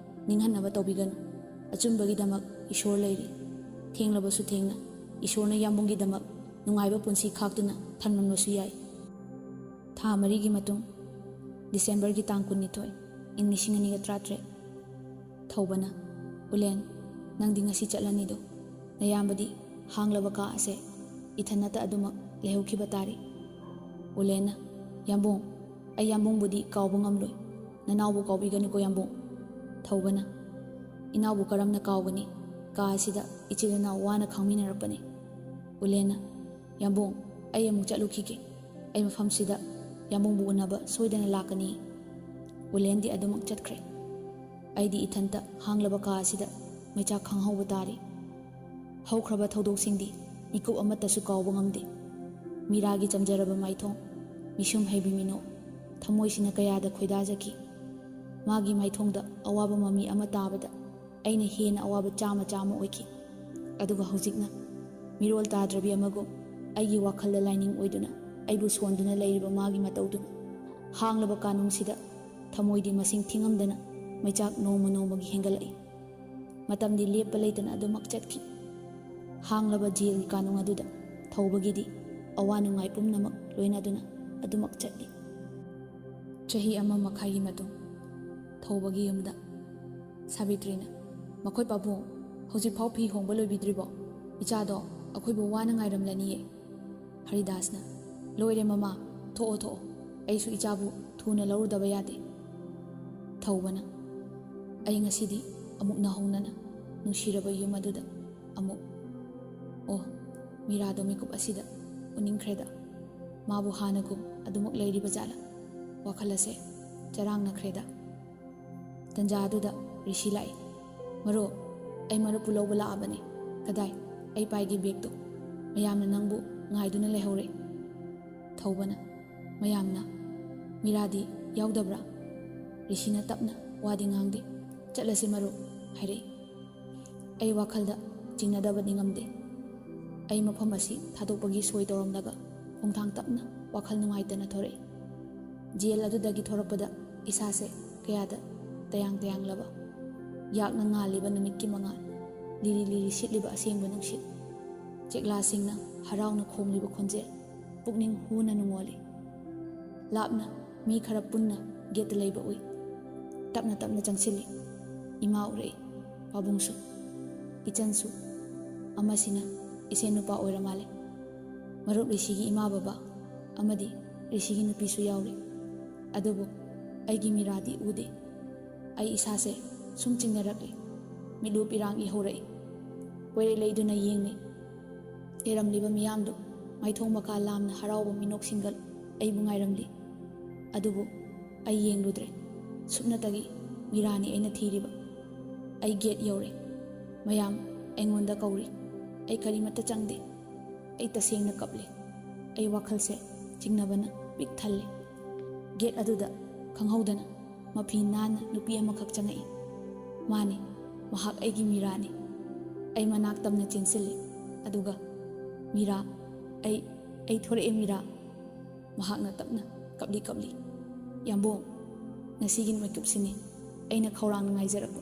ꯅꯤꯡꯍꯟꯅꯕ ꯇꯧꯕꯤꯒꯅꯨ. ꯑꯆꯨꯝꯕꯒꯤꯗꯃꯛ ꯏꯁꯣꯔ ꯂꯩꯔꯤ ꯊꯦꯡꯂꯕꯁꯨ ꯊꯦꯡꯅ ꯏꯁꯣꯔꯅ ꯌꯥꯝꯕꯨꯡꯒꯤꯗꯃꯛ ꯅꯨꯡꯉꯥꯏꯕ ꯄꯨꯟꯁꯤ ꯈꯥꯛꯇꯨꯅ ꯊꯝꯂꯝꯕꯁꯨ ꯌꯥꯏ ꯊꯥ 4ꯒꯤ ꯃꯇꯨꯡ ꯗꯤꯁꯦꯝꯕꯔꯒꯤ ꯇꯥꯡ 12 ꯏꯪ 2013 ꯊꯧꯕꯅ ꯎꯂꯦꯟ ꯅꯪꯗꯤ ꯉꯁꯤ ꯆꯠꯂꯅꯤꯗꯣ ꯅꯌꯥꯝꯕꯗꯤ ꯍꯥꯡꯂꯕ ꯀꯥ ꯑꯁꯦ ꯏꯊꯟꯅꯇ ꯑꯗꯨꯃꯛ ꯂꯩꯍꯧꯈꯤꯕ ꯇꯥꯔꯤ ꯎꯂꯦꯟꯅ ꯌꯥꯝꯕꯨꯡ ꯑꯩ ꯌꯥꯝꯕꯨꯡꯕꯨꯗꯤ ꯀꯥꯎꯕ ꯉꯝꯂꯣꯏ ꯅꯅꯥꯎꯕꯨ ꯀꯥꯎꯕꯤꯒꯅꯨꯀꯣ ꯌꯥꯝꯕꯨꯡ ꯊꯧꯕꯅ ꯏꯅꯥꯎꯕꯨ ꯀꯔꯝꯅ ꯀꯥꯎꯒꯅꯤ ꯀꯥ ꯑꯁꯤꯗ ꯏꯆꯤꯜ ꯏꯅꯥꯎ ꯋꯥꯅ ꯈꯪꯃꯤꯟꯅꯔꯛꯄꯅꯤ ꯎꯂꯦꯟꯅ ꯌꯥꯝꯕꯨꯡ ꯑꯩ ꯑꯃꯨꯛ ꯆꯠꯂꯨꯈꯤꯒꯦ ꯑꯩ ꯃꯐꯝꯁꯤꯗ ꯌꯥꯝꯕꯨꯡꯕꯨ ꯎꯅꯕ ꯁꯣꯏꯗꯅ ꯂꯥꯛꯀꯅꯤ ꯎꯂꯦꯟꯗꯤ ꯑꯗꯨꯃꯛ ꯆꯠꯈ꯭ꯔꯦ ꯑꯩꯗꯤ ꯏꯊꯟꯇ ꯍꯥꯡꯂꯕ ꯀꯥ ꯑꯁꯤꯗ ꯃꯩꯆꯥꯛ ꯈꯪꯍꯧꯕ ꯇꯥꯔꯤ ꯍꯧꯈ꯭ꯔꯕ ꯊꯧꯗꯣꯛꯁꯤꯡꯗꯤ ꯃꯤꯀꯨꯞ ꯑꯃꯠꯇꯁꯨ ꯀꯥꯎꯕ ꯉꯝꯗꯦ ꯃꯤꯔꯥꯒꯤ ꯆꯝꯖꯔꯕ ꯃꯥꯏꯊꯣꯡ ꯃꯤꯁꯨꯝ ꯍꯩꯕꯤ ꯃꯤꯅꯣꯛ ꯊꯃꯣꯏꯁꯤꯅ ꯀꯌꯥꯗ ꯈꯣꯏꯗꯥꯖꯈꯤ ꯃꯥꯒꯤ ꯃꯥꯏꯊꯣꯡꯗ ꯑꯋꯥꯕ ꯃꯃꯤ ꯑꯃ ꯇꯥꯕꯗ ꯑꯩꯅ ꯍꯦꯟꯅ ꯑꯋꯥꯕ ꯆꯥꯝꯃ ꯑꯣꯏꯈꯤ ꯑꯗꯨꯒ ꯍꯧꯖꯤꯛꯅ ꯃꯤꯔꯣꯜ ꯇꯥꯗ꯭ꯔꯕꯤ ꯑꯃꯒꯨꯝ ꯑꯩꯒꯤ ꯋꯥꯈꯜꯗ ꯂꯥꯏꯅꯤꯡ ꯑꯣꯏꯗꯨꯅ ꯑꯩꯕꯨ ꯁꯣꯟꯗꯨꯅ ꯂꯩꯔꯤꯕ ꯃꯥꯒꯤ ꯃꯇꯧꯗꯨꯅ ꯍꯥꯡꯂꯕ ꯀꯥꯅꯨꯡꯁꯤꯗ ꯊꯃꯣꯏꯗꯤ ꯃꯁꯤꯡ ꯊꯤꯉꯝꯗꯅ ꯃꯩꯆꯥꯛ ꯅꯣꯡꯃ ꯅꯣꯡꯃꯒꯤ ꯍꯦꯟꯒꯠꯂꯛꯏ ꯃꯇꯝꯗꯤ ꯂꯦꯞꯄ ꯂꯩꯇꯅ ꯑꯗꯨꯃꯛ ꯆꯠꯈꯤ ꯍꯥꯡꯂꯕ ꯖꯦꯜꯒꯤ ꯀꯥꯅꯨꯡ ꯑꯗꯨꯗ ꯊꯧꯕꯒꯤꯗꯤ ꯑꯋꯥ ꯅꯨꯡꯉꯥꯏ ꯄꯨꯝꯅꯃꯛ ꯂꯣꯏꯅꯗꯨꯅ ꯑꯗꯨꯃꯛ ꯆꯠꯂꯤ ꯆꯍꯤ 1.5ꯒꯤ ꯃꯇꯨꯡ ꯊꯧꯕꯒꯤ ꯌꯨꯝꯗ ꯁꯥꯕꯤꯇ꯭ꯔꯤꯅ ꯃꯈꯣꯏ ꯄꯥꯕꯨꯡ ꯍꯧꯖꯤꯛꯐꯥꯎ ꯐꯤ ꯍꯣꯡꯕ ꯂꯣꯏꯕꯤꯗ꯭ꯔꯤꯕꯣ ꯏꯆꯥꯗꯣ ꯑꯩꯈꯣꯏꯕꯨ ꯋꯥꯅ ꯉꯥꯏꯔꯝꯂꯅꯤꯌꯦ ꯍꯔꯤꯗꯥꯁꯅ ꯂꯣꯏꯔꯦ ꯃꯃꯥ ꯊꯣꯛꯑꯣ ꯑꯩꯁꯨ ꯏꯆꯥꯕꯨ ꯊꯨꯅ ꯂꯧꯔꯨꯗꯕ ꯌꯥꯗꯦ ꯊꯧꯕꯅ ꯑꯩ ꯉꯁꯤꯗꯤ ꯑꯃꯨꯛ ꯅꯧꯍꯧꯅꯅ ꯅꯨꯡꯁꯤꯔꯕ ꯌꯨꯝ ꯑꯗꯨꯗ ꯑꯃꯨꯛ ꯑꯣ ꯃꯤꯔꯥꯗꯣ ꯃꯤꯀꯨꯞ ꯑꯁꯤꯗ ꯎꯅꯤꯡꯈ꯭ꯔꯦꯗ ꯃꯥꯕꯨ ꯍꯥꯟꯅꯒꯨꯝ ꯑꯗꯨꯃꯛ ꯂꯩꯔꯤꯕ ꯖꯥꯠꯂ ꯋꯥꯈꯜ ꯑꯁꯦ ꯆꯔꯥꯡꯅꯈ꯭ꯔꯦꯗ ꯇꯟꯖꯥ ꯑꯗꯨꯗ ꯔꯤꯁꯤ ꯂꯥꯛꯏ ꯃꯔꯨꯞ ꯑꯩ ꯃꯔꯨꯞꯄꯨ ꯂꯧꯕ ꯂꯥꯛꯑꯕꯅꯤ ꯀꯗꯥꯏ ꯑꯩ ꯄꯥꯏꯒꯤ ꯕꯦꯒꯇꯣ ꯃꯌꯥꯝꯅ ꯅꯪꯕꯨ ꯉꯥꯏꯗꯨꯅ ꯂꯩꯍꯧꯔꯦ ꯊꯧꯕꯅ ꯃꯌꯥꯝꯅ ꯃꯤꯔꯥꯗꯤ ꯌꯥꯎꯗꯕ꯭ꯔꯥ ꯔꯤꯁꯤꯅ ꯇꯞꯅ ꯋꯥꯗꯤ ꯉꯥꯡꯗꯦ ꯆꯠꯂꯁꯤ ꯃꯔꯨꯞ ꯍꯥꯏꯔꯛꯏ ꯑꯩ ꯋꯥꯈꯜꯗ ꯆꯤꯡꯅꯗꯕꯗꯤ ꯉꯝꯗꯦ ꯑꯩ ꯃꯐꯝ ꯑꯁꯤ ꯊꯥꯗꯣꯛꯄꯒꯤ ꯁꯣꯏ ꯇꯧꯔꯝꯂꯒ ꯈꯣꯡꯊꯥꯡ ꯇꯞꯅ ꯋꯥꯈꯜ ꯅꯨꯡꯉꯥꯏꯇꯅ ꯊꯣꯔꯛꯏ ꯖꯦꯜ ꯑꯗꯨꯗꯒꯤ ꯊꯣꯔꯛꯄꯗ ꯏꯁꯥꯁꯦ ꯀꯌꯥꯗ ꯇꯌꯥꯡꯂꯕ ꯌꯥꯛꯅ ꯉꯥꯜꯂꯤꯕ ꯅꯨꯃꯤꯠꯀꯤ ꯃꯉꯥꯜ ꯂꯤꯔꯤ ꯂꯤꯔꯤ ꯁꯤꯠꯂꯤꯕ ꯑꯁꯦꯡꯕ ꯅꯨꯡꯁꯤꯠ ꯆꯦꯛꯂꯥꯁꯤꯡꯅ ꯍꯔꯥꯎꯅ ꯈꯣꯡꯂꯤꯕ ꯈꯣꯟꯖꯦꯜ ꯄꯨꯛꯅꯤꯡ ꯍꯨꯅ ꯅꯨꯡꯉꯣꯜꯂꯤ ꯂꯥꯞꯅ ꯃꯤ ꯈꯔ ꯄꯨꯟꯅ ꯒꯦꯠꯇ ꯂꯩꯕ ꯎꯏ ꯇꯞꯅ ꯆꯪꯁꯤꯜꯂꯤ ꯏꯃꯥ ꯎꯔꯛꯏ ꯄꯥꯕꯨꯡꯁꯨ ꯏꯆꯟꯁꯨ ꯑꯃꯁꯤꯅ ꯏꯁꯦꯟ ꯅꯨꯄꯥ ꯑꯣꯏꯔ ꯃꯥꯜꯂꯦ ꯃꯔꯨꯞ ꯔꯤꯁꯤꯒꯤ ꯏꯃꯥ ꯕꯕꯥ ꯑꯃꯗꯤ ꯔꯤꯁꯤꯒꯤ ꯅꯨꯄꯤꯁꯨ ꯌꯥꯎꯔꯤ ꯑꯗꯨꯕꯨ ꯑꯩꯒꯤ ꯃꯤꯔꯥꯗꯤ ꯎꯗꯦ ꯑꯩ ꯏꯁꯥꯁꯦ ꯁꯨꯝ ꯆꯤꯡꯅꯔꯛꯂꯤ ꯃꯤꯠꯂꯨ ꯄꯤꯔꯥꯡ ꯏꯍꯧꯔꯛꯏ ꯀꯣꯏꯔꯩ ꯂꯩꯗꯨꯅ ꯌꯦꯡꯂꯤ ꯂꯩꯔꯝꯂꯤꯕ ꯃꯤꯌꯥꯝꯗꯨ ꯃꯥꯏꯊꯣꯡ ꯃꯀꯥ ꯂꯥꯝꯅ ꯍꯔꯥꯎꯕ ꯃꯤꯅꯣꯛꯁꯤꯡꯒ ꯑꯩꯕꯨ ꯉꯥꯏꯔꯝꯂꯤ ꯑꯗꯨꯕꯨ ꯑꯩ ꯌꯦꯡꯂꯨꯗ꯭ꯔꯦ ꯁꯨꯞꯅꯇꯒꯤ ꯃꯤꯔꯥꯅꯤ ꯑꯩꯅ ꯊꯤꯔꯤꯕ ꯑꯩ ꯒꯦꯠ ꯌꯧꯔꯦ ꯃꯌꯥꯝ ꯑꯩꯉꯣꯟꯗ ꯀꯧꯔꯤ ꯑꯩ ꯀꯔꯤꯃꯠꯇ ꯆꯪꯗꯦ ꯑꯩ ꯇꯁꯦꯡꯅ ꯀꯞꯂꯤ ꯑꯩ ꯋꯥꯈꯜꯁꯦ ꯆꯤꯡꯅꯕꯅ ꯄꯤꯛ ꯊꯜꯂꯤ ꯒꯦꯠ ꯑꯗꯨꯗ ꯈꯪꯍꯧꯗꯅ ꯃꯐꯤ ꯅꯥꯟꯅ ꯅꯨꯄꯤ ꯑꯃꯈꯛ ꯆꯪꯉꯛꯏ ꯃꯥꯅꯤ ꯃꯍꯥꯛ ꯑꯩꯒꯤ ꯃꯤꯔꯥꯅꯤ ꯑꯩ ꯃꯅꯥꯛ ꯇꯝꯅ ꯆꯦꯟꯁꯤꯜꯂꯤ ꯑꯗꯨꯒ ꯃꯤꯔꯥ ꯑꯩ ꯊꯣꯔꯛꯑꯦ ꯃꯤꯔꯥ ꯃꯍꯥꯛꯅ ꯇꯞꯅ ꯀꯞꯂꯤ ꯌꯥꯝꯕꯨꯡ ꯉꯁꯤꯒꯤ ꯃꯤꯀꯨꯞꯁꯤꯅꯤ ꯑꯩꯅ ꯈꯧꯔꯥꯡꯅ ꯉꯥꯏꯖꯔꯛꯄ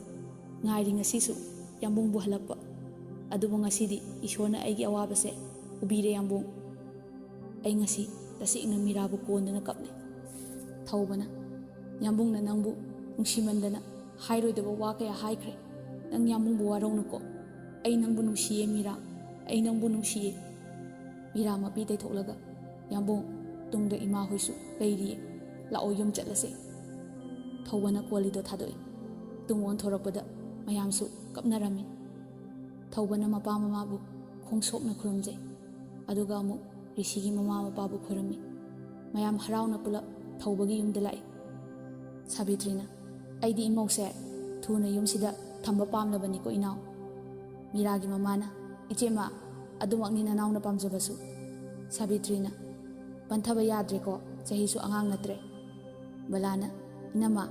ꯉꯥꯏꯔꯤ ꯉꯁꯤꯁꯨ ꯌꯥꯝꯕꯨꯡꯕꯨ ꯍꯜꯂꯛꯄ ꯑꯗꯨꯕꯨ ꯉꯁꯤꯗꯤ ꯏꯁꯣꯔꯅ ꯑꯩꯒꯤ ꯑꯋꯥꯕꯁꯦ ꯎꯕꯤꯔꯦ ꯌꯥꯝꯕꯨꯡ ꯑꯩ ꯉꯁꯤ ꯇꯁꯦꯡꯅ ꯃꯤꯔꯥꯕꯨ ꯀꯣꯟꯗꯨꯅ ꯀꯞꯂꯤ ꯊꯧꯕꯅ ꯌꯥꯝꯕꯨꯡꯅ ꯅꯪꯕꯨ ꯅꯨꯡꯁꯤꯃꯟꯗꯅ ꯍꯥꯏꯔꯣꯏꯗꯕ ꯋꯥ ꯀꯌꯥ ꯍꯥꯏꯈ꯭ರೆ ꯅꯪ ꯌꯥꯝꯕꯨꯡꯕꯨ ꯋꯥꯔꯧꯅꯨꯀꯣ ꯑꯩ ꯅꯪꯕꯨ ꯅꯨꯡꯁꯤꯌꯦ ꯃꯤꯔꯥ ꯑꯩ ꯅꯪꯕꯨ ꯅꯨꯡꯁꯤꯌꯦ ꯃꯤꯔꯥ ꯃꯄꯤ ꯇꯩꯊꯣꯛꯂꯒ ꯌꯥꯝꯕꯨꯡ ꯇꯨꯡꯗ ꯏꯃꯥ ꯍꯣꯏꯁꯨ ꯂꯩꯔꯤꯌꯦ ꯂꯥꯛꯑꯣ ꯌꯨꯝ ꯆꯠꯂꯁꯦ ꯊꯧꯕꯅ ꯀꯣꯜꯂꯤꯗꯣ ꯊꯥꯗꯣꯛꯏ ꯇꯨꯡ ꯑꯣꯟꯊꯣꯔꯛꯄꯗ ꯃꯌꯥꯝꯁꯨ ꯀꯞꯅꯔꯝꯃꯤ ꯊꯧꯕꯅ ꯃꯄꯥ ꯃꯃꯥꯕꯨ ꯈꯣꯡꯁꯣꯛꯅ ꯈꯨꯔꯨꯝꯖꯩ ꯑꯗꯨꯒ ꯑꯃꯨꯛ ꯔꯤꯁꯤꯒꯤ ꯃꯃꯥ ꯃꯄꯥꯕꯨ ꯈꯨꯔꯨꯝꯃꯤ ꯃꯌꯥꯝ ꯍꯔꯥꯎꯅ ꯄꯨꯂꯞ ꯊꯧꯕꯒꯤ ꯌꯨꯝꯗ ꯂꯥꯛꯏ ꯁꯥꯕꯤꯇ꯭ꯔꯤꯅ ꯑꯩꯗꯤ ꯏꯃꯧꯁꯦ ꯊꯨꯅ ꯌꯨꯝꯁꯤꯗ ꯊꯝꯕ ꯄꯥꯝꯂꯕꯅꯤꯀꯣ ꯏꯅꯥꯎ ꯃꯤꯔꯥꯒꯤ ꯃꯃꯥꯅ ꯏꯆꯦꯃ ꯑꯗꯨꯃꯛꯅꯤ ꯅꯅꯥꯎꯅ ꯄꯥꯝꯖꯕꯁꯨ ꯁꯥꯕꯤꯇ꯭ꯔꯤꯅ ꯄꯟꯊꯕ ꯌꯥꯗ꯭ꯔꯦꯀꯣ ꯆꯍꯤꯁꯨ ꯑꯉꯥꯡ ꯅꯠꯇ꯭ꯔꯦ ꯕꯂꯥꯅ ꯏꯅꯝꯃ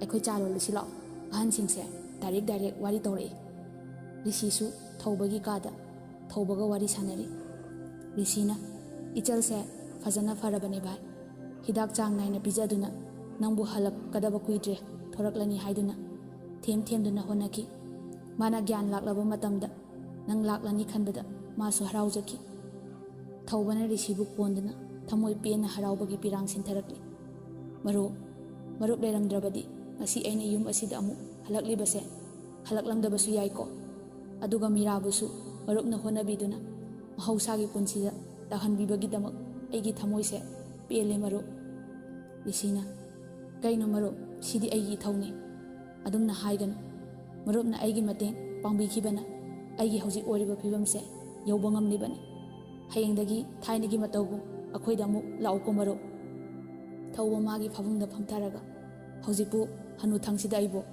ꯑꯩꯈꯣꯏ ꯆꯥ ꯂꯣꯜꯂꯁꯤ ꯂꯥꯛꯑꯣ ꯑꯍꯟꯁꯤꯡꯁꯦ ꯗꯥꯏꯔꯦꯛ ꯋꯥꯔꯤ ꯇꯧꯔꯛꯏ ꯔꯤꯁꯤꯁꯨ ꯊꯧꯕꯒꯤ ꯀꯥꯗ ꯊꯧꯕꯒ ꯋꯥꯔꯤ ꯁꯥꯟꯅꯔꯤ ꯔꯤꯁꯤꯅ ꯏꯆꯜꯁꯦ ꯐꯖꯅ ꯐꯔꯕꯅꯦ ꯚꯥꯏ ꯍꯤꯗꯥꯛ ꯆꯥꯡ ꯅꯥꯏꯅ ꯄꯤꯖꯗꯨꯅ ꯅꯪꯕꯨ ꯍꯜꯂꯛꯀꯗꯕ ꯀꯨꯏꯗ꯭ꯔꯦ ꯊꯣꯔꯛꯂꯅꯤ ꯍꯥꯏꯗꯨꯅ ꯊꯦꯝꯗꯨꯅ ꯍꯣꯠꯅꯈꯤ Mana gyan laklaba matamda nang laklani khanbada masu haraujaki. Thoubana risibu pondana thamoi pena haraubagi pirang sintharakli. Marup leramdrabadi ngasi aina yum asida amu halaklibase halaklamdabasu yaiko. Aduga Meerabusu marupna honabiduna mahausagi punsida tahanbibagidamak aigi thamoise pele marup. Rishina kaino marup sidi aigi ithawni adumna haiganu marupna aigi mateng pangbikhibana aigi hauzik oriba phibamse yauba ngamlibani. Hayengdagi thainagi matawbu akhoida amuk lauko marup. Thouba magi phabungda phamtharaga hauzikpu hanu thangsida aibo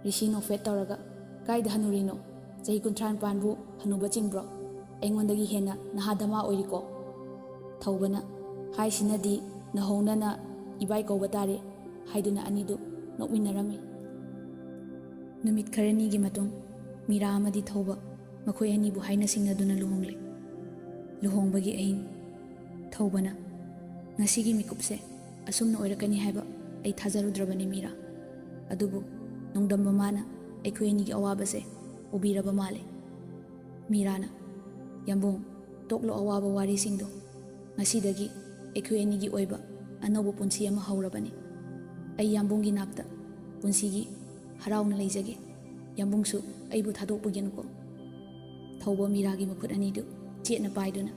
Rishino fet tawraga kaida hanurino Jahi kuntran panbu hanuba chingbro engondagi hena nahadama oiriko. Thoubana hai sinadi nahongnana ibai kauba tare haiduna anidu nokminarami. Numit kharanigi matung Meera amadi Thouba makhoi anibu haina singnaduna luhongle. Luhongbagi ahin Thoubana ngasigi mikupse asumna oirakani haiba ai thajarudrabani Meera. Adubu nongdamba mana aikhoi anigi awabase ubiraba male. Meerana yambung toklo awaba wari singdo ngasidagi aikhoi anigi oiba anobo punsi ama haurabani. Ai yambunggi nakta punsigi harauna leijage yambungsu aibu thadokpugenuko. Thouba Meeragi makhut anidu chetna paiduna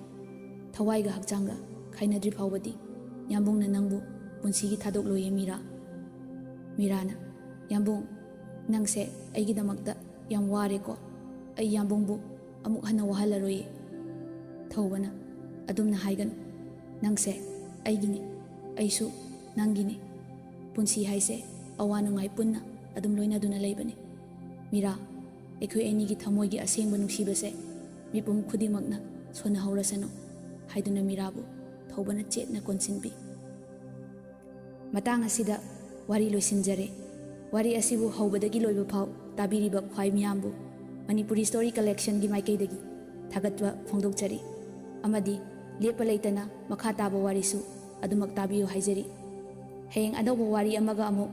thawaiga hakchanga khainadri phawbadi yambungna nangbu punsigi thadokloye Meera. Meerana yambung nangse aigidamakta yam ware ko ai yambungbu amuk hana wahalaroye. Thoubana adumna haiganu nangse aigini aisu nangini punsi haise awanungai punna adum loinaduna leibani. Meera aikhoi anigi thamoigi asengba nungsibase mipum khudimakna sona haurasanu haiduna Meerabu Thoubana chetna konsinbi. Matang asida wari loisinjare. Wari asibu haubadagi loiba phau tabiriba khwai miyambu Manipuri story collection gi maikaidagi thagatwa phongdokchari amadi lepa leitana makha taba warisu adumak tabiyo haijari. Hayeng adauba wari amaga amu